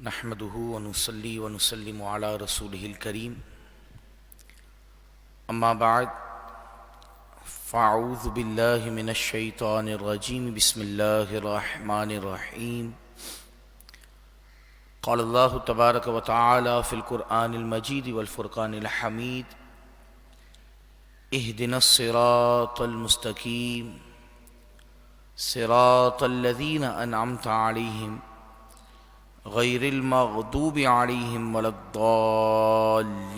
نحمده ونصلي ونسلم على رسوله الكريم اما بعد فاعوذ بالله من الشيطان الرجيم بسم الله الرحمن الرحيم قال الله تبارك وتعالى في القرآن المجيد والفرقان الحميد اهدنا الصراط المستقيم صراط الذين أنعمت عليهم غیر المغضوب علیہم ولا الضالین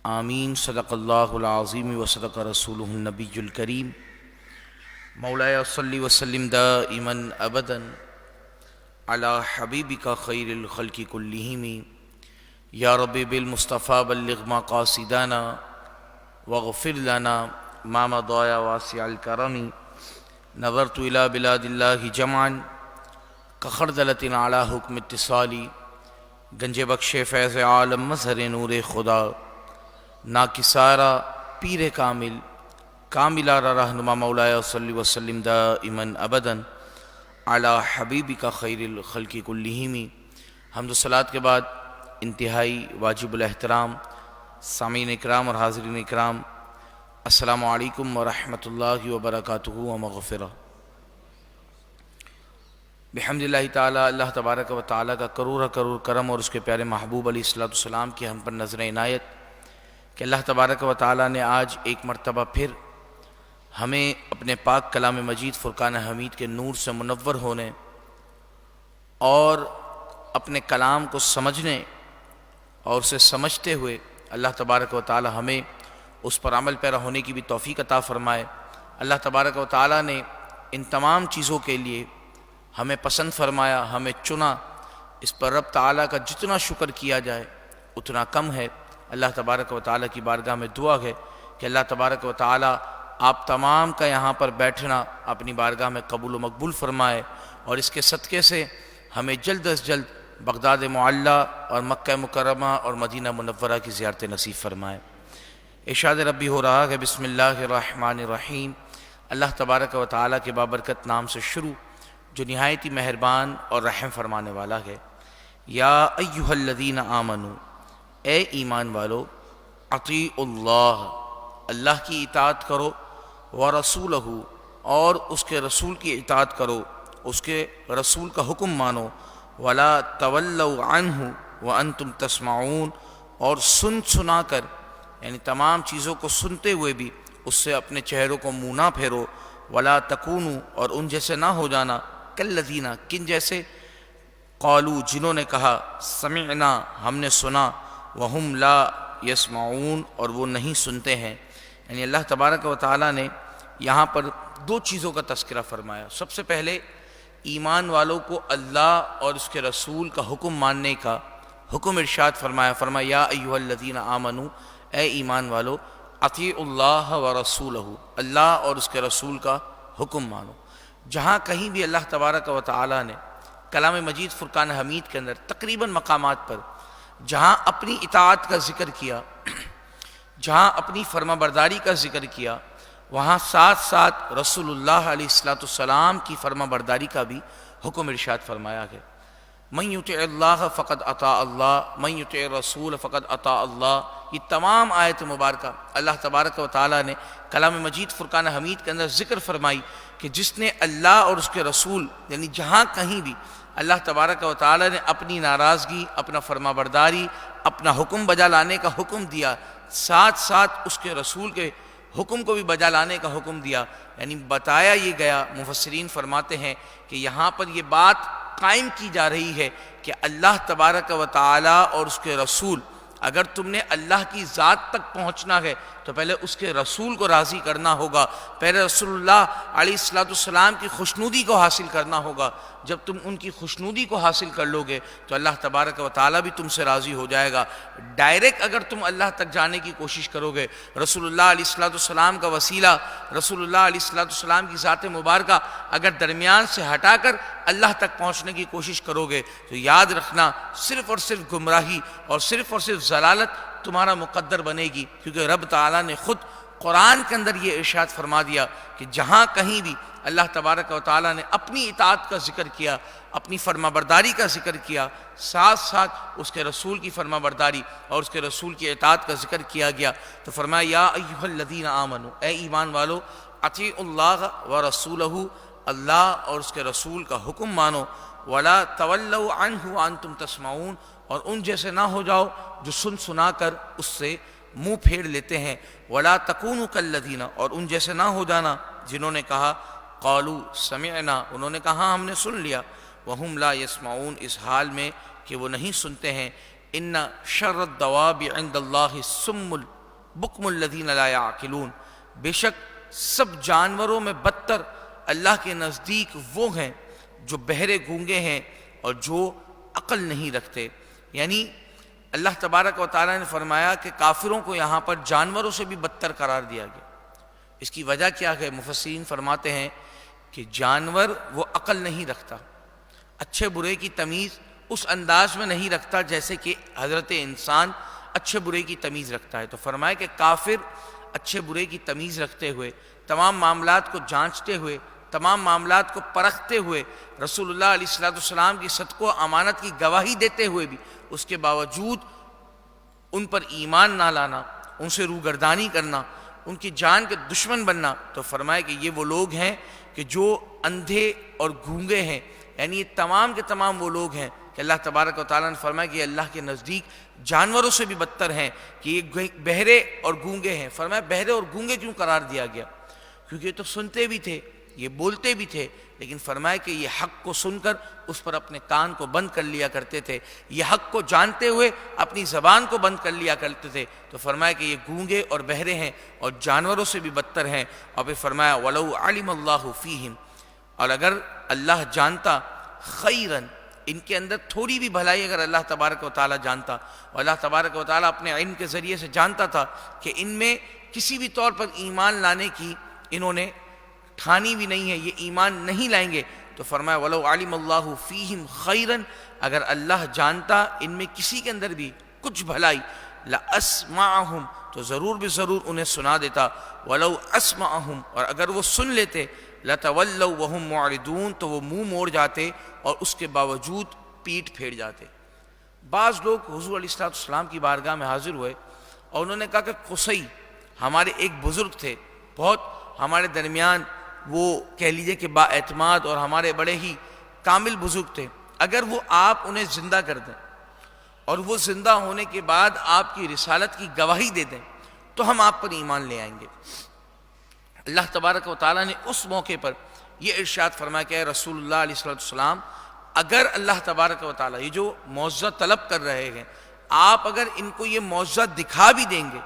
آمین۔ صدق اللہ العظیم وصدق رسولہ النبی الکریم۔ مولایا صلی وسلم دائما ابدا علی حبیبک خیر الخلق کلہم یا رب بالمصطفیٰ بلغ مقاصدنا واغفر لنا ما مضى واسع الکرم۔ نظرت الى بلاد اللہ جمعا کخردلۃ علی حکم اتصالی، گنج بخش فیض عالم مظہر نور خدا، ناکسارہ پیر کامل کاملارہ رہنما مولایا صلی وسلم دائما ابدا علی حبیبک خیر الخلق کلہم۔ حمد و صلوات کے بعد انتہائی واجب الاحترام سامعین اکرام اور حاضرین اکرام، السلام علیکم ورحمۃ اللہ وبرکاتہ ومغفرہ۔ بحمد اللہ تعالیٰ، اللہ تبارک و تعالیٰ کا کروڑ کروڑ کرم اور اس کے پیارے محبوب علیہ السلام کی ہم پر نظر عنایت کہ اللہ تبارک و تعالیٰ نے آج ایک مرتبہ پھر ہمیں اپنے پاک کلام مجید فرقان حمید کے نور سے منور ہونے اور اپنے کلام کو سمجھنے اور اسے سمجھتے ہوئے اللہ تبارک و تعالیٰ ہمیں اس پر عمل پیرا ہونے کی بھی توفیق عطا فرمائے۔ اللہ تبارک و تعالیٰ نے ان تمام چیزوں کے لیے ہمیں پسند فرمایا، ہمیں چنا۔ اس پر رب تعالیٰ کا جتنا شکر کیا جائے اتنا کم ہے۔ اللہ تبارک و تعالیٰ کی بارگاہ میں دعا ہے کہ اللہ تبارک و تعالیٰ آپ تمام کا یہاں پر بیٹھنا اپنی بارگاہ میں قبول و مقبول فرمائے، اور اس کے صدقے سے ہمیں جلد از جلد بغداد معلیٰ اور مکہ مکرمہ اور مدینہ منورہ کی زیارت نصیب فرمائے۔ ارشاد ربی ہو رہا ہے بسم اللہ الرحمن الرحیم، اللہ تبارک و تعالیٰ کے بابرکت نام سے شروع جو نہایت ہی مہربان اور رحم فرمانے والا ہے۔ یا ایہا الذین آمنوا، اے ایمان والو، اطیعوا اللہ، اللہ کی اطاعت کرو، ورسولہ، اور اس کے رسول کی اطاعت کرو، اس کے رسول کا حکم مانو، ولا تولوا عنہ وانتم تسمعون، اور سنا کر یعنی تمام چیزوں کو سنتے ہوئے بھی اس سے اپنے چہروں کو منہ نہ پھیرو، ولا تکونوا، اور ان جیسے نہ ہو جانا، کالذین، کن جیسے، قالوا، جنہوں نے کہا، سمعنا، ہم نے سنا، وہم لا یسمعون، اور وہ نہیں سنتے ہیں۔ یعنی اللہ تبارک و تعالیٰ نے یہاں پر دو چیزوں کا تذکرہ فرمایا۔ سب سے پہلے ایمان والوں کو اللہ اور اس کے رسول کا حکم ماننے کا حکم ارشاد فرمایا۔ فرمایا یا ایھا الذین آمنوا، اے ایمان والو، اطیعوا اللہ ورسولہ، اللہ اور اس کے رسول کا حکم مانو۔ جہاں کہیں بھی اللہ تبارک و تعالیٰ نے کلام مجید فرقان حمید کے اندر تقریباً مقامات پر جہاں اپنی اطاعت کا ذکر کیا، جہاں اپنی فرما برداری کا ذکر کیا، وہاں ساتھ ساتھ رسول اللہ علیہ السلام کی فرما برداری کا بھی حکم ارشاد فرمایا ہے۔ من یطع اللہ فقد اطاع اللہ، من یطع الرسول فقد اطاع اللہ، یہ تمام آیت مبارکہ اللہ تبارک و تعالیٰ نے کلام مجید فرقان حمید کے اندر ذکر فرمائی کہ جس نے اللہ اور اس کے رسول یعنی جہاں کہیں بھی اللہ تبارک و تعالیٰ نے اپنی ناراضگی، اپنا فرما برداری، اپنا حکم بجا لانے کا حکم دیا، ساتھ ساتھ اس کے رسول کے حکم کو بھی بجا لانے کا حکم دیا، یعنی بتایا یہ گیا، مفسرین فرماتے ہیں کہ یہاں پر یہ بات قائم کی جا رہی ہے کہ اللہ تبارک و تعالیٰ اور اس کے رسول، اگر تم نے اللہ کی ذات تک پہنچنا ہے تو پہلے اس کے رسول کو راضی کرنا ہوگا، پہلے رسول اللہ علیہ السلام کی خوشنودی کو حاصل کرنا ہوگا۔ جب تم ان کی خوشنودی کو حاصل کر لو گے تو اللہ تبارک و تعالیٰ بھی تم سے راضی ہو جائے گا۔ ڈائریکٹ اگر تم اللہ تک جانے کی کوشش کرو گے، رسول اللہ علیہ السلام کا وسیلہ، رسول اللہ علیہ السلام کی ذات مبارکہ اگر درمیان سے ہٹا کر اللہ تک پہنچنے کی کوشش کرو گے تو یاد رکھنا صرف اور صرف گمراہی اور صرف ضلالت تمہارا مقدر بنے گی، کیونکہ رب تعالیٰ نے خود قرآن کے اندر یہ ارشاد فرما دیا کہ جہاں کہیں بھی اللہ تبارک و تعالیٰ نے اپنی اطاعت کا ذکر کیا، اپنی فرما برداری کا ذکر کیا، ساتھ ساتھ اس کے رسول کی فرما برداری اور اس کے رسول کی اطاعت کا ذکر کیا گیا، تو فرمایا یا ایھا الذین آمنو، اے ایمان والو، اطیعوا اللہ و رسولہ، اللہ اور اس کے رسول کا حکم مانو، ولا تولوا عنہ وانتم تسمعون، اور ان جیسے نہ ہو جاؤ جو سن سنا کر اس سے منہ پھیر لیتے ہیں، ولا تکونوا کالذین، اور ان جیسے نہ ہو جانا جنہوں نے کہا قالوا سمعنا، انہوں نے کہا ہم نے سن لیا، وہم لا یسمعون، اس حال میں کہ وہ نہیں سنتے ہیں، ان شر الدواب عند اللہ الصم البکم الذین لا یعقلون، بے شک سب جانوروں میں بدتر اللہ کے نزدیک وہ ہیں جو بہرے گونگے ہیں اور جو عقل نہیں رکھتے۔ یعنی اللہ تبارک و تعالیٰ نے فرمایا کہ کافروں کو یہاں پر جانوروں سے بھی بدتر قرار دیا گیا۔ اس کی وجہ کیا ہے؟ مفسرین فرماتے ہیں کہ جانور وہ عقل نہیں رکھتا، اچھے برے کی تمیز اس انداز میں نہیں رکھتا جیسے کہ حضرت انسان اچھے برے کی تمیز رکھتا ہے۔ تو فرمایا کہ کافر اچھے برے کی تمیز رکھتے ہوئے، تمام معاملات کو جانچتے ہوئے، تمام معاملات کو پرکھتے ہوئے، رسول اللہ علیہ السلام کی صدق و امانت کی گواہی دیتے ہوئے بھی اس کے باوجود ان پر ایمان نہ لانا، ان سے روگردانی کرنا، ان کی جان کے دشمن بننا، تو فرمایا کہ یہ وہ لوگ ہیں کہ جو اندھے اور گونگے ہیں۔ یعنی یہ تمام کے تمام وہ لوگ ہیں کہ اللہ تبارک و تعالیٰ نے فرمایا کہ یہ اللہ کے نزدیک جانوروں سے بھی بدتر ہیں، کہ یہ بہرے اور گونگے ہیں۔ فرمایا بہرے اور گونگے کیوں قرار دیا گیا؟ کیونکہ یہ تو سنتے بھی تھے، یہ بولتے بھی تھے، لیکن فرمایا کہ یہ حق کو سن کر اس پر اپنے کان کو بند کر لیا کرتے تھے، یہ حق کو جانتے ہوئے اپنی زبان کو بند کر لیا کرتے تھے، تو فرمایا کہ یہ گونگے اور بہرے ہیں اور جانوروں سے بھی بدتر ہیں۔ اور پھر فرمایا وَلَوْ عَلِمَ اللَّهُ فِيهِمْ، اور اگر اللہ جانتا خیراً، ان کے اندر تھوڑی بھی بھلائی اگر اللہ تبارک و تعالیٰ جانتا، اور اللہ تبارک و تعالیٰ اپنے علم کے ذریعے سے جانتا تھا کہ ان میں کسی بھی طور پر ایمان لانے کی انہوں نے ٹھانی بھی نہیں ہے، یہ ایمان نہیں لائیں گے، تو فرمایا وَلَوْ عَلِمَ اللَّهُ فِيهِمْ خَيْرًا، اگر اللہ جانتا ان میں کسی کے اندر بھی کچھ بھلائی، لَأَسْمَعَهُمْ، تو ضرور بھی ضرور انہیں سنا دیتا، وَلَوْ أَسْمَعَهُمْ، اور اگر وہ سن لیتے، لَتَوَلَّوْا وَهُمْ مُعْرِضُونَ، تو وہ منہ موڑ جاتے اور اس کے باوجود پیٹ پھیر جاتے۔ بعض لوگ حضور علیہ السلام کی بارگاہ میں حاضر ہوئے اور انہوں نے کہا کہ قصی ہمارے ایک بزرگ تھے، بہت ہمارے درمیان وہ کہہ لیجئے کہ با اعتماد اور ہمارے بڑے ہی کامل بزرگ تھے، اگر وہ آپ انہیں زندہ کر دیں اور وہ زندہ ہونے کے بعد آپ کی رسالت کی گواہی دے دیں تو ہم آپ پر ایمان لے آئیں گے۔ اللہ تبارک و تعالیٰ نے اس موقع پر یہ ارشاد فرمایا کہ اے رسول اللہ علیہ السلام، اگر اللہ تبارک و تعالیٰ یہ جو معجزہ طلب کر رہے ہیں، آپ اگر ان کو یہ معجزہ دکھا بھی دیں گے،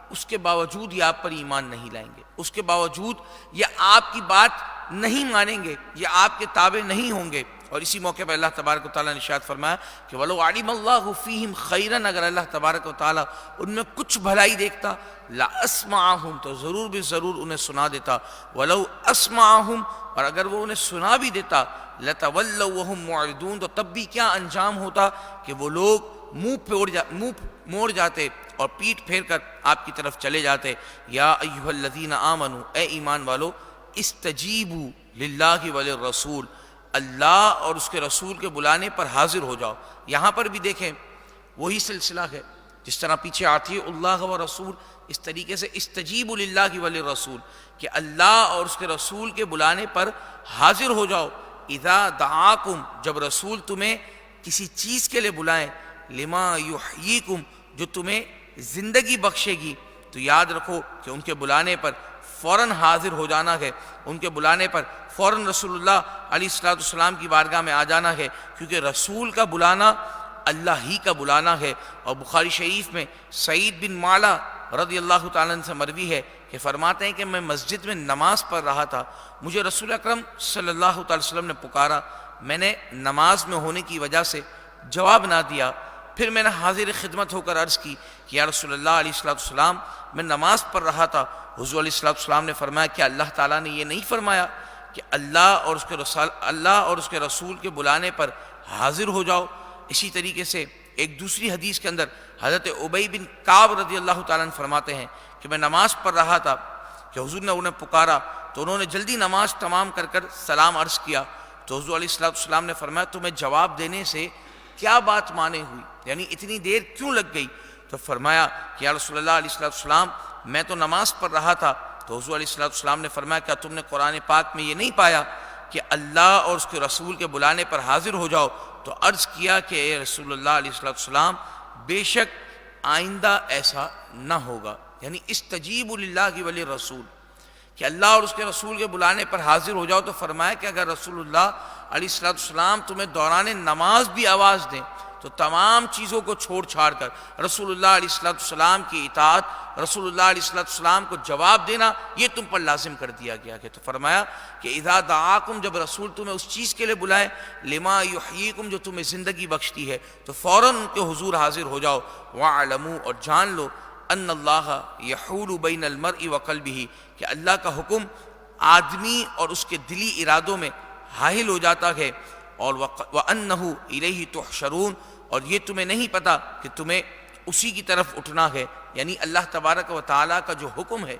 اس کے باوجود یہ آپ پر ایمان نہیں لائیں گے، اس کے باوجود یہ آپ کی بات نہیں مانیں گے، یہ آپ کے تابع نہیں ہوں گے۔ اور اسی موقع پر اللہ تبارک و تعالیٰ نے ارشاد فرمایا کہ وَلَوْ عَلِمَ اللَّهُ فِيهِمْ خَيْرًا، اگر اللہ تبارک و تعالیٰ ان میں کچھ بھلائی دیکھتا، لَأَسْمَعَهُمْ، تو ضرور بھی ضرور انہیں سنا دیتا، وَلَوْ أَسْمَعَهُمْ، اور اگر وہ انہیں سنا بھی دیتا، لَتَوَلَّوْا وَهُمْ مُعْرِضُونَ، تو تب بھی کیا انجام ہوتا کہ وہ لوگ منہ موڑ جاتے اور پیٹ پھیر کر آپ کی طرف چلے جاتے۔ یا ایھا الذین آمنوا، اے ایمان والو، استجیبوا للہ وللرسول، اللہ اور اس کے رسول کے بلانے پر حاضر ہو جاؤ۔ یہاں پر بھی دیکھیں وہی سلسلہ ہے، جس طرح پیچھے آتی اللہ و رسول، اس طریقے سے استجیبوا للہ وللرسول، کہ اللہ اور اس کے رسول کے بلانے پر حاضر ہو جاؤ۔ اذا دعاکم، جب رسول تمہیں کسی چیز کے لیے بلائیں، لما یحییکم، جو تمہیں زندگی بخشے گی، تو یاد رکھو کہ ان کے بلانے پر فوراً حاضر ہو جانا ہے، ان کے بلانے پر فوراً رسول اللہ علیہ السلام کی بارگاہ میں آ جانا ہے، کیونکہ رسول کا بلانا اللہ ہی کا بلانا ہے۔ اور بخاری شریف میں سعید بن معلا رضی اللہ تعالیٰ عنہ سے مروی ہے کہ فرماتے ہیں کہ میں مسجد میں نماز پڑھ رہا تھا، مجھے رسول اکرم صلی اللہ تعالی وسلم نے پکارا، میں نے نماز میں ہونے کی وجہ سے جواب نہ دیا، پھر میں نے حاضر خدمت ہو کر عرض کی کہ یا رسول اللہ علیہ السلام، میں نماز پڑھ رہا تھا۔ حضور علیہ السلام نے فرمایا کہ اللہ تعالیٰ نے یہ نہیں فرمایا کہ اللہ اور اس کے رسول کے بلانے پر حاضر ہو جاؤ؟ اسی طریقے سے ایک دوسری حدیث کے اندر حضرت ابی بن کعب رضی اللہ تعالیٰ عنہ فرماتے ہیں کہ میں نماز پڑھ رہا تھا کہ حضور نے انہیں پکارا تو انہوں نے جلدی نماز تمام کر سلام عرض کیا، تو حضور علیہ السلام نے فرمایا تمہیں جواب دینے سے کیا بات مانے ہوئی، یعنی اتنی دیر کیوں لگ گئی؟ تو فرمایا کہ یا رسول اللہ علیہ السلام میں تو نماز پڑھ رہا تھا۔ تو حضور علیہ السلام نے فرمایا کیا تم نے قرآن پاک میں یہ نہیں پایا کہ اللہ اور اس کے رسول کے بلانے پر حاضر ہو جاؤ؟ تو عرض کیا کہ اے رسول اللہ علیہ السلام بے شک آئندہ ایسا نہ ہوگا، یعنی استجیبوا للہ وللرسول، کہ اللہ اور اس کے رسول کے بلانے پر حاضر ہو جاؤ۔ تو فرمایا کہ اگر رسول اللہ علیہ السلام تمہیں دوران نماز بھی آواز دیں تو تمام چیزوں کو چھوڑ چھاڑ کر رسول اللہ علیہ السلام کی اطاعت، رسول اللہ علیہ السلام کو جواب دینا یہ تم پر لازم کر دیا گیا ہے۔ تو فرمایا کہ اذا دعاکم، جب رسول تمہیں اس چیز کے لیے بلائے، لما یحییکم، جو تمہیں زندگی بخشتی ہے، تو فوراً ان کے حضور حاضر ہو جاؤ۔ وَاعْلَمُوا، اور جان لو، ان اللہ یحول بین المرء وقلبہ، کہ اللہ کا حکم آدمی اور اس کے دلی ارادوں میں حائل ہو جاتا ہے، اور وَأَنَّهُ إِلَيْهِ تُحْشَرُونَ، اور یہ تمہیں نہیں پتا کہ تمہیں اسی کی طرف اٹھنا ہے، یعنی اللہ تبارک و تعالیٰ کا جو حکم ہے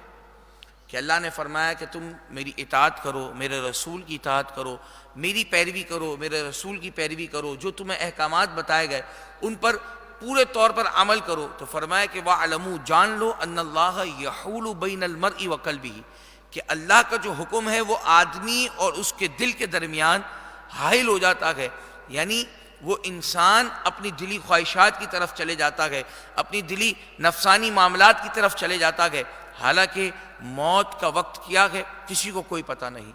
کہ اللہ نے فرمایا کہ تم میری اطاعت کرو، میرے رسول کی اطاعت کرو، میری پیروی کرو، میرے رسول کی پیروی کرو، جو تمہیں احکامات بتائے گئے ان پر پورے طور پر عمل کرو۔ تو فرمایا کہ وَاعْلَمُوا، جان لو، ان اللہ یحول بین المرء وقلبہ، کہ اللہ کا جو حکم ہے وہ آدمی اور اس کے دل کے درمیان حائل ہو جاتا ہے، یعنی وہ انسان اپنی دلی خواہشات کی طرف چلے جاتا ہے، اپنی دلی نفسانی معاملات کی طرف چلے جاتا ہے، حالانکہ موت کا وقت کیا ہے کسی کو کوئی پتہ نہیں،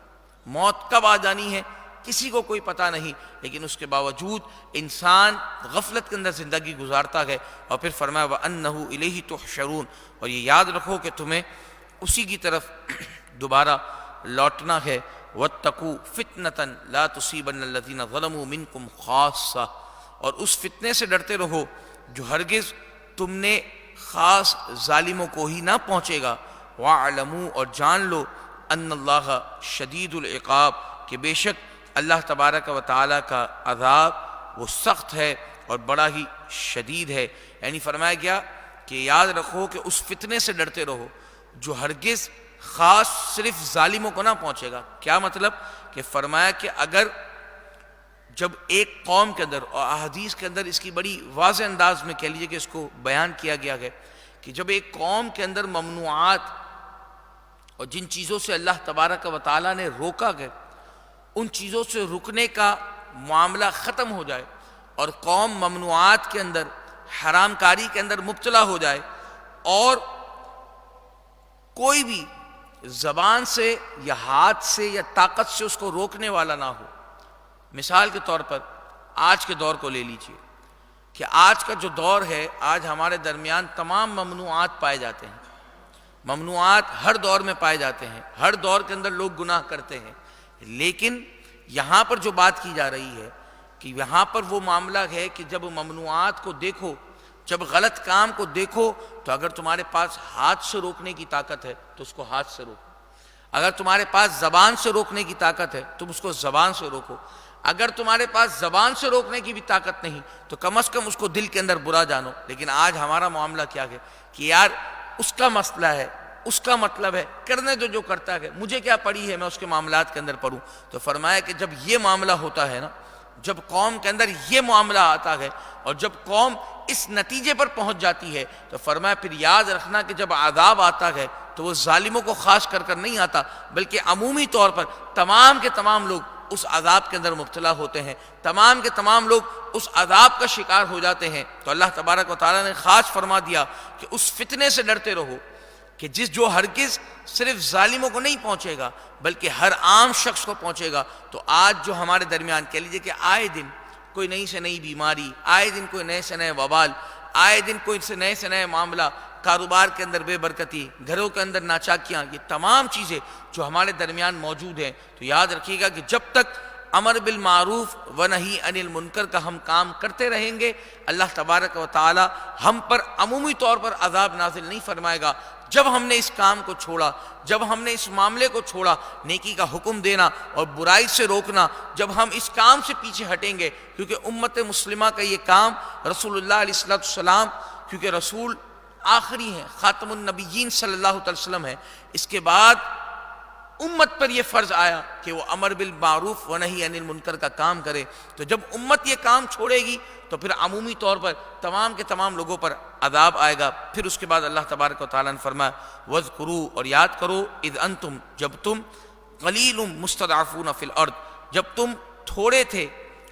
موت کب آ جانی ہے کسی کو کوئی پتہ نہیں، لیکن اس کے باوجود انسان غفلت کے اندر زندگی گزارتا ہے۔ اور پھر فرمایا وَأَنَّهُ إِلَيْهِ تُحْشَرُونَ، اور یہ یاد رکھو کہ تمہیں اسی کی طرف دوبارہ لوٹنا ہے۔ وَاتَّقُوا فِتْنَةً لَا تُصِيبَنَّ الَّذِينَ ظَلَمُوا مِنْكُمْ خَاصَّةً، اور اس فتنے سے ڈرتے رہو جو ہرگز تم نے خاص ظالموں کو ہی نہ پہنچے گا۔ وَاعْلَمُوا، اور جان لو، ان اللہ شدید العقاب، کہ بے شک اللہ تبارک و تعالیٰ کا عذاب وہ سخت ہے اور بڑا ہی شدید ہے۔ یعنی فرمایا گیا کہ یاد رکھو کہ اس فتنے سے ڈرتے رہو جو ہرگز خاص صرف ظالموں کو نہ پہنچے گا۔ کیا مطلب؟ کہ فرمایا کہ اگر جب ایک قوم کے اندر، اور احادیث کے اندر اس کی بڑی واضح انداز میں کہہ لیجئے کہ اس کو بیان کیا گیا ہے کہ جب ایک قوم کے اندر ممنوعات اور جن چیزوں سے اللہ تبارک و تعالیٰ نے روکا گیا ان چیزوں سے رکنے کا معاملہ ختم ہو جائے اور قوم ممنوعات کے اندر، حرام کاری کے اندر مبتلا ہو جائے، اور کوئی بھی زبان سے یا ہاتھ سے یا طاقت سے اس کو روکنے والا نہ ہو۔ مثال کے طور پر آج کے دور کو لے لیجئے کہ آج کا جو دور ہے، آج ہمارے درمیان تمام ممنوعات پائے جاتے ہیں، ممنوعات ہر دور میں پائے جاتے ہیں، ہر دور کے اندر لوگ گناہ کرتے ہیں، لیکن یہاں پر جو بات کی جا رہی ہے کہ یہاں پر وہ معاملہ ہے کہ جب ممنوعات کو دیکھو، جب غلط کام کو دیکھو، تو اگر تمہارے پاس ہاتھ سے روکنے کی طاقت ہے تو اس کو ہاتھ سے روکو، اگر تمہارے پاس زبان سے روکنے کی طاقت ہے تم اس کو زبان سے روکو، اگر تمہارے پاس زبان سے روکنے کی بھی طاقت نہیں تو کم از کم اس کو دل کے اندر برا جانو۔ لیکن آج ہمارا معاملہ کیا ہے کہ یار اس کا مسئلہ ہے، اس کا مطلب ہے، کرنے جو کرتا ہے، مجھے کیا پڑی ہے، میں اس کے معاملات کے اندر پڑوں۔ تو فرمایا کہ جب یہ معاملہ ہوتا ہے نا، جب قوم کے اندر یہ معاملہ آتا ہے اور جب قوم اس نتیجے پر پہنچ جاتی ہے تو فرمایا پھر یاد رکھنا کہ جب عذاب آتا ہے تو وہ ظالموں کو خاص کر نہیں آتا، بلکہ عمومی طور پر تمام کے تمام لوگ اس عذاب کے اندر مبتلا ہوتے ہیں، تمام کے تمام لوگ اس عذاب کا شکار ہو جاتے ہیں۔ تو اللہ تبارک و تعالیٰ نے خاص فرما دیا کہ اس فتنے سے ڈرتے رہو کہ جو ہرگز صرف ظالموں کو نہیں پہنچے گا بلکہ ہر عام شخص کو پہنچے گا۔ تو آج جو ہمارے درمیان کہہ لیجئے کہ آئے دن کوئی نئی سے نئی بیماری، آئے دن کوئی نئے سے نئے وبال، آئے دن کوئی نئے سے نئے معاملہ، کاروبار کے اندر بے برکتی، گھروں کے اندر ناچاکیاں، یہ تمام چیزیں جو ہمارے درمیان موجود ہیں، تو یاد رکھیے گا کہ جب تک امر بالمعروف و نہی عن المنکر کا ہم کام کرتے رہیں گے، اللہ تبارک و تعالی ہم پر عمومی طور پر عذاب نازل نہیں فرمائے گا، جب ہم نے اس کام کو چھوڑا، جب ہم نے اس معاملے کو چھوڑا، نیکی کا حکم دینا اور برائی سے روکنا، جب ہم اس کام سے پیچھے ہٹیں گے، کیونکہ امت مسلمہ کا یہ کام رسول اللہ علیہ السلام، کیونکہ رسول آخری ہیں، خاتم النبیین صلی اللہ علیہ وسلم ہے، اس کے بعد امت پر یہ فرض آیا کہ وہ امر بالمعروف و نہی عن المنکر کا کام کرے۔ تو جب امت یہ کام چھوڑے گی تو پھر عمومی طور پر تمام کے تمام لوگوں پر عذاب آئے گا۔ پھر اس کے بعد اللہ تبارک و تعالیٰ نے فرمایا وَاذْكُرُوا، اور یاد کرو، اذ انتم، جب تم، قلیل مستضعفون فی الارض، جب تم تھوڑے تھے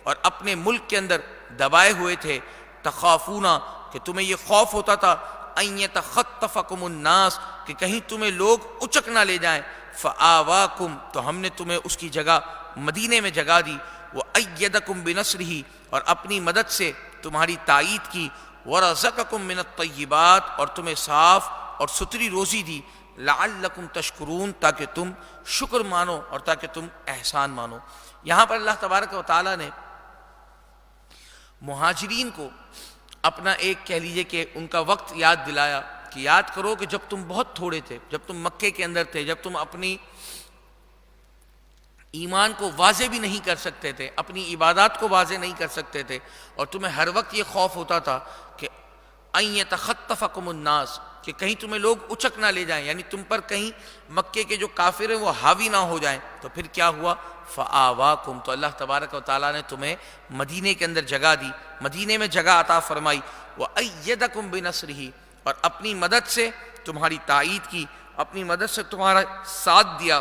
اور اپنے ملک کے اندر دبائے ہوئے تھے، تخافون، کہ تمہیں یہ خوف ہوتا تھا، ان یتخطفکم الناس، کہ کہیں تمہیں لوگ اچک نہ لے جائیں، فآواکم، تو ہم نے تمہیں اس کی جگہ مدینے میں جگہ دی، وأیدکم بنصرہ، اور اپنی مدد سے تمہاری تائید کی، ورزقکم من الطیبات، اور تمہیں صاف اور ستھری روزی دی، لعلکم تشکرون، تاکہ تم شکر مانو اور تاکہ تم احسان مانو۔ یہاں پر اللہ تبارک و تعالیٰ نے مہاجرین کو اپنا ایک کہہ لیجئے کہ ان کا وقت یاد دلایا کہ یاد کرو کہ جب تم بہت تھوڑے تھے، جب تم مکے کے اندر تھے، جب تم اپنی ایمان کو واضح بھی نہیں کر سکتے تھے، اپنی عبادات کو واضح نہیں کر سکتے تھے، اور تمہیں ہر وقت یہ خوف ہوتا تھا کہ ان یتخطفکم الناس، کہ کہیں تمہیں لوگ اچک نہ لے جائیں، یعنی تم پر کہیں مکے کے جو کافر ہیں وہ حاوی نہ ہو جائیں۔ تو پھر کیا ہوا؟ فآواکم، تو اللہ تبارک و تعالیٰ نے تمہیں مدینے کے اندر جگہ دی، مدینے میں جگہ عطا فرمائی، وأیدکم بنصرہ، اور اپنی مدد سے تمہاری تائید کی، اپنی مدد سے تمہارا ساتھ دیا،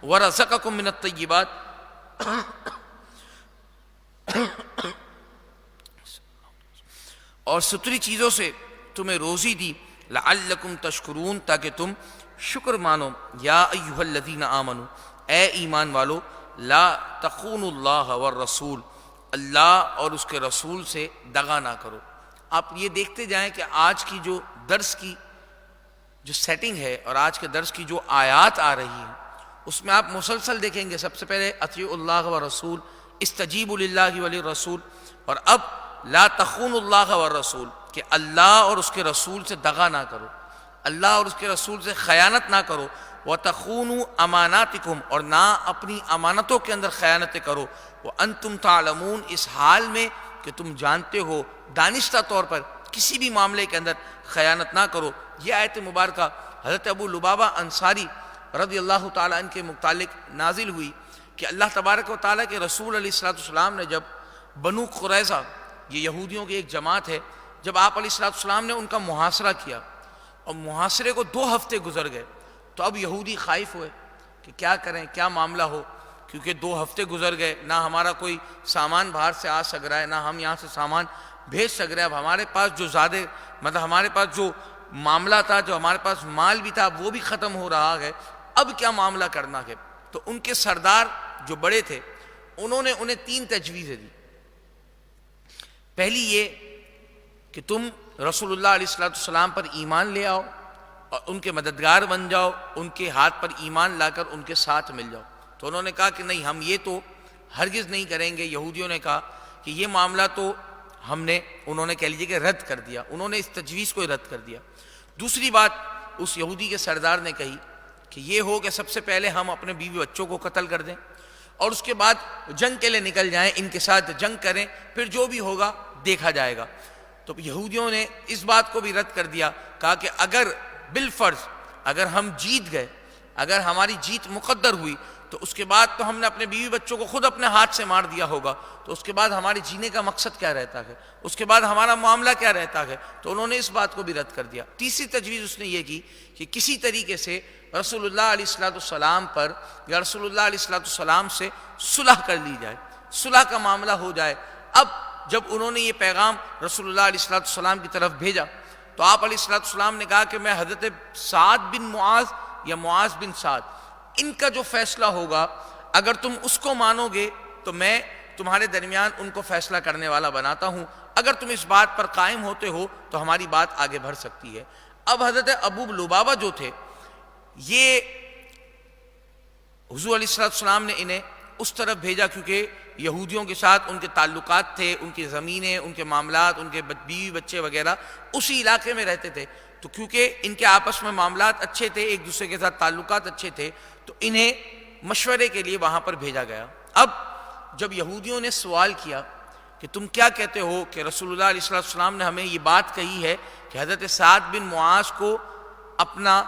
ورزقکم من الطیبات، اور ستری چیزوں سے تمہیں روزی دی، لعلکم تشکرون، تاکہ تم شکر مانو۔ یا ایھا الذین آمنوا، اے ایمان والو، لا تخونوا اللہ والرسول، اللہ اور اس کے رسول سے دغا نہ کرو۔ آپ یہ دیکھتے جائیں کہ آج کی جو درس کی جو سیٹنگ ہے اور آج کے درس کی جو آیات آ رہی ہیں اس میں آپ مسلسل دیکھیں گے، سب سے پہلے اطیعوا اللہ والرسول، استجیبوا للہ وللرسول، اور اب لا تخونوا اللہ والرسول، کہ اللہ اور اس کے رسول سے دغا نہ کرو، اللہ اور اس کے رسول سے خیانت نہ کرو، وَتَخُونُوا أَمَانَاتِكُمْ، اور نہ اپنی امانتوں کے اندر خیانتیں کرو، وَأَنْتُمْ تَعْلَمُونَ، اس حال میں کہ تم جانتے ہو، دانستہ طور پر کسی بھی معاملے کے اندر خیانت نہ کرو۔ یہ آیت مبارکہ حضرت ابو لبابہ انصاری رضی اللہ تعالیٰ عنہ کے متعلق نازل ہوئی کہ اللہ تبارک و تعالیٰ کے رسول علیہ السلام نے جب بنو قریظہ، یہ یہودیوں کی ایک جماعت ہے، جب آپ علیہ السلام نے ان کا محاصرہ کیا اور محاصرے کو 2 ہفتے گزر گئے، تو اب یہودی خائف ہوئے کہ کیا کریں، کیا معاملہ ہو، کیونکہ 2 ہفتے گزر گئے، نہ ہمارا کوئی سامان باہر سے آ سک رہا ہے، نہ ہم یہاں سے سامان بھیج سک رہے ہیں، اب ہمارے پاس جو زیادہ مطلب ہمارے پاس جو معاملہ تھا، جو ہمارے پاس مال بھی تھا، وہ بھی ختم ہو رہا ہے، اب کیا معاملہ کرنا ہے۔ تو ان کے سردار جو بڑے تھے انہوں نے انہیں 3 تجویزیں دی۔ پہلی یہ کہ تم رسول اللہ علیہ السلام پر ایمان لے آؤ اور ان کے مددگار بن جاؤ، ان کے ہاتھ پر ایمان لا کر ان کے ساتھ مل جاؤ۔ تو انہوں نے کہا کہ نہیں، ہم یہ تو ہرگز نہیں کریں گے۔ یہودیوں نے کہا کہ یہ معاملہ تو انہوں نے کہہ لیجیے کہ رد کر دیا، انہوں نے اس تجویز کو رد کر دیا۔ دوسری بات اس یہودی کے سردار نے کہی کہ یہ ہو کہ سب سے پہلے ہم اپنے بیوی بچوں کو قتل کر دیں اور اس کے بعد جنگ کے لیے نکل جائیں، ان کے ساتھ جنگ کریں، پھر جو بھی ہوگا دیکھا جائے گا۔ تو یہودیوں نے اس بات کو بھی رد کر دیا، کہا کہ اگر بالفرض اگر ہم جیت گئے، اگر ہماری جیت مقدر ہوئی، تو اس کے بعد تو ہم نے اپنے بیوی بچوں کو خود اپنے ہاتھ سے مار دیا ہوگا، تو اس کے بعد ہمارے جینے کا مقصد کیا رہتا ہے، اس کے بعد ہمارا معاملہ کیا رہتا ہے۔ تو انہوں نے اس بات کو بھی رد کر دیا۔ تیسری تجویز اس نے یہ کی کہ کسی طریقے سے رسول اللہ علیہ السلام پر یا رسول اللہ علیہ السلام سے صلح کر لی جائے، صلح کا معاملہ ہو جائے۔ اب جب انہوں نے یہ پیغام رسول اللہ علیہ السلام کی طرف بھیجا تو آپ علیہ السلام نے کہا کہ میں حضرت سعد بن معاذ یا معاذ بن سعد، ان کا جو فیصلہ ہوگا اگر تم اس کو مانو گے تو میں تمہارے درمیان ان کو فیصلہ کرنے والا بناتا ہوں، اگر تم اس بات پر قائم ہوتے ہو تو ہماری بات آگے بڑھ سکتی ہے۔ اب حضرت ابو لبابہ جو تھے، یہ حضور علیہ السلام نے انہیں اس طرف بھیجا کیونکہ یہودیوں کے ساتھ ان کے تعلقات تھے، ان کی زمینیں، ان کے معاملات، ان کے بیوی بچے وغیرہ اسی علاقے میں رہتے تھے، تو کیونکہ ان کے آپس میں معاملات اچھے تھے، ایک دوسرے کے ساتھ تعلقات اچھے تھے، تو انہیں مشورے کے لیے وہاں پر بھیجا گیا۔ اب جب یہودیوں نے سوال کیا کہ تم کیا کہتے ہو کہ رسول اللہ علیہ السلام نے ہمیں یہ بات کہی ہے کہ حضرت سعد بن معاذ کو اپنا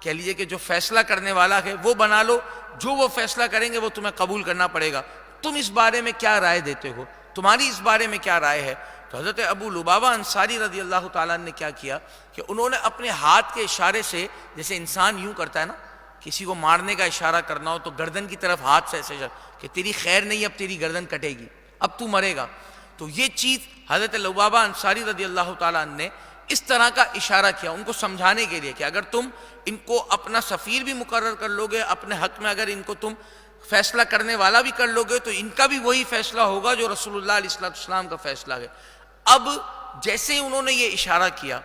کہہ لیجئے کہ جو فیصلہ کرنے والا ہے وہ بنا لو، جو وہ فیصلہ کریں گے وہ تمہیں قبول کرنا پڑے گا، تم اس بارے میں کیا رائے دیتے ہو، تمہاری اس بارے میں کیا رائے ہے؟ تو حضرت ابو لبابہ انصاری رضی اللہ تعالیٰ نے کیا کیا کہ انہوں نے اپنے ہاتھ کے اشارے سے، جیسے انسان یوں کرتا ہے نا، کسی کو مارنے کا اشارہ کرنا ہو تو گردن کی طرف ہاتھ سے ایسے کہ تیری خیر نہیں، اب تیری گردن کٹے گی، اب تو مرے گا۔ تو یہ چیز حضرت لبابہ انصاری رضی اللہ تعالیٰ نے اس طرح کا اشارہ کیا ان کو سمجھانے کے لیے کہ اگر تم ان کو اپنا سفیر بھی مقرر کر لو گے اپنے حق میں، اگر ان کو تم فیصلہ کرنے والا بھی کر لو گے تو ان کا بھی وہی فیصلہ ہوگا جو رسول اللہ علیہ السلام کا فیصلہ ہے۔ اب جیسے انہوں نے یہ اشارہ کیا،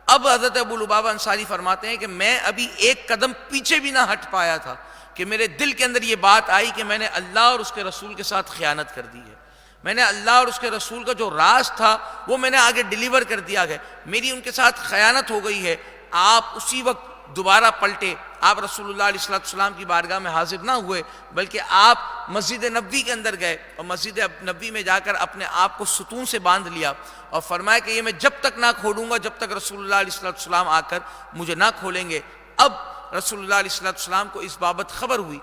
اب حضرت ابو لبابہ انصاری فرماتے ہیں کہ میں ابھی ایک قدم پیچھے بھی نہ ہٹ پایا تھا کہ میرے دل کے اندر یہ بات آئی کہ میں نے اللہ اور اس کے رسول کے ساتھ خیانت کر دی ہے، میں نے اللہ اور اس کے رسول کا جو راز تھا وہ میں نے آگے ڈیلیور کر دیا ہے، میری ان کے ساتھ خیانت ہو گئی ہے۔ آپ اسی وقت دوبارہ پلٹے، آپ رسول اللہ علیہ السلام کی بارگاہ میں حاضر نہ ہوئے بلکہ آپ مسجد نبوی کے اندر گئے اور مسجد نبوی میں جا کر اپنے آپ کو ستون سے باندھ لیا اور فرمایا کہ یہ میں جب تک نہ کھولوں گا جب تک رسول اللہ علیہ السلام آ کر مجھے نہ کھولیں گے۔ اب رسول اللہ علیہ السلام کو اس بابت خبر ہوئی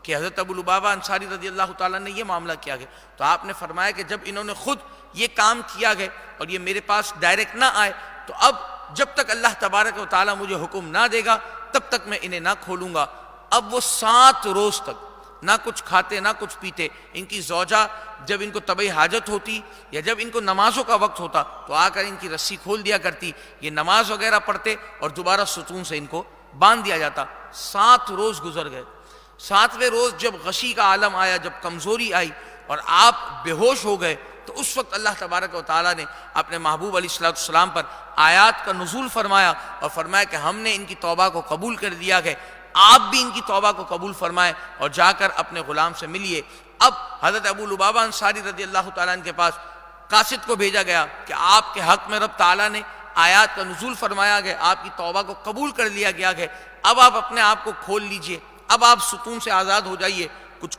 کہ حضرت ابو لبابہ انصاری رضی اللہ تعالیٰ نے یہ معاملہ کیا گیا، تو آپ نے فرمایا کہ جب انہوں نے خود یہ کام کیا گیا اور یہ میرے پاس ڈائریکٹ نہ آئے تو اب جب تک اللہ تبارک و تعالیٰ مجھے حکم نہ دے گا تب تک میں انہیں نہ کھولوں گا۔ اب وہ 7 روز تک نہ کچھ کھاتے نہ کچھ پیتے، ان کی زوجہ جب ان کو طبعی حاجت ہوتی یا جب ان کو نمازوں کا وقت ہوتا تو آ کر ان کی رسی کھول دیا کرتی، یہ نماز وغیرہ پڑھتے اور دوبارہ ستون سے ان کو باندھ دیا جاتا۔ 7 روز گزر گئے، 7ویں روز جب غشی کا عالم آیا، جب کمزوری آئی اور آپ بے ہوش ہو گئے تو اس وقت اللہ تبارک و تعالیٰ نے اپنے محبوب علیہ السلام پر آیات کا نزول فرمایا اور فرمایا کہ ہم نے ان کی توبہ کو قبول کر دیا ہے، آپ بھی ان کی توبہ کو قبول فرمائیں اور جا کر اپنے غلام سے ملیے۔ اب حضرت ابو لبابہ انصاری رضی اللہ تعالیٰ عنہ کے پاس قاصد کو بھیجا گیا کہ آپ کے حق میں رب تعالیٰ نے آیات کا نزول فرمایا گیا، آپ کی توبہ کو قبول کر لیا گیا ہے، اب آپ اپنے آپ کو کھول لیجئے، اب آپ ستون سے آزاد ہو جائیے، کچھ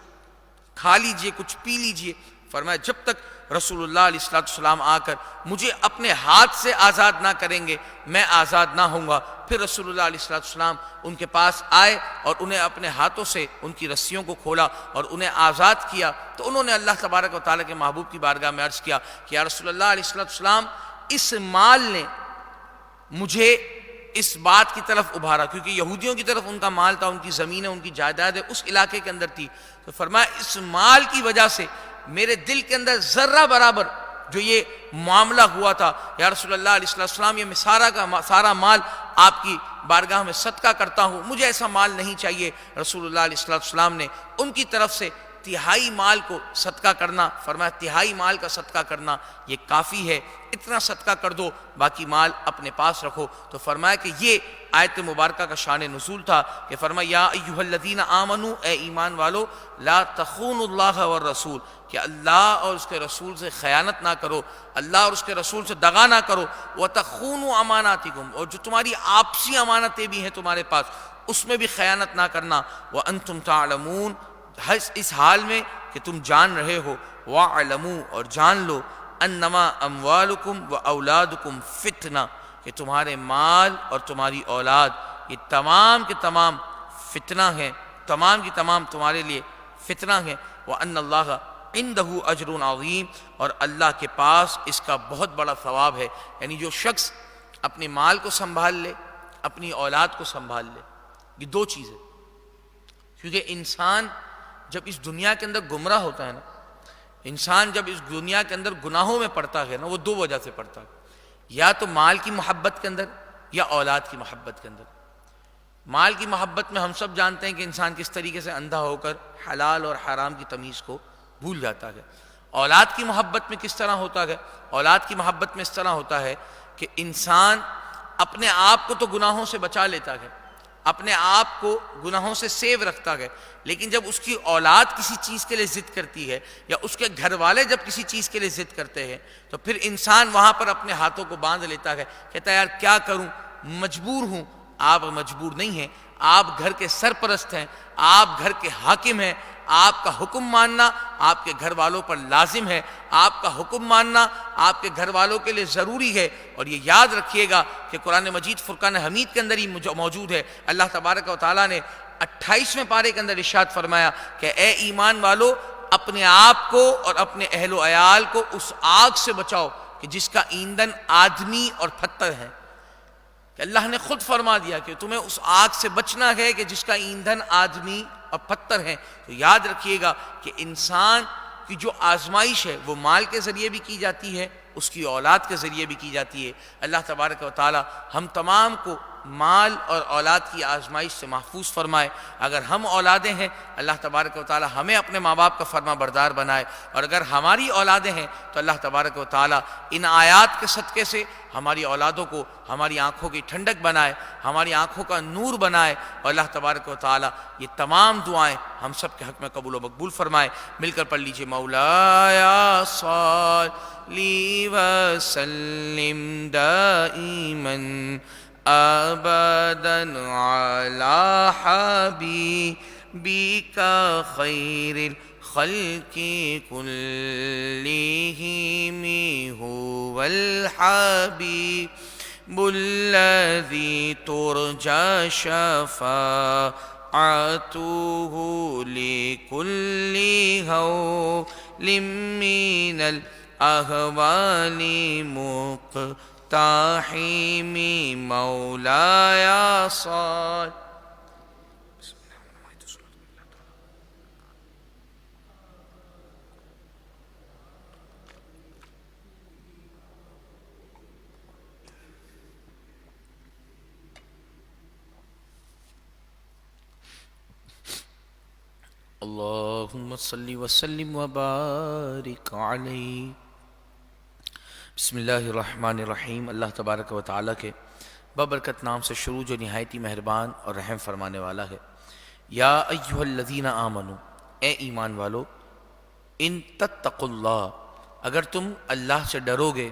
کھا لیجئے، کچھ پی لیجئے۔ فرمایا جب تک رسول اللہ علیہ السلام آ کر مجھے اپنے ہاتھ سے آزاد نہ کریں گے میں آزاد نہ ہوں گا۔ پھر رسول اللہ علیہ السلام ان کے پاس آئے اور انہیں اپنے ہاتھوں سے ان کی رسیوں کو کھولا اور انہیں آزاد کیا۔ تو انہوں نے اللہ تبارک و تعالیٰ کے محبوب کی بارگاہ میں عرض کیا کہ یا رسول اللہ علیہ السلام، اس مال نے مجھے اس بات کی طرف ابھارا، کیونکہ یہودیوں کی طرف ان کا مال تھا، ان کی زمینیں، ان کی جائیدادیں اس علاقے کے اندر تھی، تو فرمایا اس مال کی وجہ سے میرے دل کے اندر ذرہ برابر جو یہ معاملہ ہوا تھا، یا رسول اللہ علیہ السلام یہ میں سارا مال آپ کی بارگاہ میں صدقہ کرتا ہوں، مجھے ایسا مال نہیں چاہیے۔ رسول اللہ علیہ السلام نے ان کی طرف سے تہائی مال کو صدقہ کرنا، فرمایا تہائی مال کا صدقہ کرنا یہ کافی ہے، اتنا صدقہ کر دو، باقی مال اپنے پاس رکھو۔ تو فرمایا کہ یہ آیت مبارکہ کا شان نزول تھا کہ فرمایا یا ایھا الذین آمنوا، اے ایمان والو، لا تخونوا اللہ والرسول، کہ اللہ اور اس کے رسول سے خیانت نہ کرو، اللہ اور اس کے رسول سے دغا نہ کرو، وتخونوا اماناتکم، اور جو تمہاری آپسی امانتیں بھی ہیں تمہارے پاس اس میں بھی خیانت نہ کرنا، وانتم تعلمون، اس حال میں کہ تم جان رہے ہو، وَاعْلَمُوا، اور جان لو، انما اموالکم و اولادکم فتنہ، کہ تمہارے مال اور تمہاری اولاد یہ تمام کے تمام فتنہ ہیں، تمام کی تمام تمہارے لیے فتنہ ہیں، وَأَنَّ اللَّهَ عِنْدَهُ أَجْرٌ عَظِيمٌ، اور اللہ کے پاس اس کا بہت بڑا ثواب ہے۔ یعنی جو شخص اپنے مال کو سنبھال لے، اپنی اولاد کو سنبھال لے، یہ 2 چیزیں، کیونکہ انسان جب اس دنیا کے اندر گمراہ ہوتا ہے نا، انسان جب اس دنیا کے اندر گناہوں میں پڑتا ہے نا، وہ 2 وجہ سے پڑتا ہے، یا تو مال کی محبت کے اندر یا اولاد کی محبت کے اندر۔ مال کی محبت میں ہم سب جانتے ہیں کہ انسان کس طریقے سے اندھا ہو کر حلال اور حرام کی تمیز کو بھول جاتا ہے۔ اولاد کی محبت میں کس طرح ہوتا ہے؟ اولاد کی محبت میں اس طرح ہوتا ہے کہ انسان اپنے آپ کو تو گناہوں سے بچا لیتا ہے، اپنے آپ کو گناہوں سے سیو رکھتا ہے، لیکن جب اس کی اولاد کسی چیز کے لیے ضد کرتی ہے یا اس کے گھر والے جب کسی چیز کے لیے ضد کرتے ہیں تو پھر انسان وہاں پر اپنے ہاتھوں کو باندھ لیتا ہے، کہتا ہے یار کیا کروں، مجبور ہوں، آپ مجبور نہیں ہیں، آپ گھر کے سرپرست ہیں، آپ گھر کے حاکم ہیں، آپ کا حکم ماننا آپ کے گھر والوں پر لازم ہے، آپ کا حکم ماننا آپ کے گھر والوں کے لیے ضروری ہے۔ اور یہ یاد رکھیے گا کہ قرآن مجید فرقان حمید کے اندر ہی موجود ہے، اللہ تبارک و تعالیٰ نے 28ویں پارے کے اندر ارشاد فرمایا کہ اے ایمان والو، اپنے آپ کو اور اپنے اہل و عیال کو اس آگ سے بچاؤ کہ جس کا ایندھن آدمی اور پتھر ہے۔ کہ اللہ نے خود فرما دیا کہ تمہیں اس آگ سے بچنا ہے کہ جس کا ایندھن آدمی اور پتھر ہے۔ تو یاد رکھیے گا کہ انسان کی جو آزمائش ہے وہ مال کے ذریعے بھی کی جاتی ہے، اس کی اولاد کے ذریعے بھی کی جاتی ہے۔ اللہ تبارک و تعالی ہم تمام کو مال اور اولاد کی آزمائش سے محفوظ فرمائے۔ اگر ہم اولادیں ہیں، اللہ تبارک و تعالی ہمیں اپنے ماں باپ کا فرما بردار بنائے، اور اگر ہماری اولادیں ہیں تو اللہ تبارک و تعالی ان آیات کے صدقے سے ہماری اولادوں کو ہماری آنکھوں کی ٹھنڈک بنائے، ہماری آنکھوں کا نور بنائے، اور اللہ تبارک و تعالی یہ تمام دعائیں ہم سب کے حق میں قبول و مقبول فرمائے۔ مل کر پڑھ لیجئے، مولایا صلی وسلم دائما ابدا علی حبیبک خیر الخلق کلہم هو الحبیب الذی ترجى شفاعته لكل هول من الأهوال مقتحم مولاي صل اللہم صلی وسلم وبارک علیہ۔ بسم اللہ الرحمن الرحیم۔ اللہ تبارک و تعالیٰ کے بابرکت نام سے شروع جو نہایت ہی مہربان اور رحم فرمانے والا ہے۔ یا ایھا الذین آمنوا، اے ایمان والو، ان تتقوا اللہ، اگر تم اللہ سے ڈرو گے،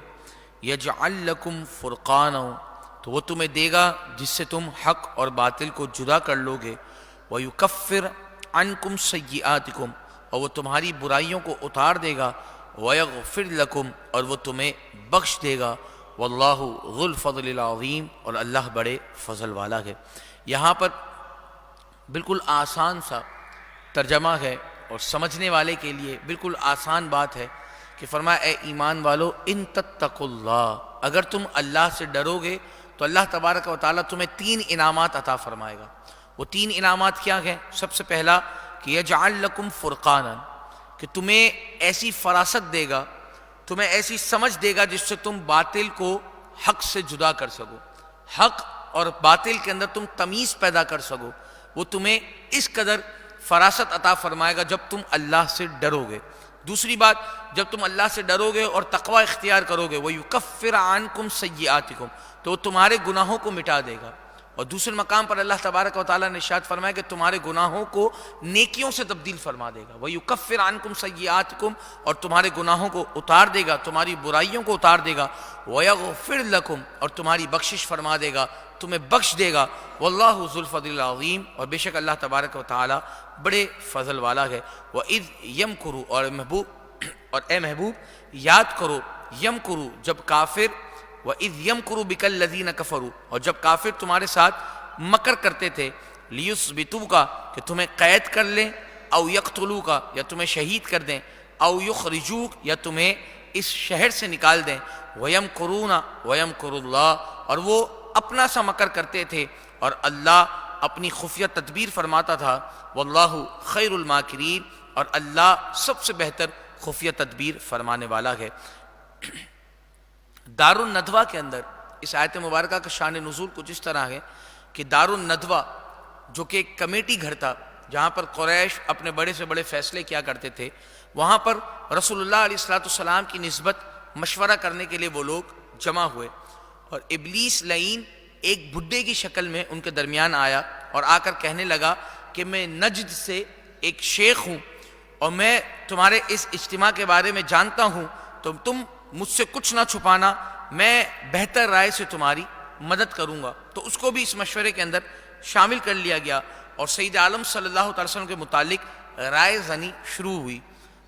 یجعل لکم فرقانا، تو وہ تمہیں دے گا جس سے تم حق اور باطل کو جدا کر لو گے، ویکفر عنکم سیئاتکم، اور وہ تمہاری برائیوں کو اتار دے گا، ویغفر لکم، اور وہ تمہیں بخش دے گا، واللہ ذو الفضل العظیم، اور اللہ بڑے فضل والا ہے۔ یہاں پر بالکل آسان سا ترجمہ ہے اور سمجھنے والے کے لیے بالکل آسان بات ہے کہ فرمایا اے ایمان والو، ان تتقوا اللہ، اگر تم اللہ سے ڈرو گے تو اللہ تبارک و تعالیٰ تمہیں 3 انعامات عطا فرمائے گا۔ وہ 3 انعامات کیا ہیں؟ سب سے پہلا کہ یجعل لکم فرقانا، کہ تمہیں ایسی فراست دے گا، تمہیں ایسی سمجھ دے گا جس سے تم باطل کو حق سے جدا کر سکو، حق اور باطل کے اندر تم تمیز پیدا کر سکو۔ وہ تمہیں اس قدر فراست عطا فرمائے گا جب تم اللہ سے ڈرو گے۔ دوسری بات، جب تم اللہ سے ڈرو گے اور تقوی اختیار کرو گے، وَيُكَفِّرَ عَنْكُمْ سَيِّئَاتِكُمْ، تو وہ تمہارے گناہوں کو مٹا دے گا۔ اور دوسرے مقام پر اللہ تبارک و تعالیٰ نے ارشاد فرمایا کہ تمہارے گناہوں کو نیکیوں سے تبدیل فرما دے گا، وَيُكَفِّرَ عَنْكُمْ سَيِّئَاتِكُمْ، اور تمہارے گناہوں کو اتار دے گا، تمہاری برائیوں کو اتار دے گا، وَيَغْفِرْ لَكُمْ، اور تمہاری بخشش فرما دے گا، تمہیں بخش دے گا، واللہ ذو الفضل العظیم، اور بے شک اللہ تبارک و تعالیٰ بڑے فضل والا ہے۔ وَإِذْ يَمْكُرُ، اور اے محبوب یاد کرو، یمکرو، جب کافر، وَإِذْ يَمْكُرُ بِكَ الَّذِينَ كَفَرُوا، اور جب کافر تمہارے ساتھ مکر کرتے تھے، لِيُثْبِتُوكَ، کہ تمہیں قید کر لیں، او يَقْتُلُوكَ، یا تمہیں شہید کر دیں، او يُخْرِجُوكَ، یا تمہیں اس شہر سے نکال دیں، وَيَمْكُرُونَ وَيَمْكُرُ اللَّهُ، اور وہ اپنا سا مکر کرتے تھے اور اللہ اپنی خفیہ تدبیر فرماتا تھا، واللہ خیر الماکرین، اور اللہ سب سے بہتر خفیہ تدبیر فرمانے والا ہے۔ دار الندوہ کے اندر اس آیت مبارکہ کا شان نزول کچھ اس طرح ہے کہ دار الندوہ جو کہ ایک کمیٹی گھر تھا جہاں پر قریش اپنے بڑے سے بڑے فیصلے کیا کرتے تھے، وہاں پر رسول اللہ علیہ السلام کی نسبت مشورہ کرنے کے لیے وہ لوگ جمع ہوئے، اور ابلیس لعین ایک بڈھے کی شکل میں ان کے درمیان آیا اور آ کر کہنے لگا کہ میں نجد سے ایک شیخ ہوں اور میں تمہارے اس اجتماع کے بارے میں جانتا ہوں، تو تم مجھ سے کچھ نہ چھپانا، میں بہتر رائے سے تمہاری مدد کروں گا، تو اس کو بھی اس مشورے کے اندر شامل کر لیا گیا، اور سید عالم صلی اللہ تعالی وسلم کے متعلق رائے زنی شروع ہوئی۔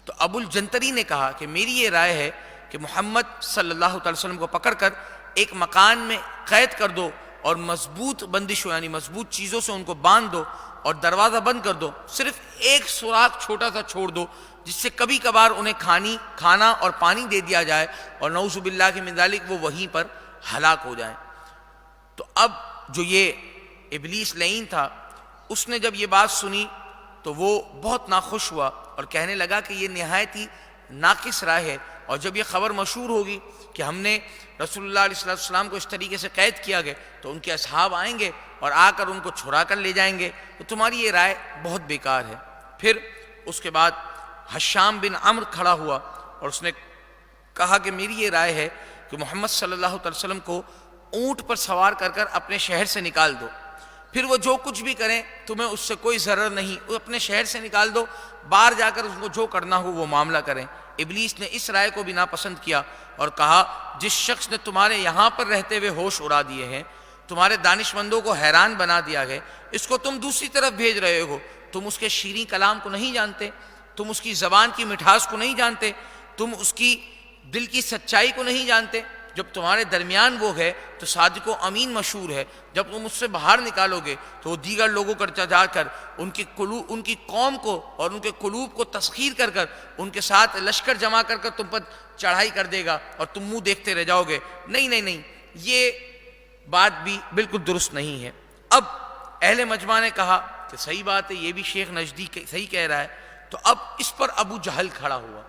تو ابو الجنتری نے کہا کہ میری یہ رائے ہے کہ محمد صلی اللہ تعالی وسلم کو پکڑ کر ایک مکان میں قید کر دو، اور مضبوط بندشوں یعنی مضبوط چیزوں سے ان کو باندھ دو، اور دروازہ بند کر دو، صرف ایک سوراخ چھوٹا سا چھوڑ دو جس سے کبھی کبھار انہیں کھانا اور پانی دے دیا جائے، اور نعوذ باللہ من ذالک وہ وہیں پر ہلاک ہو جائیں۔ تو اب جو یہ ابلیس لعین تھا، اس نے جب یہ بات سنی تو وہ بہت ناخوش ہوا اور کہنے لگا کہ یہ نہایت ہی ناقص رائے ہے، اور جب یہ خبر مشہور ہوگی کہ ہم نے رسول اللہ علیہ السلام کو اس طریقے سے قید کیا گیا تو ان کے اصحاب آئیں گے اور آ کر ان کو چھڑا کر لے جائیں گے، تو تمہاری یہ رائے بہت بیکار ہے۔ پھر اس کے بعد حشام بن عمرو کھڑا ہوا اور اس نے کہا کہ میری یہ رائے ہے کہ محمد صلی اللہ علیہ وسلم کو اونٹ پر سوار کر کر اپنے شہر سے نکال دو، پھر وہ جو کچھ بھی کریں تمہیں اس سے کوئی ضرر نہیں، وہ اپنے شہر سے نکال دو، باہر جا کر اس کو جو کرنا ہو وہ معاملہ کریں۔ ابلیس نے اس رائے کو بھی ناپسند کیا اور کہا جس شخص نے تمہارے یہاں پر رہتے ہوئے ہوش اڑا دیے ہیں، تمہارے دانشمندوں کو حیران بنا دیا ہے، اس کو تم دوسری طرف بھیج رہے ہو، تم اس کے شیریں کلام کو نہیں جانتے، تم اس کی زبان کی مٹھاس کو نہیں جانتے، تم اس کی دل کی سچائی کو نہیں جانتے۔ جب تمہارے درمیان وہ ہے تو صادق و امین مشہور ہے، جب تم اس سے باہر نکالو گے تو وہ دیگر لوگوں پر جا کر ان کی قوم کو اور ان کے قلوب کو تسخیر کر کر ان کے ساتھ لشکر جمع کر کر تم پر چڑھائی کر دے گا اور تم منہ دیکھتے رہ جاؤ گے۔ نہیں، یہ بات بھی بالکل درست نہیں ہے۔ اب اہل مجمع نے کہا کہ صحیح بات ہے، یہ بھی شیخ نجدی صحیح کہہ رہا ہے۔ تو اب اس پر ابو جہل کھڑا ہوا،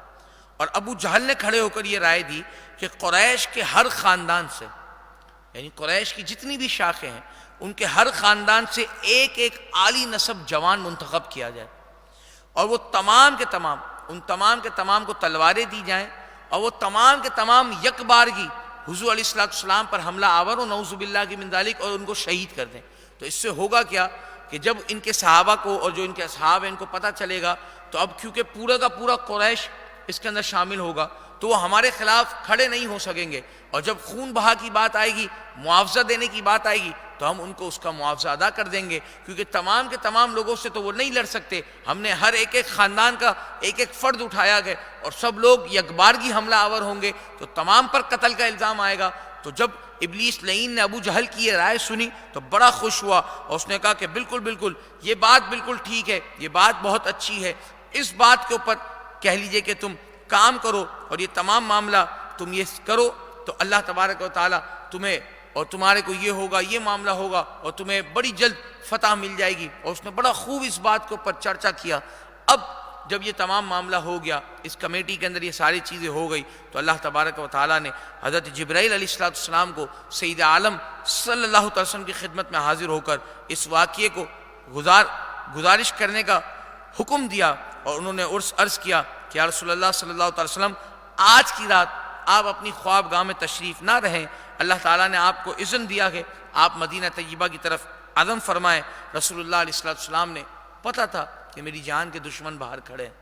اور ابو جہل نے کھڑے ہو کر یہ رائے دی کہ قریش کے ہر خاندان سے، یعنی قریش کی جتنی بھی شاخیں ہیں ان کے ہر خاندان سے ایک ایک عالی نسب جوان منتخب کیا جائے، اور وہ تمام کے تمام کو تلواریں دی جائیں، اور وہ تمام کے تمام یک بارگی حضور علیہ السلام پر حملہ آور و نعوذ باللہ من ذالک اور ان کو شہید کر دیں۔ تو اس سے ہوگا کیا کہ جب ان کے صحابہ کو اور جو ان کے اصحاب ہیں ان کو پتہ چلے گا، تو اب کیونکہ پورا کا پورا قریش اس کے اندر شامل ہوگا تو وہ ہمارے خلاف کھڑے نہیں ہو سکیں گے، اور جب خون بہا کی بات آئے گی، معاوضہ دینے کی بات آئے گی تو ہم ان کو اس کا معاوضہ ادا کر دیں گے، کیونکہ تمام کے تمام لوگوں سے تو وہ نہیں لڑ سکتے، ہم نے ہر ایک خاندان کا ایک فرد اٹھایا گیا اور سب لوگ یکبارگی حملہ آور ہوں گے تو تمام پر قتل کا الزام آئے گا۔ تو جب ابلیس لعین نے ابو جہل کی یہ رائے سنی تو بڑا خوش ہوا، اور اس نے کہا کہ بالکل یہ بات بالکل ٹھیک ہے، یہ بات بہت اچھی ہے، اس بات کے اوپر کہہ لیجئے کہ تم کام کرو اور یہ تمام معاملہ تم یہ کرو تو اللہ تبارک و تعالیٰ تمہیں اور تمہارے کو یہ ہوگا، یہ معاملہ ہوگا، اور تمہیں بڑی جلد فتح مل جائے گی۔ اور اس نے بڑا خوب اس بات کے اوپر چرچا کیا۔ اب جب یہ تمام معاملہ ہو گیا، اس کمیٹی کے اندر یہ ساری چیزیں ہو گئی، تو اللہ تبارک و تعالیٰ نے حضرت جبرائیل علیہ السلام کو سید عالم صلی اللہ علیہ وسلم کی خدمت میں حاضر ہو کر اس واقعے کو گزارش کرنے کا حکم دیا، اور انہوں نے عرض کیا کہ یا رسول اللہ صلی اللہ علیہ وسلم، آج کی رات آپ اپنی خوابگاہ میں تشریف نہ رہیں، اللہ تعالیٰ نے آپ کو اذن دیا کہ آپ مدینہ طیبہ کی طرف عزم فرمائیں۔ رسول اللہ علیہ السلام نے پتہ تھا کہ میری جان کے دشمن باہر کھڑے ہیں،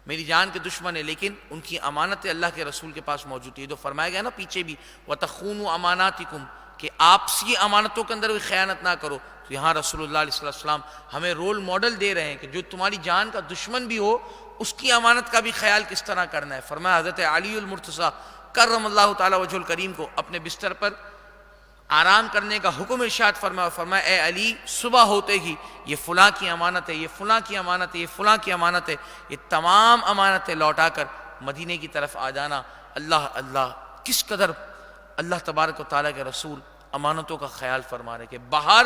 میری جان کے دشمن ہیں، لیکن ان کی امانتیں اللہ کے رسول کے پاس موجود ہیں۔ یہ تو فرمایا گیا نا پیچھے بھی وَتَخُونُوا أَمَانَاتِكُمْ، کہ آپسی امانتوں کے اندر بھی خیانت نہ کرو۔ تو یہاں رسول اللہ علیہ السلام ہمیں رول ماڈل دے رہے ہیں کہ جو تمہاری جان کا دشمن بھی ہو اس کی امانت کا بھی خیال کس طرح کرنا ہے۔ فرمایا حضرت علی المرتضیٰ کرم اللہ تعالی وجہ الکریم کو اپنے بستر پر آرام کرنے کا حکم ارشاد فرمایا اے علی، صبح ہوتے ہی یہ فلاں کی امانت ہے، یہ فلاں کی امانت ہے، یہ فلاں کی امانت ہے، یہ تمام امانتیں لوٹا کر مدینے کی طرف آ جانا۔ اللہ کس قدر اللہ تبارک و تعالیٰ کے رسول امانتوں کا خیال فرما رہے کہ باہر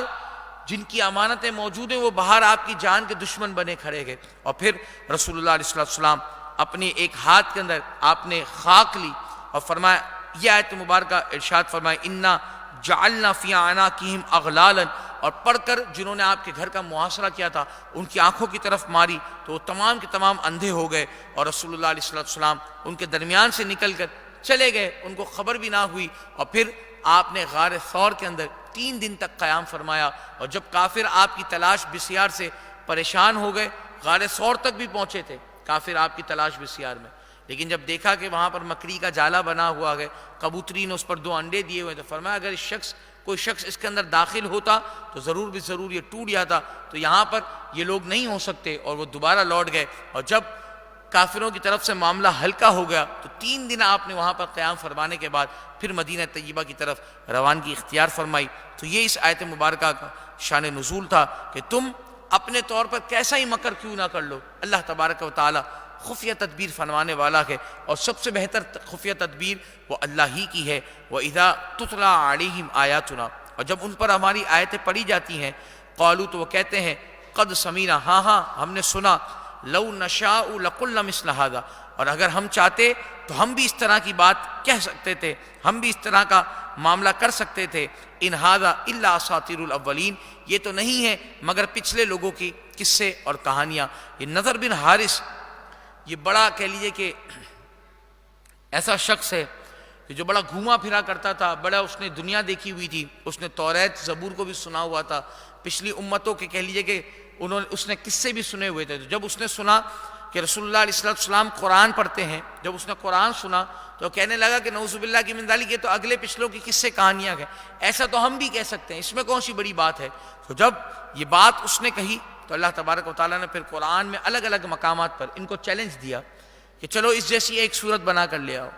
جن کی امانتیں موجود ہیں وہ باہر آپ کی جان کے دشمن بنے کھڑے گئے۔ اور پھر رسول اللہ علیہ السلام اپنے ایک ہاتھ کے اندر آپ نے خاک لی اور فرمایا، یہ آیت مبارکہ ارشاد فرمایا انا جعلنا فی اعناقہم اغلالا، اور پڑھ کر جنہوں نے آپ کے گھر کا محاصرہ کیا تھا ان کی آنکھوں کی طرف ماری تو وہ تمام کے تمام اندھے ہو گئے، اور رسول اللہ علیہ السلام ان کے درمیان سے نکل کر چلے گئے، ان کو خبر بھی نہ ہوئی۔ اور پھر آپ نے غار ثور کے اندر 3 دن تک قیام فرمایا، اور جب کافر آپ کی تلاش بسیار سے پریشان ہو گئے، غار ثور تک بھی پہنچے تھے کافر آپ کی تلاش بسیار میں، لیکن جب دیکھا کہ وہاں پر مکڑی کا جالا بنا ہوا ہے، کبوتری نے اس پر 2 انڈے دیے ہوئے، تو فرمایا اگر اس شخص کوئی شخص اس کے اندر داخل ہوتا تو ضرور بھی ضرور یہ ٹوٹ جاتا. تو یہاں پر یہ لوگ نہیں ہو سکتے اور وہ دوبارہ لوٹ گئے. اور جب کافروں کی طرف سے معاملہ ہلکا ہو گیا تو 3 دن آپ نے وہاں پر قیام فرمانے کے بعد پھر مدینہ طیبہ کی طرف روانگی اختیار فرمائی. تو یہ اس آیت مبارکہ کا شان نزول تھا کہ تم اپنے طور پر کیسا ہی مکر کیوں نہ کر لو، اللہ تبارک و تعالی خفیہ تدبیر فرمانے والا ہے، اور سب سے بہتر خفیہ تدبیر وہ اللہ ہی کی ہے. وَإِذَا تُتْلَى عَلَيْهِمْ آیاتنا، اور جب ان پر ہماری آیتیں پڑھی جاتی ہیں، قالوا تو وہ کہتے ہیں قد سمینا، ہاں ہم نے سنا، لو نشاء لقلنا مثل هذا، اور اگر ہم چاہتے تو ہم بھی اس طرح کی بات کہہ سکتے تھے، ہم بھی اس طرح کا معاملہ کر سکتے تھے. ان هذا الا اساطیر الاولین، یہ تو نہیں ہے مگر پچھلے لوگوں کی قصے اور کہانیاں. یہ نضر بن حارث یہ بڑا کہہ لیجئے کہ ایسا شخص ہے کہ جو بڑا گھوما پھرا کرتا تھا، بڑا اس نے دنیا دیکھی ہوئی تھی، اس نے توریت زبور کو بھی سنا ہوا تھا، پچھلی امتوں کے کہہ لیجئے کہ اس نے قصے بھی سنے ہوئے تھے. تو جب اس نے سنا کہ رسول اللہ علیہ السلام قرآن پڑھتے ہیں، جب اس نے قرآن سنا تو کہنے لگا کہ نعوذ باللہ کی من ذالک، یہ تو اگلے پچھلوں کی قصے کہانیاں ہیں، ایسا تو ہم بھی کہہ سکتے ہیں، اس میں کون سی بڑی بات ہے. تو جب یہ بات اس نے کہی تو اللہ تبارک و تعالیٰ نے پھر قرآن میں الگ الگ مقامات پر ان کو چیلنج دیا کہ چلو اس جیسی ایک صورت بنا کر لے آؤ،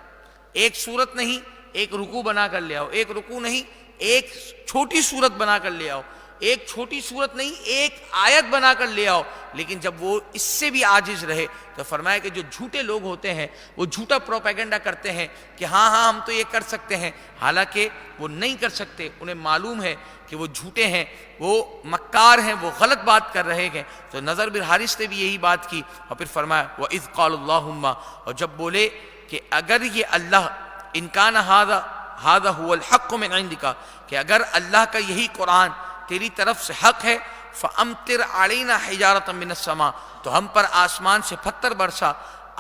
ایک صورت نہیں ایک رکوع بنا کر لے آؤ، ایک رکوع نہیں ایک چھوٹی صورت بنا کر لے آؤ، ایک چھوٹی صورت نہیں ایک آیت بنا کر لے آؤ. لیکن جب وہ اس سے بھی عاجز رہے تو فرمایا کہ جو جھوٹے لوگ ہوتے ہیں وہ جھوٹا پروپیگنڈا کرتے ہیں کہ ہاں ہم تو یہ کر سکتے ہیں، حالانکہ وہ نہیں کر سکتے. انہیں معلوم ہے کہ وہ جھوٹے ہیں، وہ مکار ہیں، وہ غلط بات کر رہے ہیں. تو نضر بن حارث نے بھی یہی بات کی اور پھر فرمایا وَإِذْ قَالُوا اللَّهُمَّ، اور جب بولے کہ اگر یہ اللہ إِن كَانَ هَذَا هُوَ الْحَقُّ مِنْ عِنْدِكَ، کہ اگر اللہ کا یہی قرآن تیری طرف سے حق ہے، فَأَمْطِرْ عَلَيْنَا حِجَارَةً مِّنَ السَّمَاءِ، تو ہم پر آسمان سے پتھر برسا،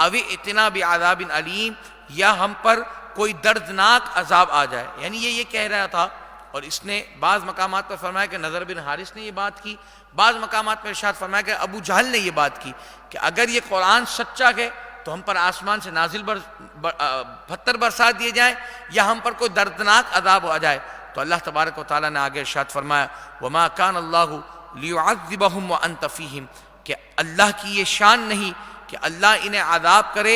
أَوِ ائْتِنَا بِعَذَابٍ أَلِيمٍ، یا ہم پر کوئی دردناک عذاب آ جائے. یعنی یہ کہہ رہا تھا. اور اس نے بعض مقامات پر فرمایا کہ نضر بن حارث نے یہ بات کی، بعض مقامات پر ارشاد فرمایا کہ ابو جہل نے یہ بات کی کہ اگر یہ قرآن سچا ہے تو ہم پر آسمان سے نازل پتھر برسا دیے جائیں یا ہم پر کوئی دردناک عذاب آ جائے. تو اللہ تبارک و تعالیٰ نے آگے ارشاد فرمایا وَمَا كَانَ اللَّهُ لِيُعَذِّبَهُمْ وَأَنْتَ فِيهِمْ، کہ اللہ کی یہ شان نہیں کہ اللہ انہیں عذاب کرے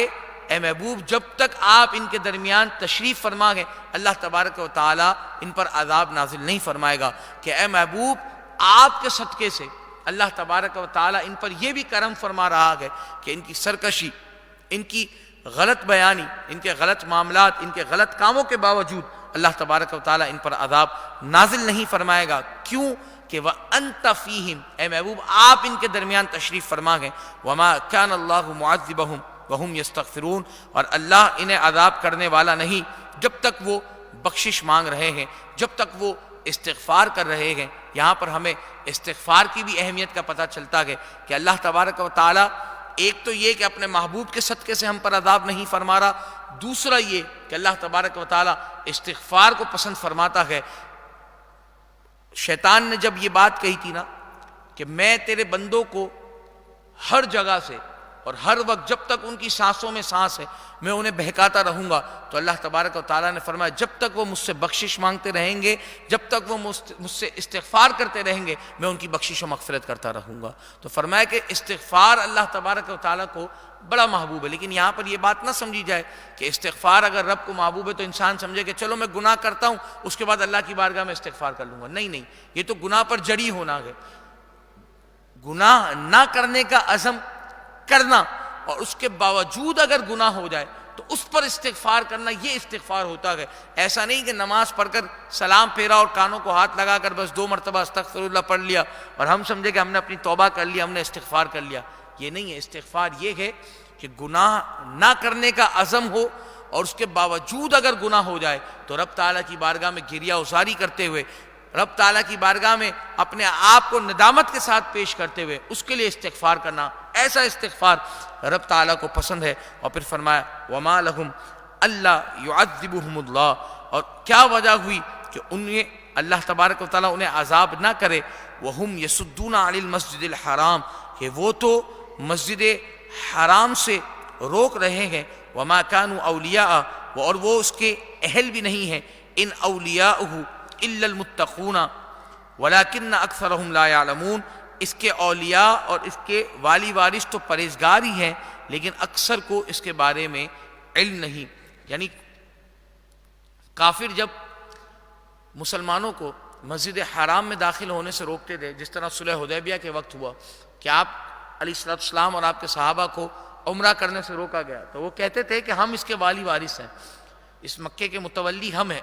اے محبوب جب تک آپ ان کے درمیان تشریف فرما گئے. اللہ تبارک و تعالیٰ ان پر عذاب نازل نہیں فرمائے گا کہ اے محبوب آپ کے صدقے سے اللہ تبارک و تعالیٰ ان پر یہ بھی کرم فرما رہا ہے کہ ان کی سرکشی، ان کی غلط بیانی، ان کے غلط معاملات، ان کے غلط کاموں کے باوجود اللہ تبارک و تعالیٰ ان پر عذاب نازل نہیں فرمائے گا. کیوں کہ وَأَنْتَ فِيهِمْ، اے محبوب آپ ان کے درمیان تشریف فرما گئے. وَمَا كَانَ اللَّهُ مُعَذِّبَهُمْ وَهُمْ يَسْتَغْفِرُونَ، اور اللہ انہیں عذاب کرنے والا نہیں جب تک وہ بخشش مانگ رہے ہیں، جب تک وہ استغفار کر رہے ہیں. یہاں پر ہمیں استغفار کی بھی اہمیت کا پتہ چلتا ہے کہ اللہ تبارک و تعالیٰ ایک تو یہ کہ اپنے محبوب کے صدقے سے ہم پر عذاب نہیں فرما رہا، دوسرا یہ کہ اللہ تبارک و تعالیٰ استغفار کو پسند فرماتا ہے. شیطان نے جب یہ بات کہی تھی نا کہ میں تیرے بندوں کو ہر جگہ سے اور ہر وقت جب تک ان کی سانسوں میں سانس ہے میں انہیں بہکاتا رہوں گا، تو اللہ تبارک و تعالیٰ نے فرمایا جب تک وہ مجھ سے بخشش مانگتے رہیں گے، جب تک وہ مجھ سے استغفار کرتے رہیں گے، میں ان کی بخشش و مغفرت کرتا رہوں گا. تو فرمایا کہ استغفار اللہ تبارک و تعالیٰ کو بڑا محبوب ہے. لیکن یہاں پر یہ بات نہ سمجھی جائے کہ استغفار اگر رب کو محبوب ہے تو انسان سمجھے کہ چلو میں گناہ کرتا ہوں اس کے بعد اللہ کی بارگاہ میں استغفار کر لوں گا. نہیں، یہ تو گناہ پر جڑی ہونا ہے. گناہ نہ کرنے کا عزم کرنا اور اس کے باوجود اگر گناہ ہو جائے تو اس پر استغفار کرنا، یہ استغفار ہوتا ہے. ایسا نہیں کہ نماز پڑھ کر سلام پھیرا اور کانوں کو ہاتھ لگا کر بس 2 مرتبہ استغفر اللہ پڑھ لیا اور ہم سمجھے کہ ہم نے اپنی توبہ کر لیا، ہم نے استغفار کر لیا. یہ نہیں ہے. استغفار یہ ہے کہ گناہ نہ کرنے کا عزم ہو اور اس کے باوجود اگر گناہ ہو جائے تو رب تعالیٰ کی بارگاہ میں گریہ ازاری کرتے ہوئے، رب تعالیٰ کی بارگاہ میں اپنے آپ کو ندامت کے ساتھ پیش کرتے ہوئے اس کے لیے استغفار کرنا، ایسا استغفار رب تعالیٰ کو پسند ہے. اور پھر فرمایا وَمَا لَهُمْ أَلَّا يُعَذِّبُهُمُ اللَّهُ، اور کیا وجہ ہوئی کہ انہیں اللہ تبارک و تعالیٰ انہیں عذاب نہ کرے. وَهُمْ يَصُدُّونَ عَنِ الْمَسْجِدِ الْحَرَامِ، کہ وہ تو مسجد حرام سے روک رہے ہیں. وَمَا كَانُوا أَوْلِيَاءَ، اور وہ اس کے اہل بھی نہیں ہیں. إِنْ أَوْلِيَاؤُهُ الا المتقون ولکن اکثرهم لا یعلمون، اس کے اولیاء اور اس کے والی وارث تو پرہیزگار ہی ہیں لیکن اکثر کو اس کے بارے میں علم نہیں۔ یعنی کافر جب مسلمانوں کو مسجد حرام میں داخل ہونے سے روکتے تھے، جس طرح صلح حدیبیہ کے وقت ہوا کہ آپ علیہ السلام اور آپ کے صحابہ کو عمرہ کرنے سے روکا گیا، تو وہ کہتے تھے کہ ہم اس کے والی وارث ہیں، اس مکے کے متولی ہم ہیں،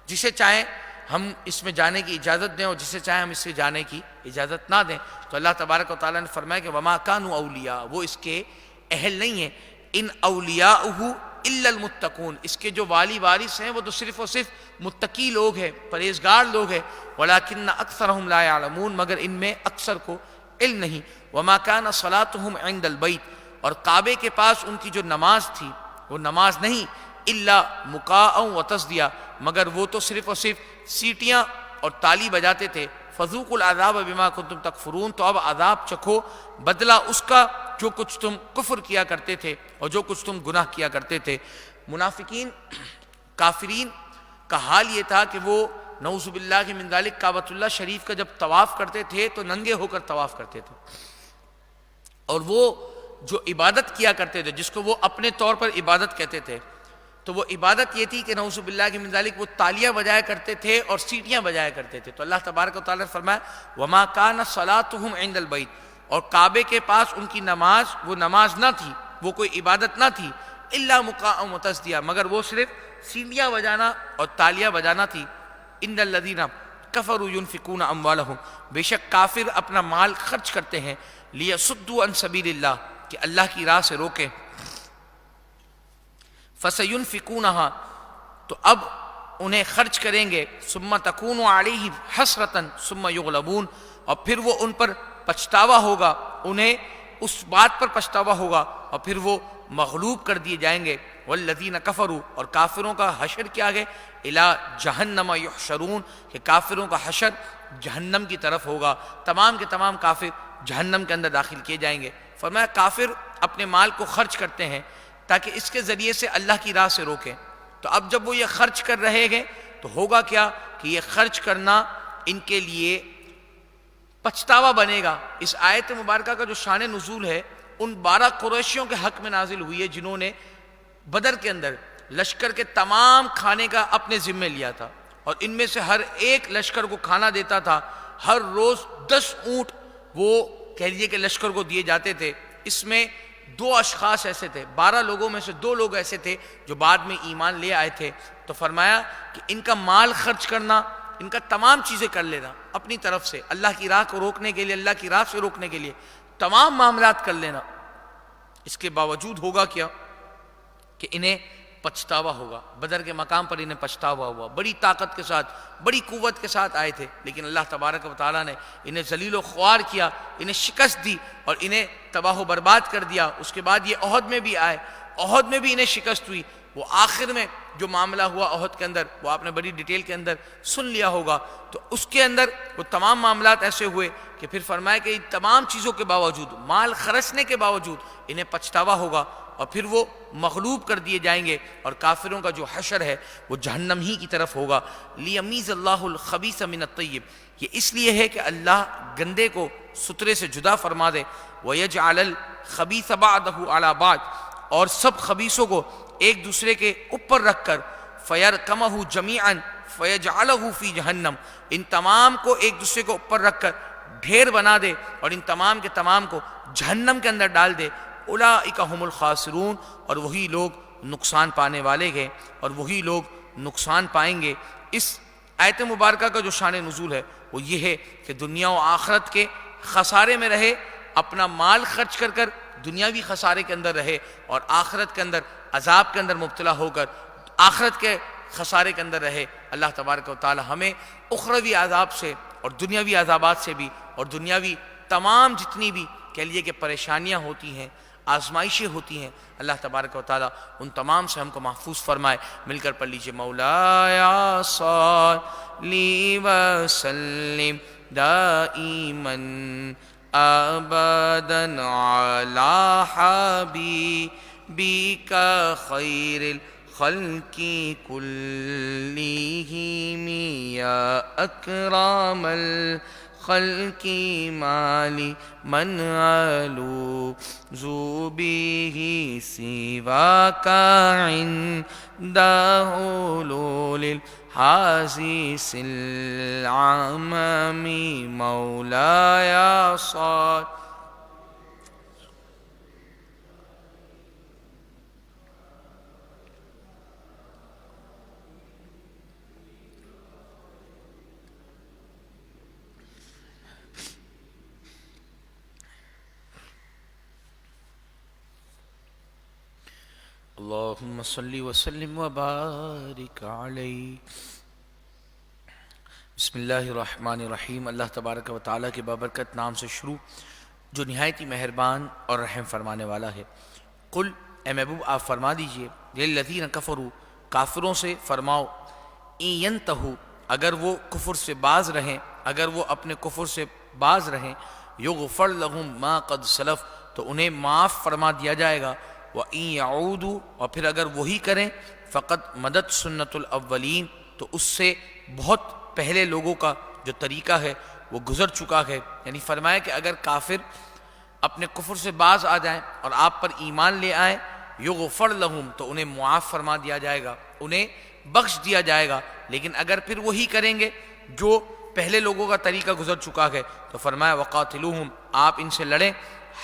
جسے چاہیں ہم اس میں جانے کی اجازت دیں اور جسے چاہیں ہم اس سے جانے کی اجازت نہ دیں۔ تو اللہ تبارک و تعالیٰ نے فرمایا کہ وما کانوا اولیاء، وہ اس کے اہل نہیں ہیں، ان اولیاءہ الا المتقون، اس کے جو والی وارث ہیں وہ تو صرف اور صرف متقی لوگ ہیں، پرہیزگار لوگ ہیں، ولکن اکثرهم لا يعلمون، مگر ان میں اکثر کو علم نہیں۔ وما كان صلاتهم عند البيت، اور کعبے کے پاس ان کی جو نماز تھی وہ نماز نہیں، الا مقاء وتصدیہ، مگر وہ تو صرف اور صرف سیٹیاں اور تالی بجاتے تھے۔ فذوقوا العذاب بما کنتم تکفرون، تو اب عذاب چکھو بدلہ اس کا جو کچھ تم کفر کیا کرتے تھے اور جو کچھ تم گناہ کیا کرتے تھے۔ منافقین کافرین کا حال یہ تھا کہ وہ نعوذ باللہ من ذالک کعبۃ اللہ شریف کا جب طواف کرتے تھے تو ننگے ہو کر طواف کرتے تھے، اور وہ جو عبادت کیا کرتے تھے جس کو وہ اپنے طور پر عبادت کہتے تھے، تو وہ عبادت یہ تھی کہ نعوذ باللہ من ذالک وہ تالیاں بجایا کرتے تھے اور سیٹیاں بجایا کرتے تھے۔ تو اللہ تبارک و تعالیٰ نے فرمایا وما کان صلاتهم عند البیت، اور کعبے کے پاس ان کی نماز وہ نماز نہ تھی، وہ کوئی عبادت نہ تھی، الا مقاء وتصدیہ، مگر وہ صرف سیٹیاں بجانا اور تالیاں بجانا تھی۔ ان الذین کفروا ينفقون اموالهم، بے شک کافر اپنا مال خرچ کرتے ہیں، لیصدوا عن سبیل اللہ، کہ اللہ کی راہ سے روکیں، فَسَيُنْفِقُونَهَا، تو اب انہیں خرچ کریں گے، ثُمَّ تَكُونُ عَلَيْهِمْ حَسْرَةً ثُمَّ يُغْلَبُونَ، اور پھر وہ ان پر پچھتاوا ہوگا، انہیں اس بات پر پچھتاوا ہوگا اور پھر وہ مغلوب کر دیے جائیں گے۔ وَالَّذِينَ كَفَرُوا، اور کافروں کا حشر کیا گئے، إِلَىٰ جَهَنَّمَ يُحْشَرُونَ، کہ کافروں کا حشر جہنم کی طرف ہوگا، تمام کے تمام کافر جہنم کے اندر داخل کیے جائیں گے۔ فرمایا کافر اپنے مال کو خرچ کرتے ہیں تاکہ اس کے ذریعے سے اللہ کی راہ سے روکیں، تو اب جب وہ یہ خرچ کر رہے گے تو ہوگا کیا کہ یہ خرچ کرنا ان کے لیے پچھتاوا بنے گا۔ اس آیت مبارکہ کا جو شان نزول ہے ان 12 قریشیوں کے حق میں نازل ہوئی ہے جنہوں نے بدر کے اندر لشکر کے تمام کھانے کا اپنے ذمے لیا تھا، اور ان میں سے ہر ایک لشکر کو کھانا دیتا تھا، ہر روز 10 اونٹ وہ کہہ لیجیے کہ لشکر کو دیے جاتے تھے۔ اس میں 2 اشخاص ایسے تھے، 12 لوگوں میں سے 2 لوگ ایسے تھے جو بعد میں ایمان لے آئے تھے، تو فرمایا کہ ان کا مال خرچ کرنا، ان کا تمام چیزیں کر لینا اپنی طرف سے اللہ کی راہ کو روکنے کے لیے، اللہ کی راہ سے روکنے کے لیے تمام معاملات کر لینا، اس کے باوجود ہوگا کیا کہ انہیں پچھتاوا ہوگا۔ بدر کے مقام پر انہیں پچھتاوا ہوا، بڑی طاقت کے ساتھ بڑی قوت کے ساتھ آئے تھے، لیکن اللہ تبارک و تعالیٰ نے انہیں ذلیل و خوار کیا، انہیں شکست دی اور انہیں تباہ و برباد کر دیا۔ اس کے بعد یہ احد میں بھی آئے، احد میں بھی انہیں شکست ہوئی، وہ آخر میں جو معاملہ ہوا احد کے اندر وہ آپ نے بڑی ڈیٹیل کے اندر سن لیا ہوگا، تو اس کے اندر وہ تمام معاملات ایسے ہوئے کہ پھر فرمایا کہ ان تمام چیزوں کے باوجود، مال خرچنے کے باوجود انہیں پچھتاوا ہوگا اور پھر وہ مغلوب کر دیے جائیں گے، اور کافروں کا جو حشر ہے وہ جہنم ہی کی طرف ہوگا۔ لیمیز اللہ الخبیث من الطیب، یہ اس لیے ہے کہ اللہ گندے کو سترے سے جدا فرما دے، ویجعل الخبیث بعضہ علی بعض، اور سب خبیثوں کو ایک دوسرے کے اوپر رکھ کر فیرکمہ جمیعا فیجعلہ فی جہنم، ان تمام کو ایک دوسرے کو اوپر رکھ کر ڈھیر بنا دے اور ان تمام کے تمام کو جہنم کے اندر ڈال دے۔ اولئک هم الخاسرون، اور وہی لوگ نقصان پانے والے ہیں اور وہی لوگ نقصان پائیں گے۔ اس آیت مبارکہ کا جو شان نزول ہے وہ یہ ہے کہ دنیا و آخرت کے خسارے میں رہے، اپنا مال خرچ کر کر دنیاوی خسارے کے اندر رہے اور آخرت کے اندر عذاب کے اندر مبتلا ہو کر آخرت کے خسارے کے اندر رہے۔ اللہ تبارک و تعالی ہمیں اخروی عذاب سے اور دنیاوی عذابات سے بھی اور دنیاوی تمام جتنی بھی کہہ لیے کہ پریشانیاں ہوتی ہیں، آزمائشیں ہوتی ہیں، اللہ تبارک و تعالی ان تمام سے ہم کو محفوظ فرمائے۔ مل کر پڑھ لیجئے مولایا صلی وسلم دائما ابدا علی حبیبک خیر الخلق كلهم يا أكرم الخلق ما لي من ألوذ به سواك عند حلول الحاسيس العمم مولاي صل. اللہم صلی وسلم وبارک علیہ. بسم اللہ الرحمن الرحیم. اللہ تبارک و تعالیٰ کے بابرکت نام سے شروع جو نہایت ہی مہربان اور رحم فرمانے والا ہے. قل اے محبوب آپ فرما دیجئے للذین کفروا کافروں سے فرماؤ ان ینتہوا اگر وہ کفر سے باز رہیں اگر وہ اپنے کفر سے باز رہیں یغفر لہم ما قد سلف تو انہیں معاف فرما دیا جائے گا. وَإِن يَعُودُوا اور پھر اگر وہی کریں فقط مدد سنت الاولین تو اس سے بہت پہلے لوگوں کا جو طریقہ ہے وہ گزر چکا ہے. یعنی فرمایا کہ اگر کافر اپنے کفر سے باز آ جائیں اور آپ پر ایمان لے آئیں یغفر لہم تو انہیں معاف فرما دیا جائے گا انہیں بخش دیا جائے گا. لیکن اگر پھر وہی کریں گے جو پہلے لوگوں کا طریقہ گزر چکا ہے تو فرمایا وقاتلوہم آپ ان سے لڑیں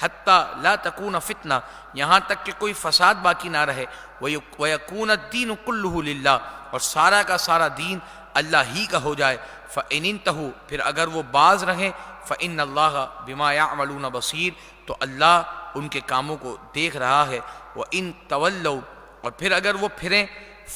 حتی لا تکون فتنہ یہاں تک کہ کوئی فساد باقی نہ رہے ویکون الدین کلہ للہ اور سارا کا سارا دین اللہ ہی کا ہو جائے. فإن انتہوا پھر اگر وہ باز رہیں فإن اللہ بما یعملون بصیر تو اللہ ان کے کاموں کو دیکھ رہا ہے. وإن تولوا اور پھر اگر وہ پھریں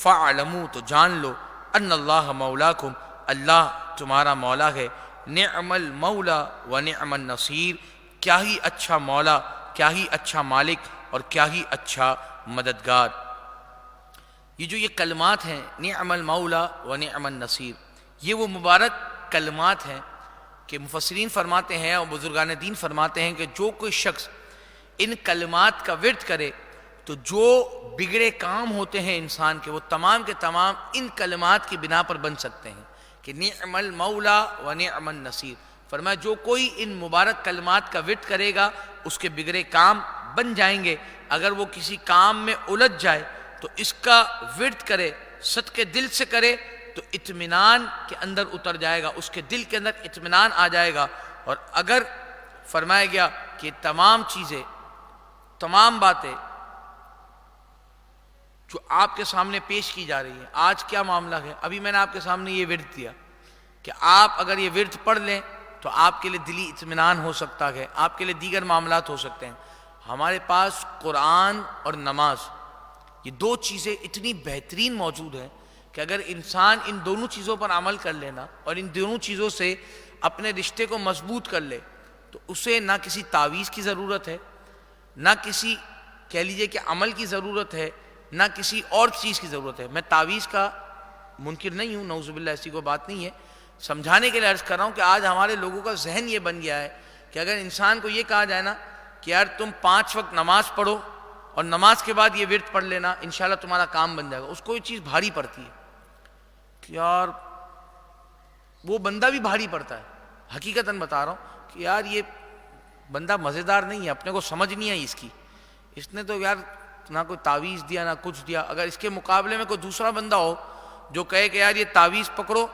فاعلموا تو جان لو ان اللہ مولاکم اللہ تمہارا مولا ہے. نعم المولا ونعم النصیر کیا ہی اچھا مولا کیا ہی اچھا مالک اور کیا ہی اچھا مددگار. یہ جو یہ کلمات ہیں نعم المولا ونعم النصیر یہ وہ مبارک کلمات ہیں کہ مفسرین فرماتے ہیں اور بزرگان دین فرماتے ہیں کہ جو کوئی شخص ان کلمات کا ورد کرے تو جو بگڑے کام ہوتے ہیں انسان کے وہ تمام کے تمام ان کلمات کی بنا پر بن سکتے ہیں. کہ نعم المولا ونعم النصیر فرمایا جو کوئی ان مبارک کلمات کا ورد کرے گا اس کے بگڑے کام بن جائیں گے. اگر وہ کسی کام میں الجھ جائے تو اس کا ورد کرے صدقے دل سے کرے تو اطمینان کے اندر اتر جائے گا اس کے دل کے اندر اطمینان آ جائے گا. اور اگر فرمایا گیا کہ تمام چیزیں تمام باتیں جو آپ کے سامنے پیش کی جا رہی ہیں آج کیا معاملہ ہے ابھی میں نے آپ کے سامنے یہ ورد دیا کہ آپ اگر یہ ورد پڑھ لیں تو آپ کے لیے دلی اطمینان ہو سکتا ہے آپ کے لیے دیگر معاملات ہو سکتے ہیں. ہمارے پاس قرآن اور نماز یہ دو چیزیں اتنی بہترین موجود ہیں کہ اگر انسان ان دونوں چیزوں پر عمل کر لینا اور ان دونوں چیزوں سے اپنے رشتے کو مضبوط کر لے تو اسے نہ کسی تعویذ کی ضرورت ہے نہ کسی کہہ لیجئے کہ عمل کی ضرورت ہے نہ کسی اور چیز کی ضرورت ہے. میں تعویذ کا منکر نہیں ہوں نعوذ باللہ ایسی کوئی بات نہیں ہے. سمجھانے کے لیے عرض کر رہا ہوں کہ آج ہمارے لوگوں کا ذہن یہ بن گیا ہے کہ اگر انسان کو یہ کہا جائے نا کہ یار تم 5 وقت نماز پڑھو اور نماز کے بعد یہ ورد پڑھ لینا انشاءاللہ تمہارا کام بن جائے گا اس کو یہ چیز بھاری پڑتی ہے کہ یار وہ بندہ بھی بھاری پڑتا ہے. حقیقتاً بتا رہا ہوں کہ یار یہ بندہ مزیدار نہیں ہے اپنے کو سمجھ نہیں آئی اس نے تو یار نہ کوئی تعویذ دیا نہ کچھ دیا. اگر اس کے مقابلے میں کوئی دوسرا بندہ ہو جو کہے کہ یار یہ تعویذ پکڑو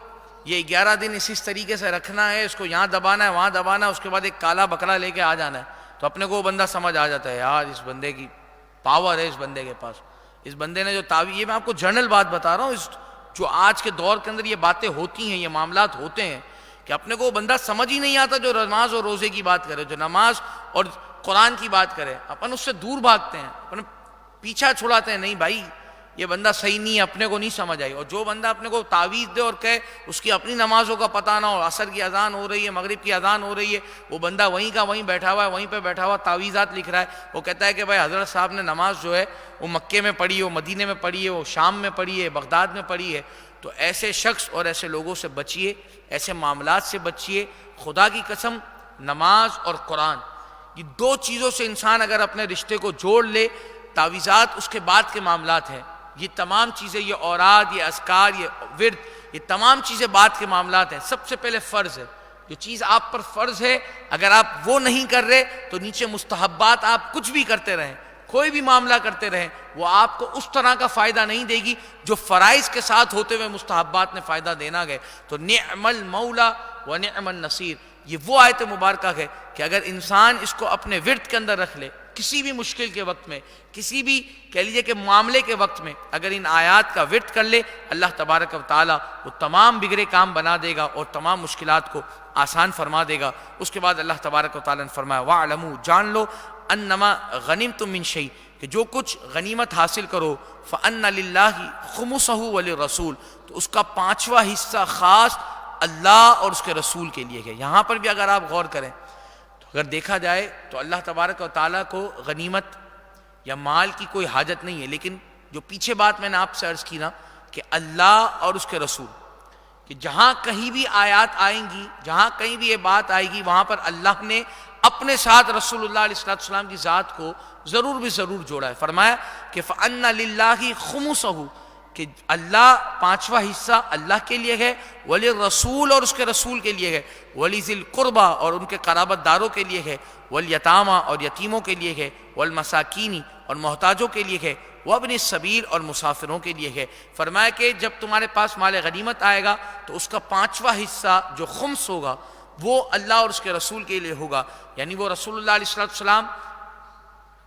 یہ 11 دن اس طریقے سے رکھنا ہے اس کو یہاں دبانا ہے وہاں دبانا ہے اس کے بعد ایک کالا بکرا لے کے آ جانا ہے تو اپنے کو وہ بندہ سمجھ آ جاتا ہے یار اس بندے کی پاور ہے اس بندے کے پاس اس بندے نے جو تعویذ. یہ میں آپ کو جنرل بات بتا رہا ہوں جو آج کے دور کے اندر یہ باتیں ہوتی ہیں یہ معاملات ہوتے ہیں کہ اپنے کو وہ بندہ سمجھ ہی نہیں آتا جو نماز اور روزے کی بات کرے جو نماز اور قرآن کی بات کرے اپن اس سے دور بھاگتے ہیں اپن پیچھا چھڑاتے ہیں. نہیں بھائی یہ بندہ صحیح نہیں ہے اپنے کو نہیں سمجھ آئی. اور جو بندہ اپنے کو تعویذ دے اور کہے اس کی اپنی نمازوں کا پتہ نہ ہو عصر کی اذان ہو رہی ہے مغرب کی اذان ہو رہی ہے وہ بندہ وہیں کا وہیں بیٹھا ہوا ہے وہیں پہ بیٹھا ہوا تعویذات لکھ رہا ہے. وہ کہتا ہے کہ بھائی حضرت صاحب نے نماز جو ہے وہ مکے میں پڑھی ہے وہ مدینے میں پڑھی ہے وہ شام میں پڑھی ہے بغداد میں پڑھی ہے. تو ایسے شخص اور ایسے لوگوں سے بچیے ایسے معاملات سے بچیے. خدا کی قسم نماز اور قرآن یہ دو چیزوں سے انسان اگر اپنے رشتے کو جوڑ لے تعویذات اس کے بعد کے معاملات ہیں یہ تمام چیزیں، یہ اوراد، یہ اذکار، یہ ورد، یہ تمام چیزیں بعد کے معاملات ہیں. سب سے پہلے فرض ہے. جو چیز آپ پر فرض ہے اگر آپ وہ نہیں کر رہے تو نیچے مستحبات آپ کچھ بھی کرتے رہیں، کوئی بھی معاملہ کرتے رہیں، وہ آپ کو اس طرح کا فائدہ نہیں دے گی جو فرائض کے ساتھ ہوتے ہوئے مستحبات نے فائدہ دینا گئے. تو نعم المولا و نعم النصیر، یہ وہ آیت مبارکہ ہے کہ اگر انسان اس کو اپنے ورد کے اندر رکھ لے، کسی بھی مشکل کے وقت میں، کسی بھی کہہ لیجئے کہ معاملے کے وقت میں اگر ان آیات کا ورد کر لے، اللہ تبارک و تعالیٰ وہ تمام بگڑے کام بنا دے گا اور تمام مشکلات کو آسان فرما دے گا. اس کے بعد اللہ تبارک و تعالیٰ نے فرمایا وَاعْلَمُوا، جان لو، انما غنمتم من شیء، کہ جو کچھ غنیمت حاصل کرو، فَأَنَّ لِلَّهِ خُمُسَهُ وَلِلرَّسُولِ، تو اس کا 5واں حصہ خاص اللہ اور اس کے رسول کے لیے ہے. یہاں پر بھی اگر آپ غور کریں تو اگر دیکھا جائے تو اللہ تبارک و تعالیٰ کو غنیمت یا مال کی کوئی حاجت نہیں ہے، لیکن جو پیچھے بات میں نے آپ سے عرض کی نا کہ اللہ اور اس کے رسول، کہ جہاں کہیں بھی آیات آئیں گی، جہاں کہیں بھی یہ بات آئے گی، وہاں پر اللہ نے اپنے ساتھ رسول اللہ علیہ السلام کی ذات کو ضرور بھی ضرور جوڑا ہے. فرمایا کہ فَأَنَّ لِلَّهِ خُمُسَهُ، کہ اللہ 5واں حصہ اللہ کے لیے ہے، وَلِلرَّسُولِ، اور اس کے رسول کے لیے ہے، وَلِذِي الْقُرْبَى، اور ان کے قرابت داروں کے لیے ہے، وَالْيَتَامَى، اور یتیموں کے لیے ہے، وَالْمَسَاكِينِ، اور محتاجوں کے لیے ہے، وَابْنِ السَّبِيلِ، اور مسافروں کے لیے ہے. فرمایا کہ جب تمہارے پاس مال غنیمت آئے گا تو اس کا 5واں حصہ جو خمس ہوگا وہ اللہ اور اس کے رسول کے لیے ہوگا. یعنی وہ رسول اللہ علیہ السلام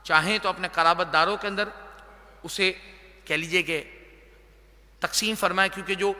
چاہیں تو اپنے قرابت داروں کے اندر اسے کہہ لیجئے کہ تقسیم فرمائے، کیونکہ جو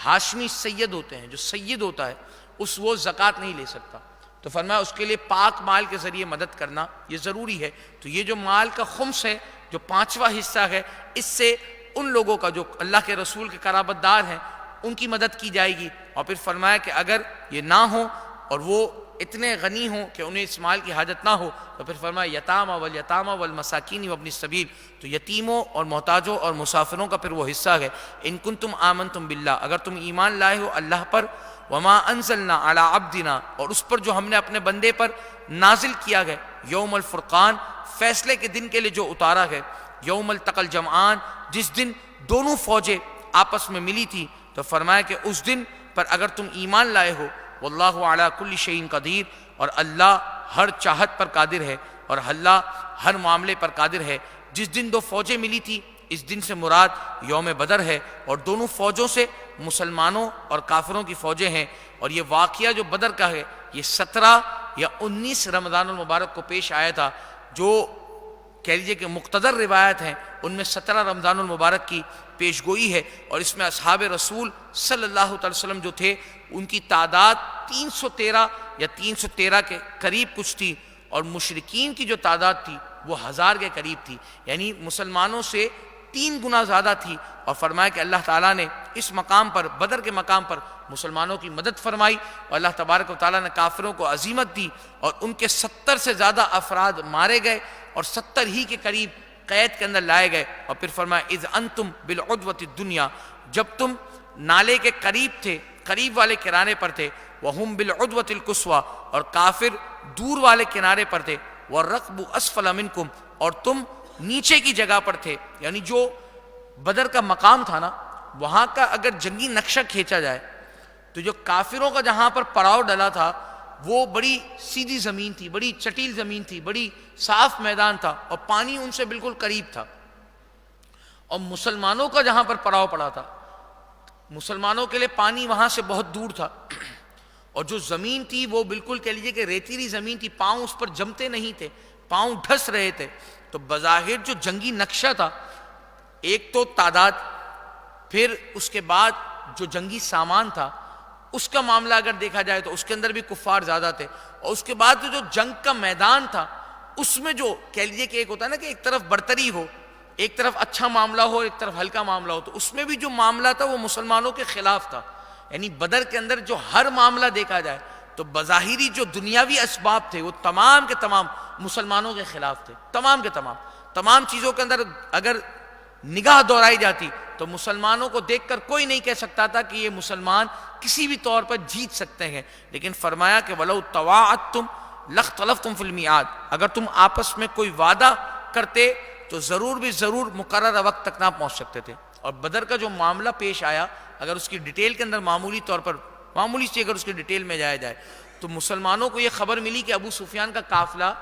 ہاشمی سید ہوتے ہیں، جو سید ہوتا ہے وہ زکوٰۃ نہیں لے سکتا، تو فرمایا اس کے لیے پاک مال کے ذریعے مدد کرنا یہ ضروری ہے. تو یہ جو مال کا خمس ہے، جو 5واں حصہ ہے، اس سے ان لوگوں کا جو اللہ کے رسول کے قرابت دار ہیں ان کی مدد کی جائے گی. اور پھر فرمایا کہ اگر یہ نہ ہو اور وہ اتنے غنی ہوں کہ انہیں اس مال کی حاجت نہ ہو تو پھر فرمایا یتامى والیتامى والمساکین وابن السبیل، تو یتیموں اور محتاجوں اور مسافروں کا پھر وہ حصہ ہے. ان کنتم آمنتم باللہ، اگر تم ایمان لائے ہو اللہ پر، وما انزلنا علی عبدنا، اور اس پر جو ہم نے اپنے بندے پر نازل کیا گیا، یوم الفرقان، فیصلے کے دن کے لیے جو اتارا ہے، یوم التقى الجمعان، جس دن دونوں فوجیں آپس میں ملی تھی. تو فرمایا کہ اس دن پر اگر تم ایمان لائے ہو، واللہ علی کل شیء قدیر، اور اللہ ہر چاہت پر قادر ہے، اور اللہ ہر معاملے پر قادر ہے. جس دن دو فوجیں ملی تھی، اس دن سے مراد یوم بدر ہے، اور دونوں فوجوں سے مسلمانوں اور کافروں کی فوجیں ہیں. اور یہ واقعہ جو بدر کا ہے یہ 17 یا 19 رمضان المبارک کو پیش آیا تھا. جو کہہ لیجیے کہ مقتدر روایت ہیں ان میں 17 رمضان المبارک کی پیش گوئی ہے. اور اس میں اصحاب رسول صلی اللہ علیہ وسلم جو تھے ان کی تعداد 313 یا 313 کے قریب کچھ تھی، اور مشرکین کی جو تعداد تھی وہ 1000 کے قریب تھی، یعنی مسلمانوں سے 3 گنا زیادہ تھی. اور فرمایا کہ اللہ تعالیٰ نے اس مقام پر، بدر کے مقام پر مسلمانوں کی مدد فرمائی، اور اللہ تبارک و تعالیٰ نے کافروں کو عزیمت دی، اور ان کے 70 سے زیادہ افراد مارے گئے اور 70 ہی کے قریب قید کے اندر لائے گئے. اور پھر فرمایا اذ انتم بالعدوۃ الدنیا، جب تم نالے کے قریب تھے، قریب والے کنارے پر تھے، وہم بالعدوۃ القصویٰ، اور کافر دور والے کنارے پر تھے، والرکب اسفل منکم، اور تم نیچے کی جگہ پر تھے. یعنی جو بدر کا مقام تھا نا، وہاں کا اگر جنگی نقشہ کھینچا جائے تو جو کافروں کا جہاں پر پڑاؤ ڈلا تھا وہ بڑی سیدھی زمین تھی، بڑی چٹیل زمین تھی، بڑی صاف میدان تھا، اور پانی ان سے بالکل قریب تھا. اور مسلمانوں کا جہاں پر پڑاؤ پڑا تھا، مسلمانوں کے لیے پانی وہاں سے بہت دور تھا، اور جو زمین تھی وہ بالکل کہہ لیجیے کہ ریتیلی زمین تھی، پاؤں اس پر جمتے نہیں تھے، پاؤں ڈھس رہے تھے. تو بظاہر جو جنگی نقشہ تھا، ایک تو تعداد، پھر اس کے بعد جو جنگی سامان تھا اس کا معاملہ اگر دیکھا جائے تو اس کے اندر بھی کفار زیادہ تھے، اور اس کے بعد جو جنگ کا میدان تھا اس میں جو کہہ لیجیے کہ ایک ہوتا ہے نا کہ ایک طرف برتری ہو، ایک طرف اچھا معاملہ ہو، ایک طرف ہلکا معاملہ ہو، تو اس میں بھی جو معاملہ تھا وہ مسلمانوں کے خلاف تھا. یعنی بدر کے اندر جو ہر معاملہ دیکھا جائے تو بظاہری جو دنیاوی اسباب تھے وہ تمام کے تمام مسلمانوں کے خلاف تھے. تمام کے تمام چیزوں کے اندر اگر نگاہ دوہرائی جاتی تو مسلمانوں کو دیکھ کر کوئی نہیں کہہ سکتا تھا کہ یہ مسلمان کسی بھی طور پر جیت سکتے ہیں. لیکن فرمایا کہ وَلَوْ تَوَاعَدْتُمْ لَاخْتَلَفْتُمْ فِي الْمِيعَادِ، اگر تم آپس میں کوئی وعدہ کرتے تو ضرور بھی ضرور مقررہ وقت تک نہ پہنچ سکتے تھے. اور بدر کا جو معاملہ پیش آیا، اگر اس کی ڈیٹیل کے اندر معمولی طور پر معمولی سی اگر اس کی ڈیٹیل میں جایا جائے تو مسلمانوں کو یہ خبر ملی کہ ابو سفیان کا قافلہ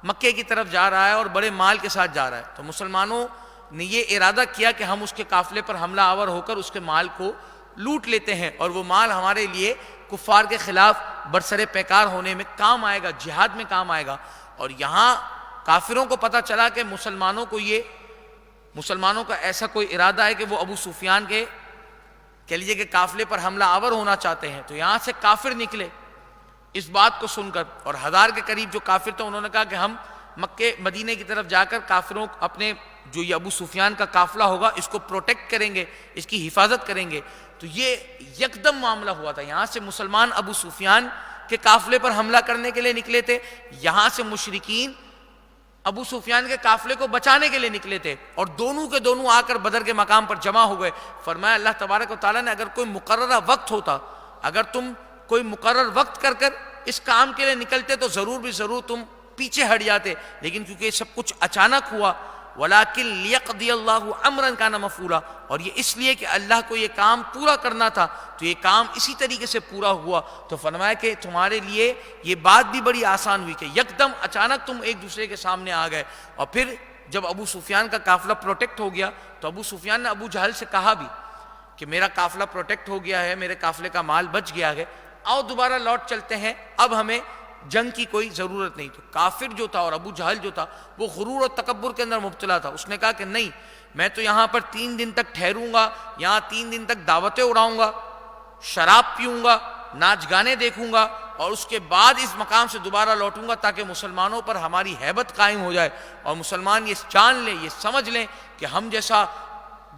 مکے کی طرف جا رہا ہے اور بڑے مال کے ساتھ جا رہا ہے. تو مسلمانوں نے یہ ارادہ کیا کہ ہم اس کے قافلے پر حملہ آور ہو کر اس کے مال کو لوٹ لیتے ہیں، اور وہ مال ہمارے لیے کفار کے خلاف برسر پیکار ہونے میں کام آئے گا، جہاد میں کام آئے گا. اور یہاں کافروں کو پتہ چلا کہ مسلمانوں کا ایسا کوئی ارادہ ہے کہ وہ ابو سفیان کے کہہ لیجیے کہ قافلے پر حملہ آور ہونا چاہتے ہیں. تو یہاں سے کافر نکلے اس بات کو سن کر، اور 1000 کے قریب جو کافر تھے انہوں نے کہا کہ ہم مکے مدینہ کی طرف جا کر کافروں اپنے جو یہ ابو سفیان کا قافلہ ہوگا اس کو پروٹیکٹ کریں گے، اس کی حفاظت کریں گے. تو یہ یکدم معاملہ ہوا تھا. یہاں سے مسلمان ابو سفیان کے قافلے پر حملہ کرنے کے لیے نکلے تھے، یہاں سے مشرکین ابو سفیان کے قافلے کو بچانے کے لیے نکلے تھے، اور دونوں کے دونوں آ کر بدر کے مقام پر جمع ہو گئے. فرمایا اللہ تبارک و تعالیٰ نے اگر کوئی مقررہ وقت ہوتا، اگر تم کوئی مقرر وقت کر اس کام کے لیے نکلتے تو ضرور بھی ضرور تم پیچھے ہٹ جاتے، لیکن کیونکہ یہ سب کچھ اچانک ہوا. وَلَٰكِن لِيَقْضِيَ اللَّهُ أَمْرًا كَانَ مَفْعُولًا، اور یہ اس لیے کہ اللہ کو یہ کام پورا کرنا تھا، تو یہ کام اسی طریقے سے پورا ہوا. تو فرمایا کہ تمہارے لیے یہ بات بھی بڑی آسان ہوئی کہ یکدم اچانک تم ایک دوسرے کے سامنے آ گئے. اور پھر جب ابو سفیان کا قافلہ پروٹیکٹ ہو گیا تو ابو سفیان نے ابو جہل سے کہا بھی کہ میرا قافلہ پروٹیکٹ ہو گیا ہے، میرے قافلے کا مال بچ گیا ہے، آؤ دوبارہ لوٹ چلتے ہیں، اب ہمیں جنگ کی کوئی ضرورت نہیں. تو کافر جو تھا اور ابو جہل جو تھا وہ غرور اور تکبر کے اندر مبتلا تھا. اس نے کہا کہ نہیں، میں تو یہاں پر 3 دن تک ٹھہروں گا، یہاں 3 دن تک دعوتیں اڑاؤں گا، شراب پیوں گا، ناچ گانے دیکھوں گا، اور اس کے بعد اس مقام سے دوبارہ لوٹوں گا تاکہ مسلمانوں پر ہماری ہیبت قائم ہو جائے اور مسلمان یہ جان لیں، یہ سمجھ لیں کہ ہم جیسا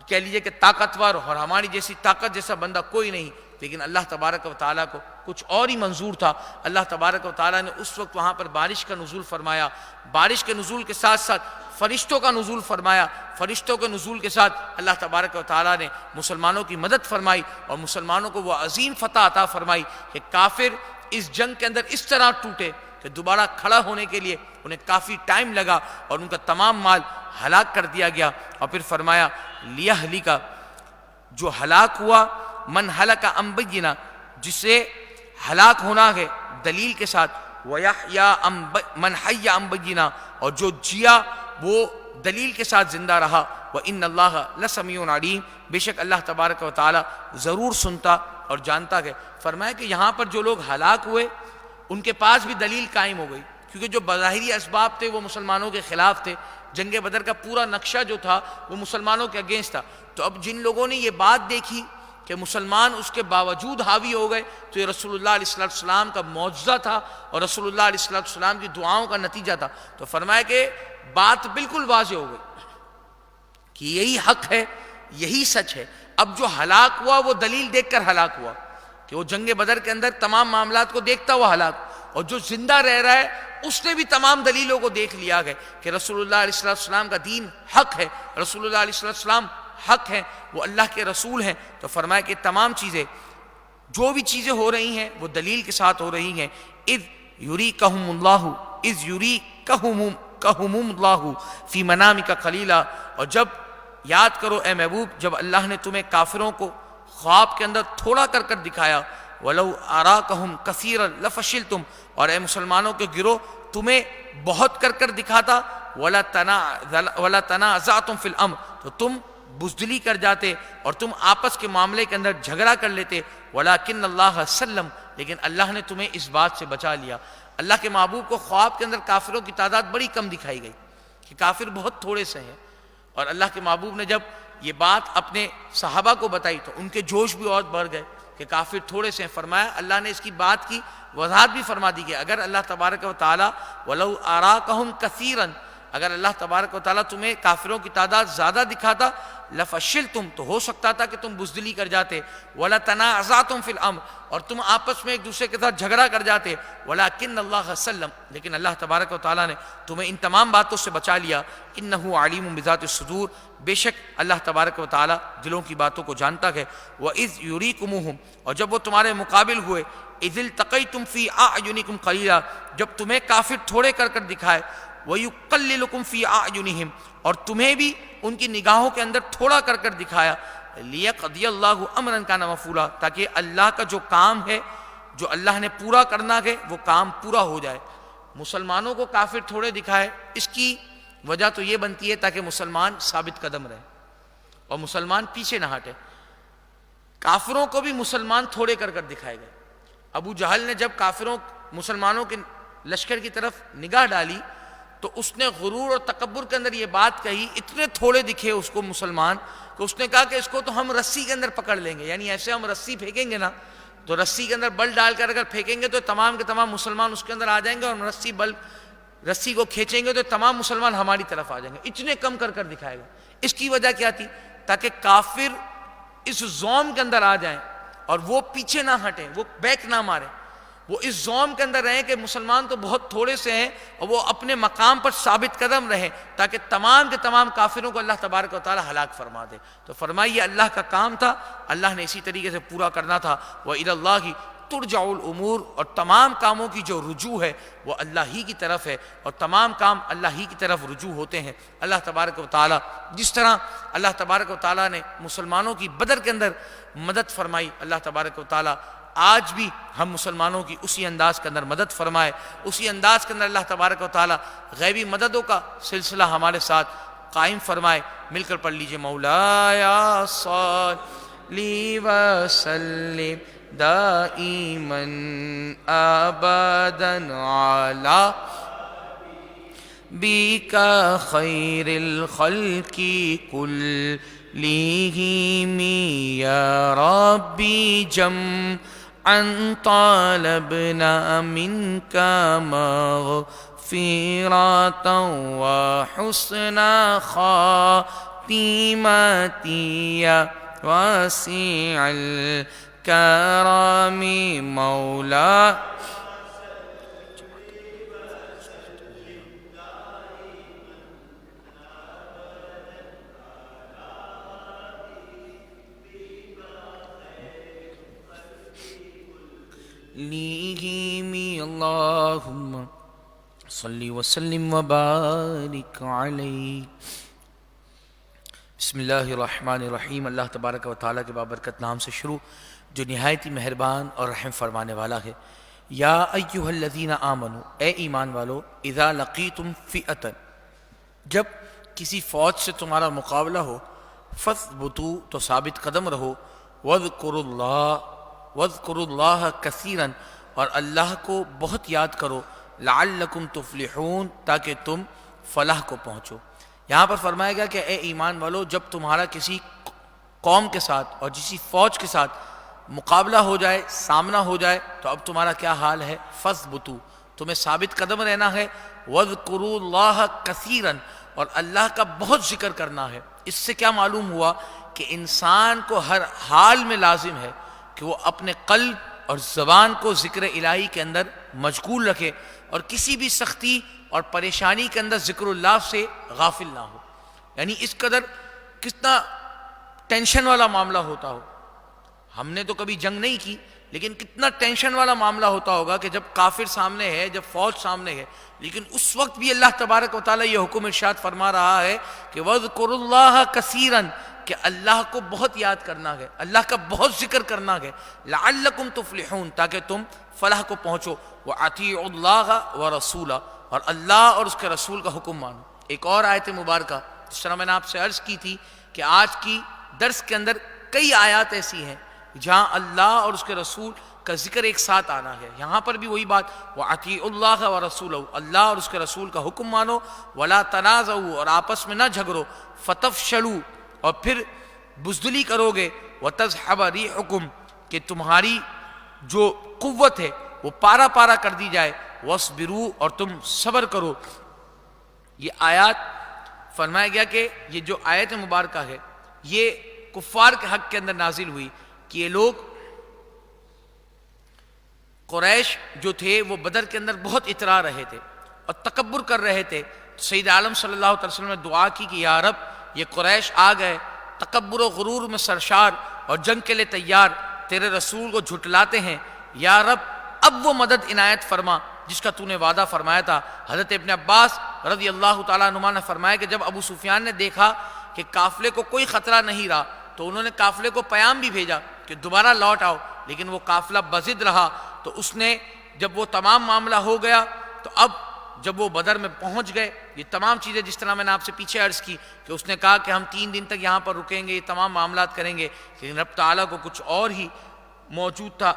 کہہ لیجئے کہ طاقتور اور ہماری جیسی طاقت جیسا بندہ کوئی نہیں. لیکن اللہ تبارک و تعالیٰ کو کچھ اور ہی منظور تھا. اللہ تبارک و تعالیٰ نے اس وقت وہاں پر بارش کا نزول فرمایا، بارش کے نزول کے ساتھ ساتھ فرشتوں کا نزول فرمایا. فرشتوں کے نزول کے ساتھ اللہ تبارک و تعالیٰ نے مسلمانوں کی مدد فرمائی اور مسلمانوں کو وہ عظیم فتح عطا فرمائی کہ کافر اس جنگ کے اندر اس طرح ٹوٹے کہ دوبارہ کھڑا ہونے کے لیے انہیں کافی ٹائم لگا اور ان کا تمام مال ہلاک کر دیا گیا. اور پھر فرمایا لیہلک، جو ہلاک ہوا، من ہلک عن بینہ، جسے ہلاک ہونا ہے دلیل کے ساتھ، ویحیی من حی عن بینہ، اور جو جیا وہ دلیل کے ساتھ زندہ رہا. وان اللہ لسمیع علیم، بے شک اللہ تبارک و تعالی ضرور سنتا اور جانتا ہے. فرمایا کہ یہاں پر جو لوگ ہلاک ہوئے ان کے پاس بھی دلیل قائم ہو گئی، کیونکہ جو بظاہری اسباب تھے وہ مسلمانوں کے خلاف تھے. جنگ بدر کا پورا نقشہ جو تھا وہ مسلمانوں کے اگینسٹ تھا. تو اب جن لوگوں نے یہ بات دیکھی کہ مسلمان اس کے باوجود حاوی ہو گئے تو یہ رسول اللہ علیہ السلام کا معجزہ تھا اور رسول اللہ علیہ السلام کی دعاؤں کا نتیجہ تھا. تو فرمایا کہ بات بالکل واضح ہو گئی کہ یہی حق ہے، یہی سچ ہے. اب جو ہلاک ہوا وہ دلیل دیکھ کر ہلاک ہوا کہ وہ جنگ بدر کے اندر تمام معاملات کو دیکھتا ہوا ہلاک، اور جو زندہ رہ رہا ہے اس نے بھی تمام دلیلوں کو دیکھ لیا گیا کہ رسول اللہ علیہ السلام کا دین حق ہے، رسول اللہ علیہ السلام حق ہیں، وہ اللہ کے رسول ہیں. تو فرمایا کہ تمام چیزیں جو بھی چیزیں ہو رہی ہیں وہ دلیل کے ساتھ ہو رہی ہیں. اذ یریکہم اللہ فی منامک قلیلا، اور جب یاد کرو اے محبوب جب اللہ نے تمہیں کافروں کو خواب کے اندر تھوڑا کر کر دکھایا. وَلَوْ أَرَاكَهُمْ كَثِيرًا لَفَشِلْتُمْ، اور اے مسلمانوں کے گروہ تمہیں بہت کر کر دکھاتا. وَلَا تَنَازَعْتُمْ فِي الْأَمْرِ، تو تم بزدلی کر جاتے اور تم آپس کے معاملے کے اندر جھگڑا کر لیتے. وَلَٰكِنَّ اللَّهَ سَلَّمَ، لیکن اللہ نے تمہیں اس بات سے بچا لیا. اللہ کے محبوب کو خواب کے اندر کافروں کی تعداد بڑی کم دکھائی گئی کہ کافر بہت تھوڑے سے ہیں، اور اللہ کے محبوب نے جب یہ بات اپنے صحابہ کو بتائی تو ان کے جوش بھی اور بڑھ گئے کہ کافر تھوڑے سے ہیں. فرمایا اللہ نے اس کی بات کی وضاحت بھی فرما دی کہ اگر اللہ تبارک و تعالیٰ وَلَوْ أَرَاكَهُمْ كَثِيرًا، اگر اللہ تبارک و تعالیٰ تمہیں کافروں کی تعداد زیادہ دکھاتا لَفَشِلْتُمْ، تو ہو سکتا تھا کہ تم بزدلی کر جاتے. وَلَا تَنَازَعْتُمْ فِي الْأَمْرِ، اور تم آپس میں ایک دوسرے کے ساتھ جھگڑا کر جاتے. وَلَٰكِنَّ اللَّهَ سَلَّمَ، لیکن اللہ تبارک و تعالیٰ نے تمہیں ان تمام باتوں سے بچا لیا. إِنَّهُ عَلِيمٌ بِذَاتِ الصُّدُورِ، بے شک اللہ تبارک و تعالیٰ دلوں کی باتوں کو جانتا ہے. وَإِذْ يُرِيكُمُوهُمْ، اور جب وہ تمہارے مقابل ہوئے، إِذِ الْتَقَيْتُمْ فِي أَعْيُنِكُمْ قَلِيلًا، جب تمہیں کافر تھوڑے کر کر دکھائے. وَيُقَلِّلُكُمْ فِي أَعْيُنِهِمْ، اور تمہیں بھی ان کی نگاہوں کے اندر تھوڑا کر کر دکھایا، لِيَقْضِيَ اللَّهُ أَمْرًا كَانَ مَفْعُولًا، تاکہ اللہ کا جو کام ہے، جو اللہ نے پورا کرنا ہے، وہ کام پورا ہو جائے۔ مسلمانوں کو کافر تھوڑے دکھائے، اس کی وجہ تو یہ بنتی ہے تاکہ مسلمان ثابت قدم رہے اور مسلمان پیچھے نہ ہٹے۔ کافروں کو بھی مسلمان تھوڑے کر کر دکھائے گئے۔ ابو جہل نے جب مسلمانوں کے لشکر کی طرف نگاہ ڈالی تو اس نے غرور اور تکبر کے اندر یہ بات کہی، اتنے تھوڑے دکھے اس کو مسلمان کہ اس نے کہا کہ اس کو تو ہم رسی کے اندر پکڑ لیں گے، یعنی ایسے ہم رسی پھینکیں گے نا تو رسی کے اندر بل ڈال کر اگر پھینکیں گے تو تمام کے تمام مسلمان اس کے اندر آ جائیں گے، اور رسی کو کھینچیں گے تو تمام مسلمان ہماری طرف آ جائیں گے۔ اتنے کم کر کر دکھائے گا۔ اس کی وجہ کیا تھی؟ تاکہ کافر اس زوم کے اندر آ جائیں اور وہ پیچھے نہ ہٹیں، وہ بیک نہ ماریں، وہ اس زوم کے اندر رہیں کہ مسلمان تو بہت تھوڑے سے ہیں، اور وہ اپنے مقام پر ثابت قدم رہیں تاکہ تمام کے تمام کافروں کو اللہ تبارک و تعالی ہلاک فرما دے۔ تو فرمائیے اللہ کا کام تھا، اللہ نے اسی طریقے سے پورا کرنا تھا۔ وَإِلَى اللَّهِ ترجع الامور، اور تمام کاموں کی جو رجوع ہے وہ اللہ ہی کی طرف ہے، اور تمام کام اللہ ہی کی طرف رجوع ہوتے ہیں۔ اللہ تبارک و تعالی جس طرح اللہ تبارک و تعالی نے مسلمانوں کی بدر کے اندر مدد فرمائی، اللہ تبارک و تعالی آج بھی ہم مسلمانوں کی اسی انداز کے اندر مدد فرمائے، اسی انداز کے اندر اللہ تبارک و تعالی غیبی مددوں کا سلسلہ ہمارے ساتھ قائم فرمائے۔ مل کر پڑھ لیجئے، مولایا صلی وسلم دائما ابدا علی بک خیر الخلق کلہم یا ربی جمعا طالبنا منک مغفرۃ وحسن خاتمۃ یا واسع الکرم مولا۔ اللہم صلی وسلم وبارک علیہ۔ بسم اللہ الرحمن الرحیم۔ اللہ تبارک و تعالیٰ کے بابرکت نام سے شروع جو نہایت ہی مہربان اور رحم فرمانے والا ہے۔ یا ایہا الذین آمنوا، اے ایمان والو، اذا لقیتم فئۃ، جب کسی فوج سے تمہارا مقابلہ ہو، فاثبتوا، تو ثابت قدم رہو، واذکروا اللہ کثیرا، اور اللہ کو بہت یاد کرو، لعلکم تفلحون، تاکہ تم فلاح کو پہنچو۔ یہاں پر فرمایا گیا کہ اے ایمان والو، جب تمہارا کسی قوم کے ساتھ اور کسی فوج کے ساتھ مقابلہ ہو جائے، سامنا ہو جائے، تو اب تمہارا کیا حال ہے؟ فاثبتوا، تمہیں ثابت قدم رہنا ہے، واذکروا اللہ کثیرا، اور اللہ کا بہت ذکر کرنا ہے۔ اس سے کیا معلوم ہوا کہ انسان کو ہر حال میں لازم ہے کہ وہ اپنے قلب اور زبان کو ذکر الہی کے اندر مشغول رکھے، اور کسی بھی سختی اور پریشانی کے اندر ذکر اللہ سے غافل نہ ہو۔ یعنی اس قدر کتنا ٹینشن والا معاملہ ہوتا ہو، ہم نے تو کبھی جنگ نہیں کی، لیکن کتنا ٹینشن والا معاملہ ہوتا ہوگا کہ جب کافر سامنے ہے، جب فوج سامنے ہے، لیکن اس وقت بھی اللہ تبارک و تعالیٰ یہ حکم ارشاد فرما رہا ہے کہ وَاذْكُرُوا اللَّهَ كَثِيرًا، کہ اللہ کو بہت یاد کرنا ہے، اللہ کا بہت ذکر کرنا ہے، لعلکم تفلحون، تاکہ تم فلاح کو پہنچو، وَأَطِيعُوا اللَّهَ وَرَسُولَهُ، اور اللہ اور اس کے رسول کا حکم مانو۔ ایک اور آیت مبارکہ جس طرح میں نے آپ سے عرض کی تھی کہ آج کی درس کے اندر کئی آیات ایسی ہیں جہاں اللہ اور اس کے رسول کا ذکر ایک ساتھ آنا ہے۔ یہاں پر بھی وہی بات، وَأَطِيعُوا اللَّهَ وَرَسُولَهُ، اللہ اور اس کے رسول کا حکم مانو، وَلَا تَنَازَعُوا، اور آپس میں نہ جھگڑو، فَتَفْشَلُوا، اور پھر بزدلی کرو گے، وَتَذْهَبَ رِيحُكُمْ، کہ تمہاری جو قوت ہے وہ پارا پارا کر دی جائے، وَاصْبِرُوا، اور تم صبر کرو۔ یہ آیات فرمایا گیا کہ یہ جو آیت مبارکہ ہے یہ کفار کے حق کے اندر نازل ہوئی کہ یہ لوگ قریش جو تھے وہ بدر کے اندر بہت اترا رہے تھے اور تکبر کر رہے تھے۔ سید عالم صلی اللہ علیہ وسلم نے دعا کی کہ یا رب، یہ قریش آ گئے تکبر و غرور میں سرشار اور جنگ کے لیے تیار، تیرے رسول کو جھٹلاتے ہیں، یا رب اب وہ مدد عنایت فرما جس کا تو نے وعدہ فرمایا تھا۔ حضرت ابن عباس رضی اللہ تعالیٰ عنہ نے فرمایا کہ جب ابو سفیان نے دیکھا کہ قافلے کو کوئی خطرہ نہیں رہا تو انہوں نے قافلے کو پیام بھی بھیجا کہ دوبارہ لوٹ آؤ، لیکن وہ قافلہ بضد رہا۔ تو اس نے جب وہ تمام معاملہ ہو گیا تو اب جب وہ بدر میں پہنچ گئے، یہ تمام چیزیں جس طرح میں نے آپ سے پیچھے عرض کی کہ اس نے کہا کہ ہم 3 دن تک یہاں پر رکیں گے، یہ تمام معاملات کریں گے، لیکن رب تعالیٰ کو کچھ اور ہی موجود تھا۔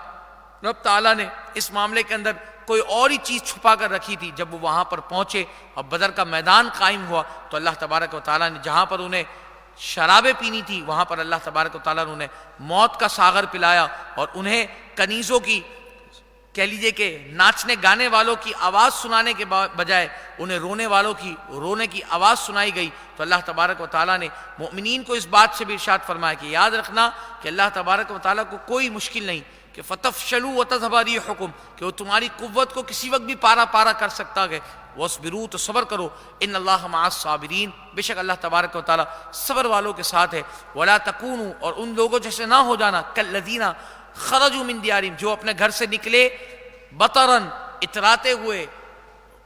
رب تعالیٰ نے اس معاملے کے اندر کوئی اور ہی چیز چھپا کر رکھی تھی۔ جب وہ وہاں پر پہنچے اور بدر کا میدان قائم ہوا تو اللہ تبارک و تعالیٰ نے جہاں پر انہیں شرابیں پینی تھی وہاں پر اللہ تبارک و تعالیٰ نے انہیں موت کا ساغر پلایا، اور انہیں کنیزوں کی کہہ لیجئے کہ ناچنے گانے والوں کی آواز سنانے کے بجائے انہیں رونے والوں کی رونے کی آواز سنائی گئی۔ تو اللہ تبارک و تعالیٰ نے مومنین کو اس بات سے بھی ارشاد فرمایا کہ یاد رکھنا کہ اللہ تبارک و تعالیٰ کو کوئی مشکل نہیں کہ فتفشلوا وتذهب ريحكم، کہ وہ تمہاری قوت کو کسی وقت بھی پارا پارا کر سکتا ہے، واصبروا، تو صبر کرو، ان اللہ مع الصابرین، بے شک اللہ تبارک و تعالیٰ صبر والوں کے ساتھ ہے۔ ولا تکونوا، اور ان لوگوں جیسے نہ ہو جانا، کالذین خرجوا من دیارہم، جو اپنے گھر سے نکلے بطرن، اتراتے ہوئے،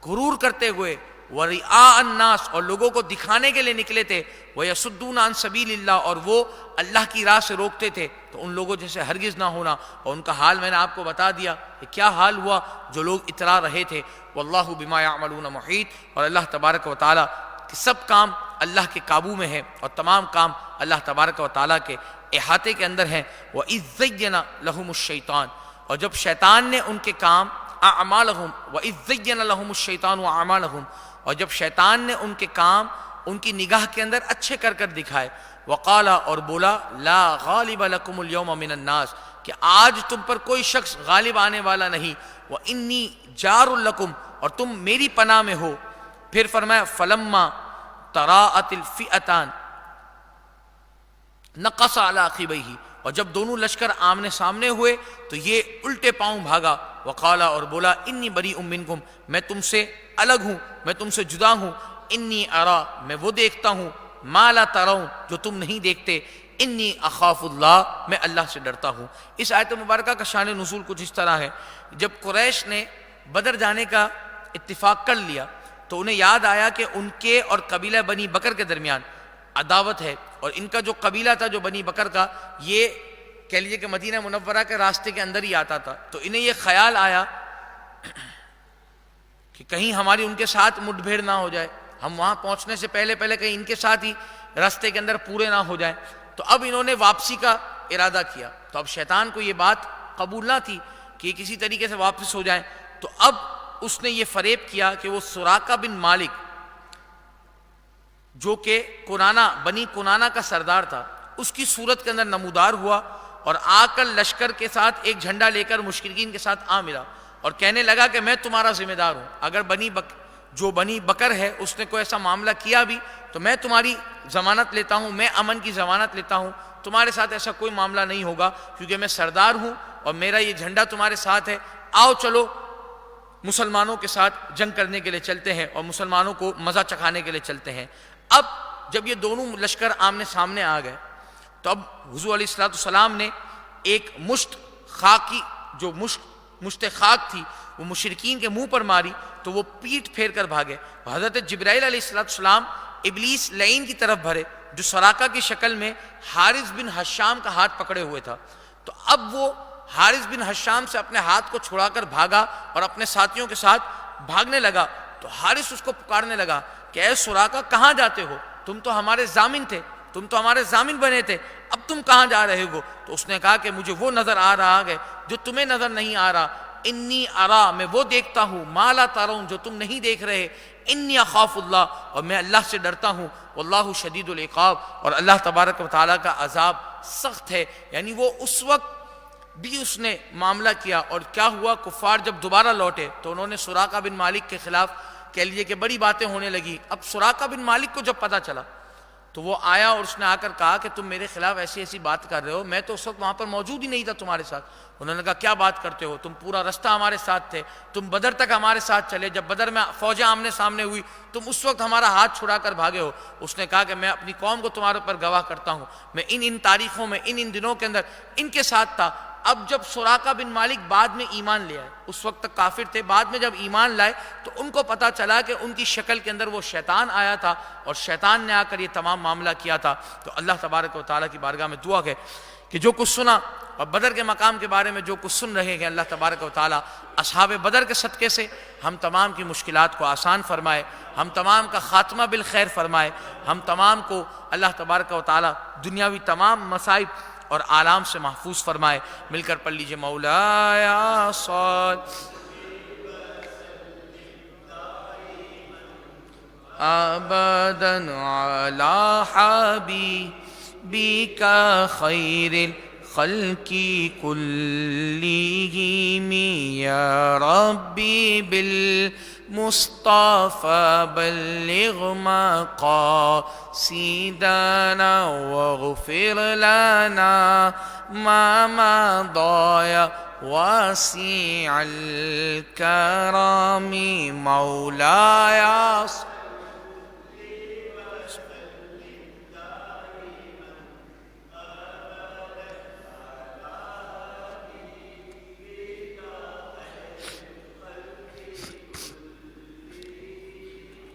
غرور کرتے ہوئے، ورئاء الناس، اور لوگوں کو دکھانے کے لیے نکلے تھے، ویصدون عن سبیل اللہ، اور وہ اللہ کی راہ سے روکتے تھے، تو ان لوگوں جیسے ہرگز نہ ہونا۔ اور ان کا حال میں نے آپ کو بتا دیا کہ کیا حال ہوا جو لوگ اترا رہے تھے۔ واللہ بما یعملون محیط، اور اللہ تبارک و تعالیٰ کہ سب کام اللہ کے قابو میں ہے، اور تمام کام اللہ تبارک و تعالیٰ کے احاطے کے اندر ہیں۔ وَإِذْ زَيَّنَ لَهُمُ الشَّيْطَانُ، اور جب شیطان نے ان کے کام اعمالہم، وَإِذْ زَيَّنَ لَهُمُ الشَّيْطَانُ اعمالہم، اور جب شیطان نے ان کے کام ان کی نگاہ کے اندر اچھے کر کر دکھائے، وقال، اور بولا، لا غالب لکم اليوم من الناس، کہ آج تم پر کوئی شخص غالب آنے والا نہیں، وَإِنِّي جَارٌ لَكُمْ، اور تم میری پناہ میں ہو۔ پھر فرمایا فلما تراءت الفئتان نقص علی عقبیہ، اور جب دونوں لشکر آمنے سامنے ہوئے تو یہ الٹے پاؤں بھاگا، وقال، اور بولا، انی بریء منکم، میں تم سے الگ ہوں، میں تم سے جدا ہوں، انی ارا، میں وہ دیکھتا ہوں، ما لا ترون، جو تم نہیں دیکھتے، انی اخاف اللہ، میں اللہ سے ڈرتا ہوں۔ اس آیت مبارکہ کا شان نزول کچھ اس طرح ہے، جب قریش نے بدر جانے کا اتفاق کر لیا تو انہیں یاد آیا کہ ان کے اور قبیلہ بنی بکر کے درمیان عداوت ہے، اور ان کا جو قبیلہ تھا جو بنی بکر کا، یہ کہہ لیجیے کہ مدینہ منورہ کے راستے کے اندر ہی آتا تھا، تو انہیں یہ خیال آیا کہ کہیں ہماری ان کے ساتھ مٹ بھیڑ نہ ہو جائے، ہم وہاں پہنچنے سے پہلے کہیں ان کے ساتھ ہی راستے کے اندر پورے نہ ہو جائیں۔ تو اب انہوں نے واپسی کا ارادہ کیا، تو اب شیطان کو یہ بات قبول نہ تھی کہ یہ کسی طریقے سے واپس ہو جائیں، تو اب اس نے یہ فریب کیا کہ وہ سراقہ بن مالک جو کہ بنی کنانہ کا سردار تھا، اس کی صورت کے اندر نمودار ہوا، اور آ کر لشکر کے ساتھ ایک جھنڈا لے کر مشرکین کے ساتھ آ ملا، اور کہنے لگا کہ میں تمہارا ذمہ دار ہوں، اگر جو بنی بکر ہے اس نے کوئی ایسا معاملہ کیا بھی تو میں تمہاری ضمانت لیتا ہوں، میں امن کی ضمانت لیتا ہوں، تمہارے ساتھ ایسا کوئی معاملہ نہیں ہوگا، کیونکہ میں سردار ہوں اور میرا یہ جھنڈا تمہارے ساتھ ہے، آؤ چلو مسلمانوں کے ساتھ جنگ کرنے کے لیے چلتے ہیں اور مسلمانوں کو مزہ چکھانے کے لیے چلتے ہیں۔ اب جب یہ دونوں لشکر آمنے سامنے آ گئے تو اب حضور علیہ السلام نے ایک مشت خاکی، جو مشت خاک تھی وہ مشرکین کے منہ پر ماری تو وہ پیٹ پھیر کر بھاگے۔ حضرت جبرائیل علیہ السلام ابلیس لعین کی طرف بھرے جو سراقہ کی شکل میں حارث بن حشام کا ہاتھ پکڑے ہوئے تھا، تو اب وہ حارث بن حشام سے اپنے ہاتھ کو چھڑا کر بھاگا اور اپنے ساتھیوں کے ساتھ بھاگنے لگا، تو حارث اس کو پکارنے لگا کہ اے سراقہ کہاں جاتے ہو، تم تو ہمارے ضامن تھے، تم تو ہمارے ضامن بنے تھے، اب تم کہاں جا رہے ہو؟ تو اس نے کہا کہ مجھے وہ نظر آ رہا ہے جو تمہیں نظر نہیں آ رہا، انی ارا، میں وہ دیکھتا ہوں، ما لا ترون، جو تم نہیں دیکھ رہے، انی اخاف اللہ، اور میں اللہ سے ڈرتا ہوں، واللہ شدید العقاب، اور اللہ تبارک و تعالیٰ کا عذاب سخت ہے۔ یعنی وہ اس وقت بھی اس نے معاملہ کیا، اور کیا ہوا، کفار جب دوبارہ لوٹے تو انہوں نے سراقہ بن مالک کے خلاف کہہ لیجیے کہ بڑی باتیں ہونے لگی۔ اب سراقہ بن مالک کو جب پتہ چلا تو وہ آیا اور اس نے آ کر کہا کہ تم میرے خلاف ایسی ایسی بات کر رہے ہو، میں تو اس وقت وہاں پر موجود ہی نہیں تھا تمہارے ساتھ۔ انہوں نے کہا کیا بات کرتے ہو، تم پورا رستہ ہمارے ساتھ تھے، تم بدر تک ہمارے ساتھ چلے، جب بدر میں فوجیں آمنے سامنے ہوئی تم اس وقت ہمارا ہاتھ چھڑا کر بھاگے ہو۔ اس نے کہا کہ میں اپنی قوم کو تمہارے پر گواہ کرتا ہوں، میں ان تاریخوں میں ان دنوں کے اندر ان کے ساتھ تھا، اب جب سراقہ بن مالک بعد میں ایمان لے آئے، اس وقت تک کافر تھے، بعد میں جب ایمان لائے تو ان کو پتا چلا کہ ان کی شکل کے اندر وہ شیطان آیا تھا اور شیطان نے آ کر یہ تمام معاملہ کیا تھا۔ تو اللہ تبارک و تعالیٰ کی بارگاہ میں دعا ہے کہ جو کچھ سنا اور بدر کے مقام کے بارے میں جو کچھ سن رہے ہیں، اللہ تبارک و تعالیٰ اصحاب بدر کے صدقے سے ہم تمام کی مشکلات کو آسان فرمائے، ہم تمام کا خاتمہ بالخیر فرمائے، ہم تمام کو اللہ تبارک و تعالیٰ دنیاوی تمام مصائب اور آلام سے محفوظ فرمائے۔ مل کر پڑھ لیجئے مولایا صل ابدا علی حبیبک خیر الخلق کلہم یا ربی بالمصطفى بلغ مقاصدنا واغفر لنا ما مضى يا واسع الكرم مولاي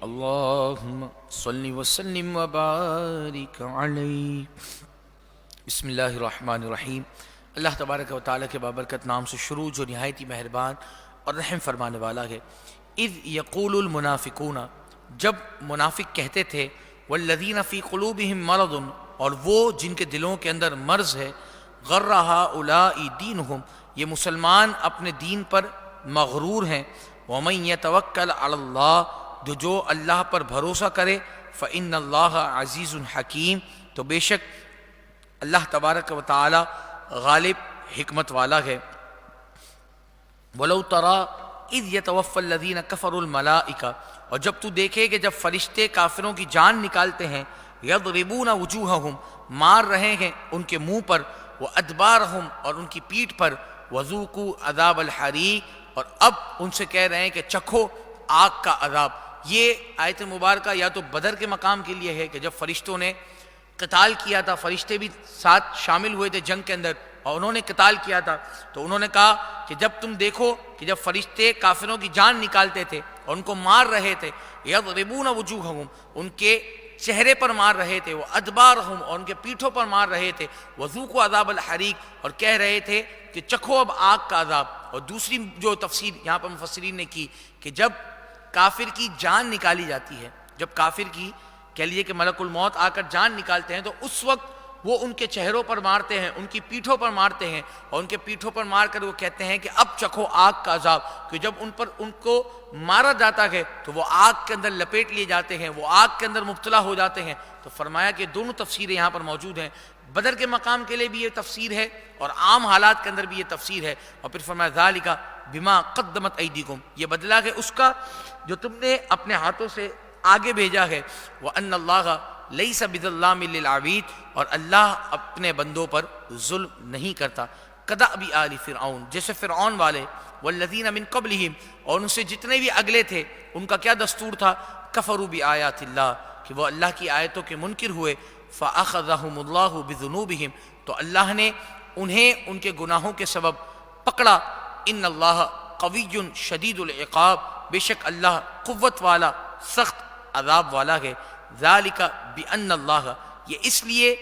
اللہم صلی وسلم وبارک علیہ۔ بسم اللہ الرحمن الرحیم۔ اللہ تبارک و تعالیٰ کے بابرکت نام سے شروع جو نہایت ہی مہربان اور رحم فرمانے والا ہے۔ اذ یقول المنافقون، جب منافق کہتے تھے، والذین فی قلوبہم مرض، اور وہ جن کے دلوں کے اندر مرض ہے، غر ہؤلاء دینہم، یہ مسلمان اپنے دین پر مغرور ہیں، ومن یتوکل علی اللہ، جو اللہ پر بھروسہ کرے، فإن اللہ عزیز حکیم، تو بے شک اللہ تبارک و تعالی غالب حکمت والا ہے۔ وَلَوْ تَرَى اِذْ يَتَوَفَّى الَّذِينَ كَفَرُوا الْمَلَائِكَةَ، اور جب تو دیکھے کہ جب فرشتے کافروں کی جان نکالتے ہیں، يَضْرِبُونَ وُجُوهَهُمْ، مار رہے ہیں ان کے منہ پر، وَأَدْبَارَهُمْ، اور ان کی پیٹھ پر، وَذُوقُوا عَذَابَ الْحَرِيقِ، اور اب ان سے کہہ رہے ہیں کہ چکھو آگ کا عذاب۔ یہ آیت مبارکہ یا تو بدر کے مقام کے لیے ہے کہ جب فرشتوں نے قتال کیا تھا، فرشتے بھی ساتھ شامل ہوئے تھے جنگ کے اندر اور انہوں نے قتال کیا تھا، تو انہوں نے کہا کہ جب تم دیکھو کہ جب فرشتے کافروں کی جان نکالتے تھے اور ان کو مار رہے تھے، یضربون وجوہہم، ان کے چہرے پر مار رہے تھے، وہ ادبارہم، اور ان کے پیٹھوں پر مار رہے تھے، وذوقوا عذاب الحریق، اور کہہ رہے تھے کہ چکھو اب آگ کا عذاب۔ اور دوسری جو تفسیر یہاں پر مفسرین نے کی کہ جب کافر کی جان نکالی جاتی ہے، جب کافر کی کہہ لیجیے کہ ملک الموت آ کر جان نکالتے ہیں، تو اس وقت وہ ان کے چہروں پر مارتے ہیں، ان کی پیٹھوں پر مارتے ہیں، اور ان کے پیٹھوں پر مار کر وہ کہتے ہیں کہ اب چکھو آگ کا عذاب، کہ جب ان کو مارا جاتا ہے تو وہ آگ کے اندر لپیٹ لیے جاتے ہیں، وہ آگ کے اندر مبتلا ہو جاتے ہیں۔ تو فرمایا کہ دونوں تفسیریں یہاں پر موجود ہیں، بدر کے مقام کے لیے بھی یہ تفسیر ہے اور عام حالات کے اندر بھی یہ تفسیر ہے، اور پھر فرمایا ذالک بما قدمت ایدیکم، یہ بدلہ ہے اس کا جو تم نے اپنے ہاتھوں سے آگے بھیجا ہے، وَأَنَّ اللَّهَ لَيْسَ بِظَلَّامٍ لِّلْعَبِيدِ، اور اللہ اپنے بندوں پر ظلم نہیں کرتا۔ كَدَأْبِ آلِ فرعون، جیسے فرعون والے، وَالَّذِينَ مِن قَبْلِهِمْ، اور ان سے جتنے بھی اگلے تھے ان کا کیا دستور تھا، كَفَرُوا بِآيَاتِ اللَّهِ، کہ وہ اللہ کی آیتوں کے منکر ہوئے، فَأَخَذَهُمُ اللَّهُ بِذُنُوبِهِمْ، تو اللہ نے انہیں ان کے گناہوں کے سبب پکڑا۔ ان اللہ قوی شدید العقاب، بے شک اللہ قوت والا سخت عذاب والا ہے۔ ذالک بأن اللہ، یہ اس لیے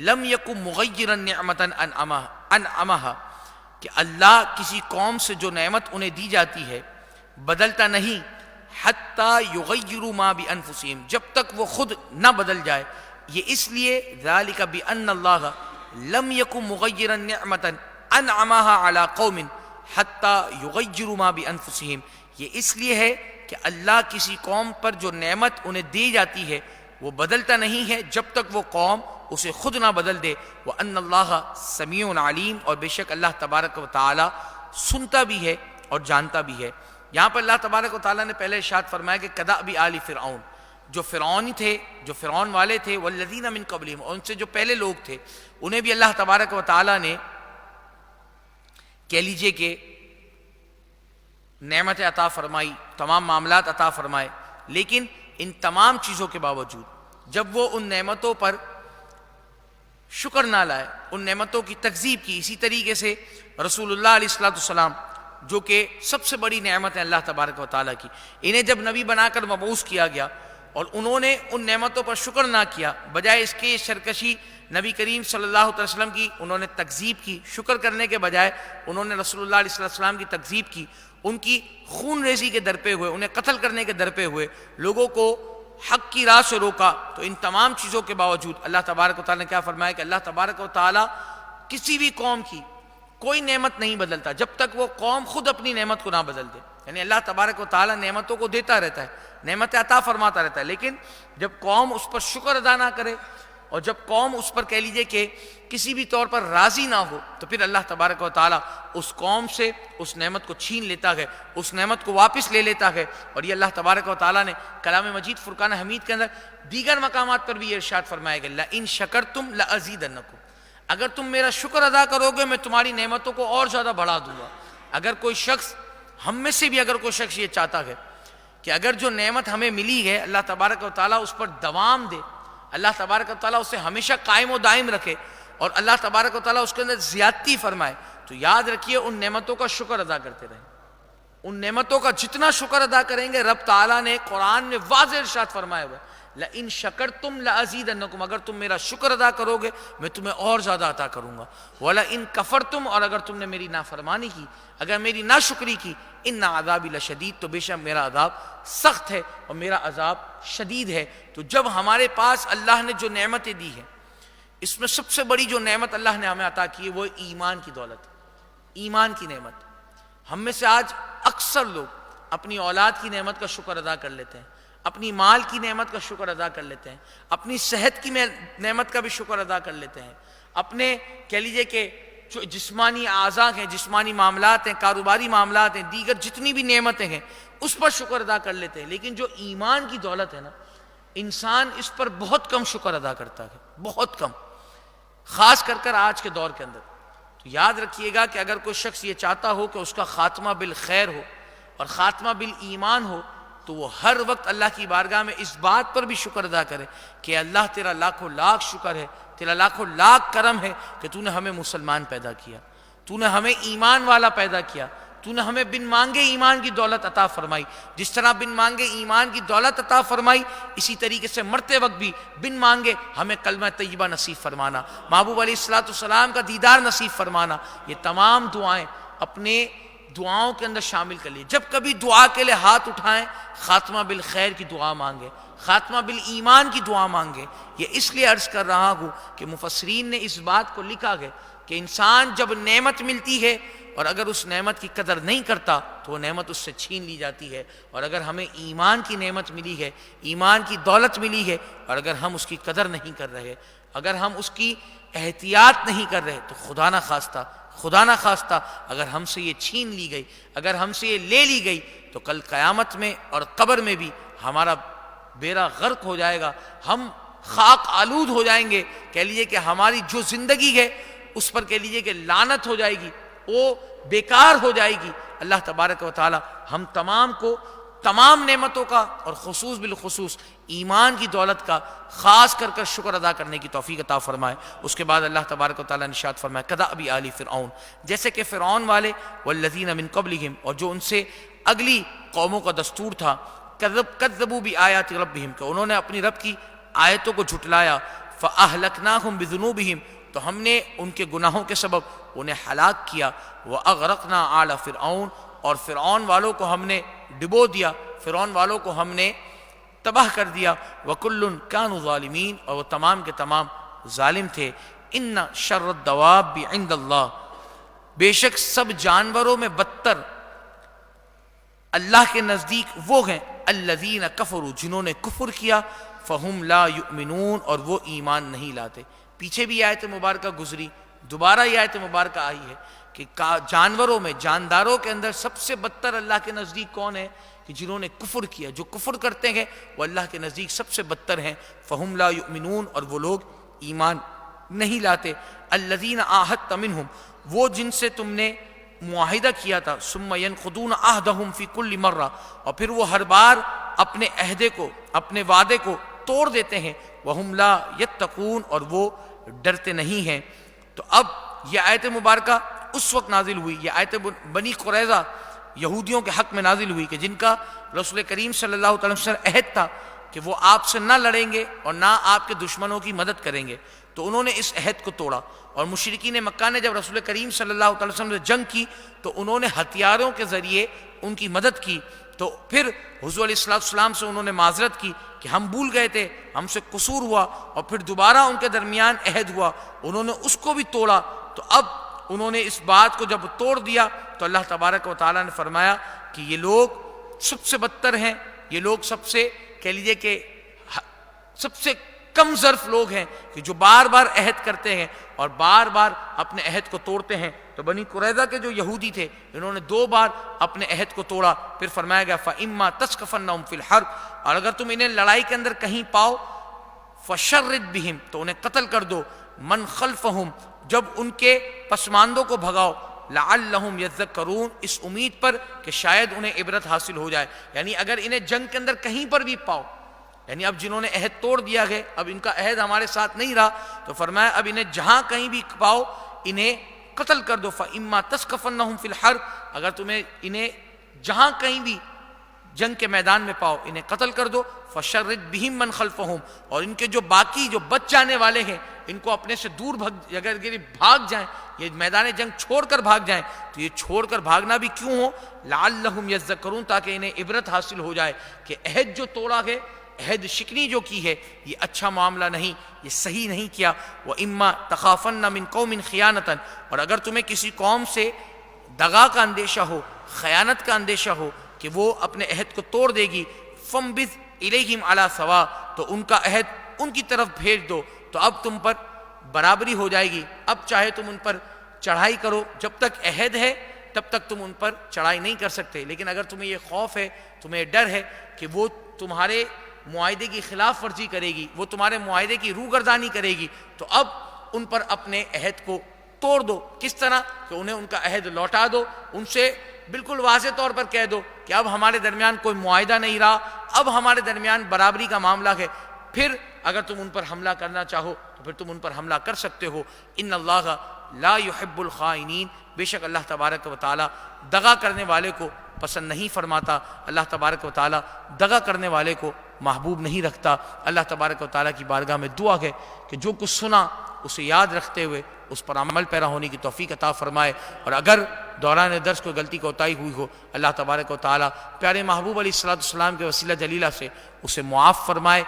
لم یکن مغیرا نعمتا انعمها، کہ اللہ کسی قوم سے جو نعمت انہیں دی جاتی ہے بدلتا نہیں، حتی یغیروا ما بانفسہم، جب تک وہ خود نہ بدل جائے۔ یہ اس لیے ذالک بأن اللہ لم یکن مغیرا نعمتا انعمها علی قوم حتی یغیروا ما بانفسہم، یہ اس لیے ہے کہ اللہ کسی قوم پر جو نعمت انہیں دی جاتی ہے وہ بدلتا نہیں ہے جب تک وہ قوم اسے خود نہ بدل دے۔ وَأَنَّ اللَّهَ سَمِيعٌ عَلِيمٌ، اور بے شک اللہ تبارک و تعالی سنتا بھی ہے اور جانتا بھی ہے۔ یہاں پر اللہ تبارک و تعالی نے پہلے ارشاد فرمایا کہ کَدَأْبِ آلِ فرعون، جو فرعونی تھے، جو فرعون والے تھے، وَالَّذِينَ مِن قَبْلِهِمْ، اور ان سے جو پہلے لوگ تھے انہیں بھی اللہ تبارک و تعالی نے کہہ لیجئے کہ نعمت عطا فرمائی، تمام معاملات عطا فرمائے، لیکن ان تمام چیزوں کے باوجود جب وہ ان نعمتوں پر شکر نہ لائے، ان نعمتوں کی تکذیب کی. اسی طریقے سے رسول اللہ علیہ السلام جو کہ سب سے بڑی نعمت ہے اللہ تبارک و تعالیٰ کی، انہیں جب نبی بنا کر مبعوث کیا گیا اور انہوں نے ان نعمتوں پر شکر نہ کیا، بجائے اس کے سرکشی نبی کریم صلی اللہ علیہ وسلم کی انہوں نے تکذیب کی. شکر کرنے کے بجائے انہوں نے رسول اللہ علیہ السلام کی تکذیب کی، ان کی خون ریزی کے درپے ہوئے، انہیں قتل کرنے کے درپے ہوئے، لوگوں کو حق کی راہ سے روکا. تو ان تمام چیزوں کے باوجود اللہ تبارک و تعالیٰ نے کیا فرمایا کہ اللہ تبارک و تعالیٰ کسی بھی قوم کی کوئی نعمت نہیں بدلتا جب تک وہ قوم خود اپنی نعمت کو نہ بدل دے. یعنی اللہ تبارک و تعالیٰ نعمتوں کو دیتا رہتا ہے، نعمت عطا فرماتا رہتا ہے، لیکن جب قوم اس پر شکر ادا نہ کرے اور جب قوم اس پر کہہ لیجئے کہ کسی بھی طور پر راضی نہ ہو، تو پھر اللہ تبارک و تعالیٰ اس قوم سے اس نعمت کو چھین لیتا ہے، اس نعمت کو واپس لے لیتا ہے. اور یہ اللہ تبارک و تعالیٰ نے کلام مجید فرقان حمید کے اندر دیگر مقامات پر بھی یہ ارشاد فرمایا کہ لَإِن شَكَرْتُمْ لَأَزِيدَنَّكُمْ، اگر تم میرا شکر ادا کرو گے میں تمہاری نعمتوں کو اور زیادہ بڑھا دوں گا. اگر کوئی شخص، ہم میں سے بھی اگر کوئی شخص یہ چاہتا ہے کہ اگر جو نعمت ہمیں ملی ہے اللہ تبارک و تعالیٰ اس پر دوام دے، اللہ تبارک و تعالیٰ اسے ہمیشہ قائم و دائم رکھے اور اللہ تبارک و تعالیٰ اس کے اندر زیادتی فرمائے، تو یاد رکھیے ان نعمتوں کا شکر ادا کرتے رہیں. ان نعمتوں کا جتنا شکر ادا کریں گے، رب تعالیٰ نے قرآن میں واضح ارشاد فرمایا ہوا ہے لَإِن شَكَرْتُمْ لَأَزِيدَنَّكُمْ، اگر تم میرا شکر ادا کرو گے میں تمہیں اور زیادہ عطا کروں گا. وَلَئِن كَفَرْتُمْ، اور اگر تم نے میری نافرمانی کی، اگر میری ناشکری کی، اِنَّ عَذَابِي لَشَدِيدٌ، تو بے شک میرا عذاب سخت ہے اور میرا عذاب شدید ہے. تو جب ہمارے پاس اللہ نے جو نعمتیں دی ہیں، اس میں سب سے بڑی جو نعمت اللہ نے ہمیں عطا کی ہے وہ ایمان کی دولت، ایمان کی نعمت. ہم میں سے آج اکثر لوگ اپنی اولاد کی نعمت کا شکر ادا کر لیتے ہیں، اپنی مال کی نعمت کا شکر ادا کر لیتے ہیں، اپنی صحت کی نعمت کا بھی شکر ادا کر لیتے ہیں، اپنے کہہ لیجئے کہ جو جسمانی اعضاء ہیں، جسمانی معاملات ہیں، کاروباری معاملات ہیں، دیگر جتنی بھی نعمتیں ہیں اس پر شکر ادا کر لیتے ہیں. لیکن جو ایمان کی دولت ہے نا، انسان اس پر بہت کم شکر ادا کرتا ہے، بہت کم، خاص کر آج کے دور کے اندر. تو یاد رکھیے گا کہ اگر کوئی شخص یہ چاہتا ہو کہ اس کا خاتمہ بالخیر ہو اور خاتمہ بالایمان ہو، تو وہ ہر وقت اللہ کی بارگاہ میں اس بات پر بھی شکر ادا کرے کہ اللہ تیرا لاکھوں لاکھ شکر ہے، تیرا لاکھوں لاکھ کرم ہے کہ تو نے ہمیں مسلمان پیدا کیا، تو نے ہمیں ایمان والا پیدا کیا، تو نے ہمیں بن مانگے ایمان کی دولت عطا فرمائی. جس طرح بن مانگے ایمان کی دولت عطا فرمائی، اسی طریقے سے مرتے وقت بھی بن مانگے ہمیں کلمہ طیبہ نصیب فرمانا، محبوب علیہ السلام کا دیدار نصیب فرمانا. یہ تمام دعائیں اپنے دعاؤں کے اندر شامل کر لیے. جب کبھی دعا کے لیے ہاتھ اٹھائیں، خاتمہ بالخیر کی دعا مانگے، خاتمہ بالایمان کی دعا مانگے. یہ اس لیے عرض کر رہا ہوں کہ مفسرین نے اس بات کو لکھا ہے کہ انسان جب نعمت ملتی ہے اور اگر اس نعمت کی قدر نہیں کرتا تو وہ نعمت اس سے چھین لی جاتی ہے. اور اگر ہمیں ایمان کی نعمت ملی ہے، ایمان کی دولت ملی ہے، اور اگر ہم اس کی قدر نہیں کر رہے، اگر ہم اس کی احتیاط نہیں کر رہے، تو خدا نہ خواستہ اگر ہم سے یہ چھین لی گئی، اگر ہم سے یہ لے لی گئی، تو کل قیامت میں اور قبر میں بھی ہمارا بیڑا غرق ہو جائے گا، ہم خاک آلود ہو جائیں گے. کہہ لیجئے کہ ہماری جو زندگی ہے اس پر کہہ لیجئے کہ لعنت ہو جائے گی، وہ بیکار ہو جائے گی. اللہ تبارک و تعالی ہم تمام کو تمام نعمتوں کا اور خصوص بالخصوص ایمان کی دولت کا خاص کر شکر ادا کرنے کی توفیق عطا فرمائے. اس کے بعد اللہ تبارک و تعالی نے ارشاد فرمایا کدأب آل فرعون، جیسے کہ فرعون والے والذین من قبلہم، اور جو ان سے اگلی قوموں کا دستور تھا، کذبوا بآیات ربہم، کہ انہوں نے اپنی رب کی آیتوں کو جھٹلایا. فأہلکناہم بذنوبہم، تو ہم نے ان کے گناہوں کے سبب انہیں ہلاک کیا. وأغرقنا آل فرعون، اور فرعون والوں کو ہم نے ڈبو دیا، فرعون والوں کو ہم نے تباہ کر دیا. وَكُلٌّ كَانُوا ظَالِمِينَ، اور وہ تمام کے تمام ظالم تھے. إِنَّ شَرَّ الدَّوَابِّ عِندَ اللَّهِ، بے شک سب جانوروں میں بدتر اللہ کے نزدیک وہ ہیں الذین کفروا، جنہوں نے کفر کیا. فَهُمْ لَا يُؤْمِنُونَ، اور وہ ایمان نہیں لاتے. پیچھے بھی آیت مبارکہ گزری، دوبارہ یہ آیت مبارکہ آئی ہے کہ جانوروں میں، جانداروں کے اندر سب سے بدتر اللہ کے نزدیک کون ہے؟ کہ جنہوں نے کفر کیا. جو کفر کرتے ہیں وہ اللہ کے نزدیک سب سے بدتر ہیں. فَهُمْ لَا يُؤْمِنُونَ، اور وہ لوگ ایمان نہیں لاتے. الَّذِينَ عَاهَدتَّ مِنْهُمْ، وہ جن سے تم نے معاہدہ کیا تھا. ثُمَّ يَنْقُضُونَ عَهْدَهُمْ فِي كُلِّ مَرَّةٍ، اور پھر وہ ہر بار اپنے عہدے کو، اپنے وعدے کو توڑ دیتے ہیں. وَهُمْ لَا يَتَّقُونَ، اور وہ ڈرتے نہیں ہیں۔ تو اب یہ آیت مبارکہ اس وقت نازل ہوئی، یہ آیت بنی قریظہ یہودیوں کے حق میں نازل ہوئی کہ جن کا رسول کریم صلی اللہ علیہ وسلم سے عہد تھا کہ وہ آپ سے نہ لڑیں گے اور نہ آپ کے دشمنوں کی مدد کریں گے، تو انہوں نے اس عہد کو توڑا۔ اور مشرکین مکہ نے جب رسول کریم صلی اللہ علیہ وسلم سے جنگ کی تو انہوں نے ہتھیاروں کے ذریعے ان کی مدد کی۔ تو پھر حضور علیہ السلام سے انہوں نے معذرت کی کہ ہم بھول گئے تھے، ہم سے قصور ہوا، اور پھر دوبارہ ان کے درمیان عہد ہوا، انہوں نے اس کو بھی توڑا۔ تو اب انہوں نے اس بات کو جب توڑ دیا تو اللہ تبارک و تعالیٰ نے فرمایا کہ یہ لوگ سب سے بدتر ہیں، یہ لوگ سب سے کہہ لیجئے کہ سب سے کم ظرف لوگ ہیں کہ جو بار بار عہد کرتے ہیں اور بار بار اپنے عہد کو توڑتے ہیں۔ تو بنی قریظہ کے جو یہودی تھے انہوں نے 2 بار اپنے عہد کو توڑا۔ پھر فرمایا گیا فَإِمَّا تَسْقَفَنَّهُمْ فِي الْحَرْبِ، اور اگر تم انہیں لڑائی کے اندر کہیں پاؤ فَشَرِّدْ بِهِمْ، تو انہیں قتل کر دو، مَنْ خَلْفَهُمْ، جب ان کے پسماندوں کو بھگاؤ، لَعَلَّهُمْ يَذَّكَّرُونَ، اس امید پر کہ شاید انہیں عبرت حاصل ہو جائے۔ یعنی اگر انہیں جنگ کے اندر کہیں پر بھی پاؤ، یعنی اب جنہوں نے عہد توڑ دیا ہے، اب ان کا عہد ہمارے ساتھ نہیں رہا، تو فرمایا اب انہیں جہاں کہیں بھی پاؤ انہیں قتل کر دو۔ فَإِمَّا تَسْقَفَنَّهُمْ فِي الْحَرْبِ، اگر تمہیں انہیں جہاں کہیں بھی جنگ کے میدان میں پاؤ انہیں قتل کر دو۔ فَشَرِّدْ بِهِمْ مَنْ خَلْفَهُمْ، اور ان کے جو باقی جو بچ جانے والے ہیں ان کو اپنے سے دور اگر بھاگ جائیں، یہ میدان جنگ چھوڑ کر بھاگ جائیں، تو یہ چھوڑ کر بھاگنا بھی کیوں ہو؟ لَعَلَّهُمْ يَذَّكَّرُونَ، تاکہ انہیں عبرت حاصل ہو جائے کہ عہد جو توڑا ہے، عہد شکنی جو کی ہے، یہ اچھا معاملہ نہیں، یہ صحیح نہیں کیا۔ وَإِمَّا تَخَافَنَّ مِن قَوْمٍ خِيَانَةً، اور اگر تمہیں کسی قوم سے دغا کا اندیشہ ہو، خیانت کا اندیشہ ہو کہ وہ اپنے عہد کو توڑ دے گی، فَانبِذْ إِلَيْهِمْ عَلَى سَوَاءٍ، تو ان کا عہد ان کی طرف بھیج دو، تو اب تم پر برابری ہو جائے گی۔ اب چاہے تم ان پر چڑھائی کرو، جب تک عہد ہے تب تک تم ان پر چڑھائی نہیں کر سکتے، لیکن اگر تمہیں یہ خوف ہے، تمہیں ڈر ہے کہ وہ تمہارے معاہدے کی خلاف ورزی کرے گی، وہ تمہارے معاہدے کی روگردانی کرے گی، تو اب ان پر اپنے عہد کو توڑ دو۔ کس طرح؟ کہ انہیں ان کا عہد لوٹا دو، ان سے بالکل واضح طور پر کہہ دو کہ اب ہمارے درمیان کوئی معاہدہ نہیں رہا، اب ہمارے درمیان برابری کا معاملہ ہے۔ پھر اگر تم ان پر حملہ کرنا چاہو تو پھر تم ان پر حملہ کر سکتے ہو۔ ان اللہ لا يحب الخائنین، بے شک اللہ تبارک و تعالی دغا کرنے والے کو پسند نہیں فرماتا، اللہ تبارک و تعالی دغا کرنے والے کو محبوب نہیں رکھتا۔ اللہ تبارک و تعالیٰ کی بارگاہ میں دعا ہے کہ جو کچھ سنا اسے یاد رکھتے ہوئے اس پر عمل پیرا ہونے کی توفیق عطا فرمائے، اور اگر دوران درس کو غلطی کوتاہی ہوئی ہو اللہ تبارک و تعالیٰ پیارے محبوب علیہ السلام کے وسیلہ جلیلہ سے اسے معاف فرمائے۔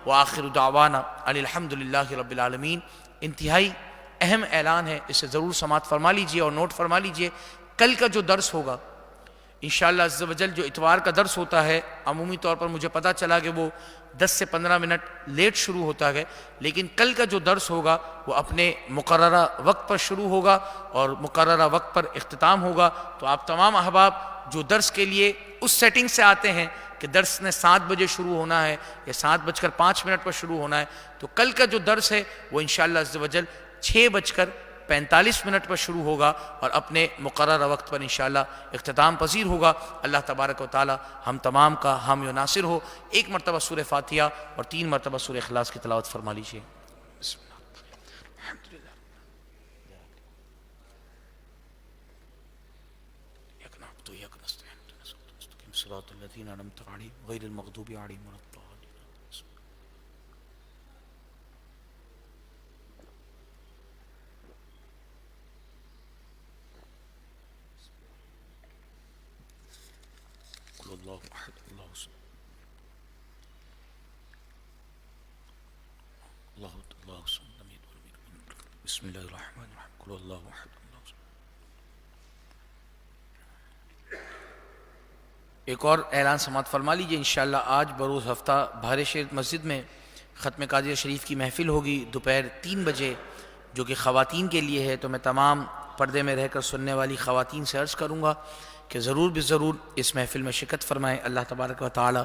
وآخر دعوانا ان الحمد للہ رب العالمین۔ انتہائی اہم اعلان ہے، اسے ضرور سماعت فرما لیجئے اور نوٹ فرما لیجئے۔ کل کا جو درس ہوگا انشاءاللہ عز و جل، جو اتوار کا درس ہوتا ہے عمومی طور پر مجھے پتہ چلا کہ وہ 10 سے 15 منٹ لیٹ شروع ہوتا ہے، لیکن کل کا جو درس ہوگا وہ اپنے مقررہ وقت پر شروع ہوگا اور مقررہ وقت پر اختتام ہوگا۔ تو آپ تمام احباب جو درس کے لیے اس سیٹنگ سے آتے ہیں کہ درس نے 7 بجے شروع ہونا ہے یا 7:05 پر شروع ہونا ہے، تو کل کا جو درس ہے وہ انشاءاللہ عز و جل 6:45 پر شروع ہوگا اور اپنے مقررہ وقت پر انشاءاللہ اختتام پذیر ہوگا۔ اللہ تبارک و تعالی ہم تمام کا حامی و ناصر ہو۔ 1 مرتبہ سورہ فاتحہ اور 3 مرتبہ سورہ اخلاص کی تلاوت فرما لیجیے۔ بسم اللہ الحمدللہ یکنعبد و یک نستعین مستقیم صراط الذین انعمت علیہم غیر المغضوب علیہم ولا الضالین۔ اللہ احد اللہ الصمد اللہ الصمد لم یلد ولم یولد ولم یکن له بسم اللہ الرحمن الرحیم قل اللہ احد اللہ الصمد۔ ایک اور اعلان سماعت فرما لیجیے، انشاءاللہ آج بروز ہفتہ بہار شریف مسجد میں ختم قادریہ شریف کی محفل ہوگی دوپہر 3 بجے، جو کہ خواتین کے لیے ہے۔ تو میں تمام پردے میں رہ کر سننے والی خواتین سے عرض کروں گا کہ ضرور ضرور اس محفل میں شرکت فرمائیں۔ اللہ تبارک و تعالی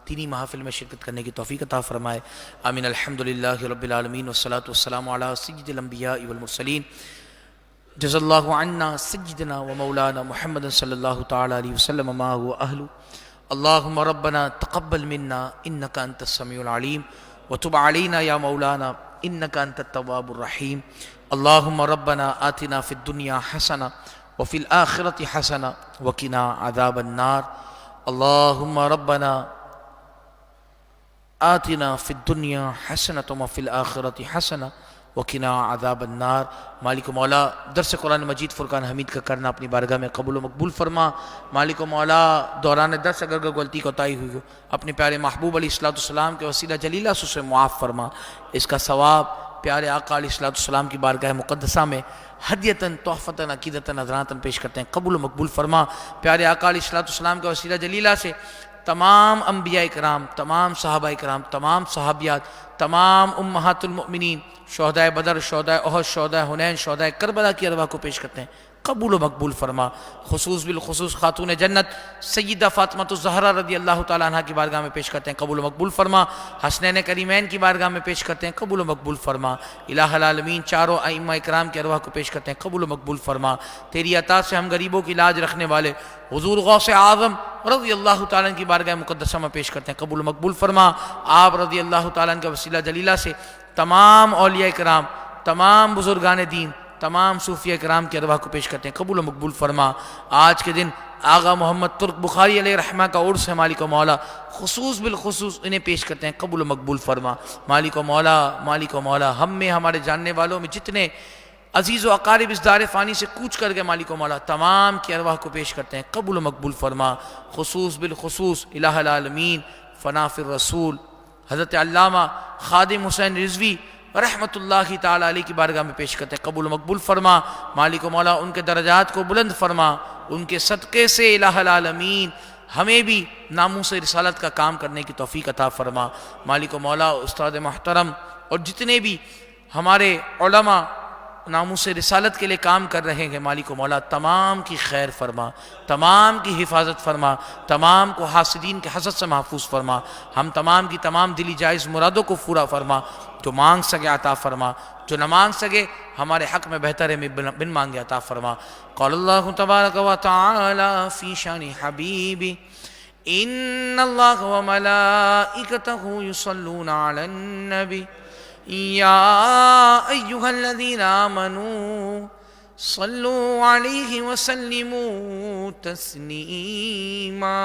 دینی محافل میں شرکت کرنے کی توفیق عطا فرمائے، آمین۔ الحمدللہ رب العالمین والصلاة والسلام علی سید الانبیاء والمرسلین، جزا اللہ عنا سیدنا و مولانا محمد صلی اللہ تعالی علیہ وسلم ما هو اہل۔ اللہم ربنا تقبل منا انک انت السمیع العلیم وتب علینا یا مولانا إنك أنت التواب الرحيم. اللهم ربنا آتنا في الدنيا حسنة وفي الآخرة حسنة وقنا عذاب النار. اللهم ربنا آتنا في الدنيا حسنة وفي الآخرة حسنة وقنا عذاب النار. مالک و مولا درس قرآن مجید فرقان حمید کا کرنا اپنی بارگاہ میں قبول و مقبول فرما. مالک و مولا دوران درس اگر کوئی غلطی کوتاہی ہوئی ہو اپنے پیارے محبوب علیہ السلام کے وسیلہ جلیلہ سے اسے معاف فرما. اس کا ثواب پیارے آقا علیہ السلام کی بارگاہ مقدسہ میں ہدیتاً تحفتاً عقیدتاً نذرانتاً پیش کرتے ہیں، قبول و مقبول فرما. پیارے آقا علیہ السلام کے وسیلہ جلیلہ سے تمام انبیاء کرام، تمام صحابہ کرام، تمام صحابیات، تمام امہات المؤمنین، شہدائے بدر، شہدائے احد، شہدائے حنین، شہدائے کربلا کی ارواح کو پیش کرتے ہیں، قبول و مقبول فرما. خصوص بالخصوص خاتون جنت سیدہ فاطمہ الزہرا رضی اللہ تعالیٰ عنہ کی بارگاہ میں پیش کرتے ہیں، قبول و مقبول فرما. حسنین کریمین کی بارگاہ میں پیش کرتے ہیں، قبول و مقبول فرما. الہ العالمین چاروں ائمہ اکرام کے ارواح کو پیش کرتے ہیں، قبول و مقبول فرما. تیری عطا سے ہم غریبوں کی لاج رکھنے والے حضور غوث اعظم رضی اللہ تعالیٰ عنہ کی بارگاہ مقدسہ میں پیش کرتے ہیں، قبول و مقبول فرما. آپ رضی اللہ تعالیٰ عنہ کے وسیلہ جلیلہ سے تمام اولیاء کرام، تمام بزرگان دین، تمام صوفیہ کرام کی ارواح کو پیش کرتے ہیں، قبول و مقبول فرما. آج کے دن آغا محمد ترک بخاری علیہ رحمہ کا عرس ہے، مالک و مولا خصوص بالخصوص انہیں پیش کرتے ہیں، قبول و مقبول فرما. مالک و مولا ہم میں، ہمارے جاننے والوں میں جتنے عزیز و اقارب اس دار فانی سے کوچ کر گئے، مالک و مولا تمام کی ارواح کو پیش کرتے ہیں، قبول و مقبول فرما. خصوص بالخصوص الہ العالمین فنا فی الرسول حضرت علامہ خادم حسین رضوی رحمت اللہ تعالیٰ علیہ کی بارگاہ میں پیش کرتے ہیں، قبول و مقبول فرما. مالک و مولا ان کے درجات کو بلند فرما. ان کے صدقے سے الہ العالمین ہمیں بھی ناموس رسالت کا کام کرنے کی توفیق عطا فرما. مالک و مولا استاد محترم اور جتنے بھی ہمارے علماء ناموس رسالت کے لئے کام کر رہے ہیں، مالک و مولا تمام کی خیر فرما، تمام کی حفاظت فرما، تمام کو حاسدین کے حسد سے محفوظ فرما. ہم تمام کی تمام دلی جائز مرادوں کو پورا فرما. جو مانگ سکے عطا فرما، جو نہ مانگ سکے ہمارے حق میں بہتر ہے بن مانگے عطا فرما. قال اللہ تبارک و تعالی فی شان حبیبی ان اللہ و ملائکتہ یصلون علی النبی یا ایہا الذین آمنوا صلوا علیہ وسلموا تسلیما.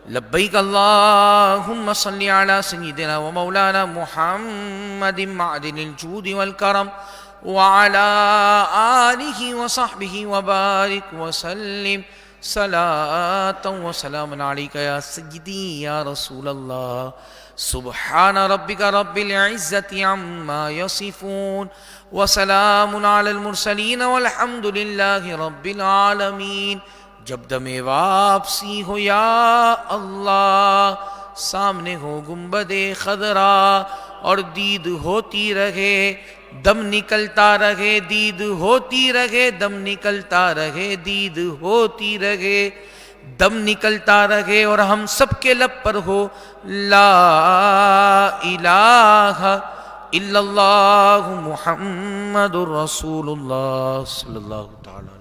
لبیک اللہم صلی علی سیدنا و مولانا محمد معدن الجود والکرم وعلی آلہ وصحبہ وبارک وسلم صلاة و سلام علیکہ یا سیدی یا رسول اللہ. سبحان ربک رب العزت عما یصفون وسلام علی المرسلین والحمد للہ رب العالمین. جب دم واپسی ہو یا اللہ، سامنے ہو گنبد خضرا اور دید ہوتی رہے، دم نکلتا رہے، دید ہوتی رہے، دم نکلتا رہے، دید ہوتی رہے، دم نکلتا رہے اور ہم سب کے لب پر ہو لا الہ الا اللہ محمد الرسول اللہ صلی اللہ تعالی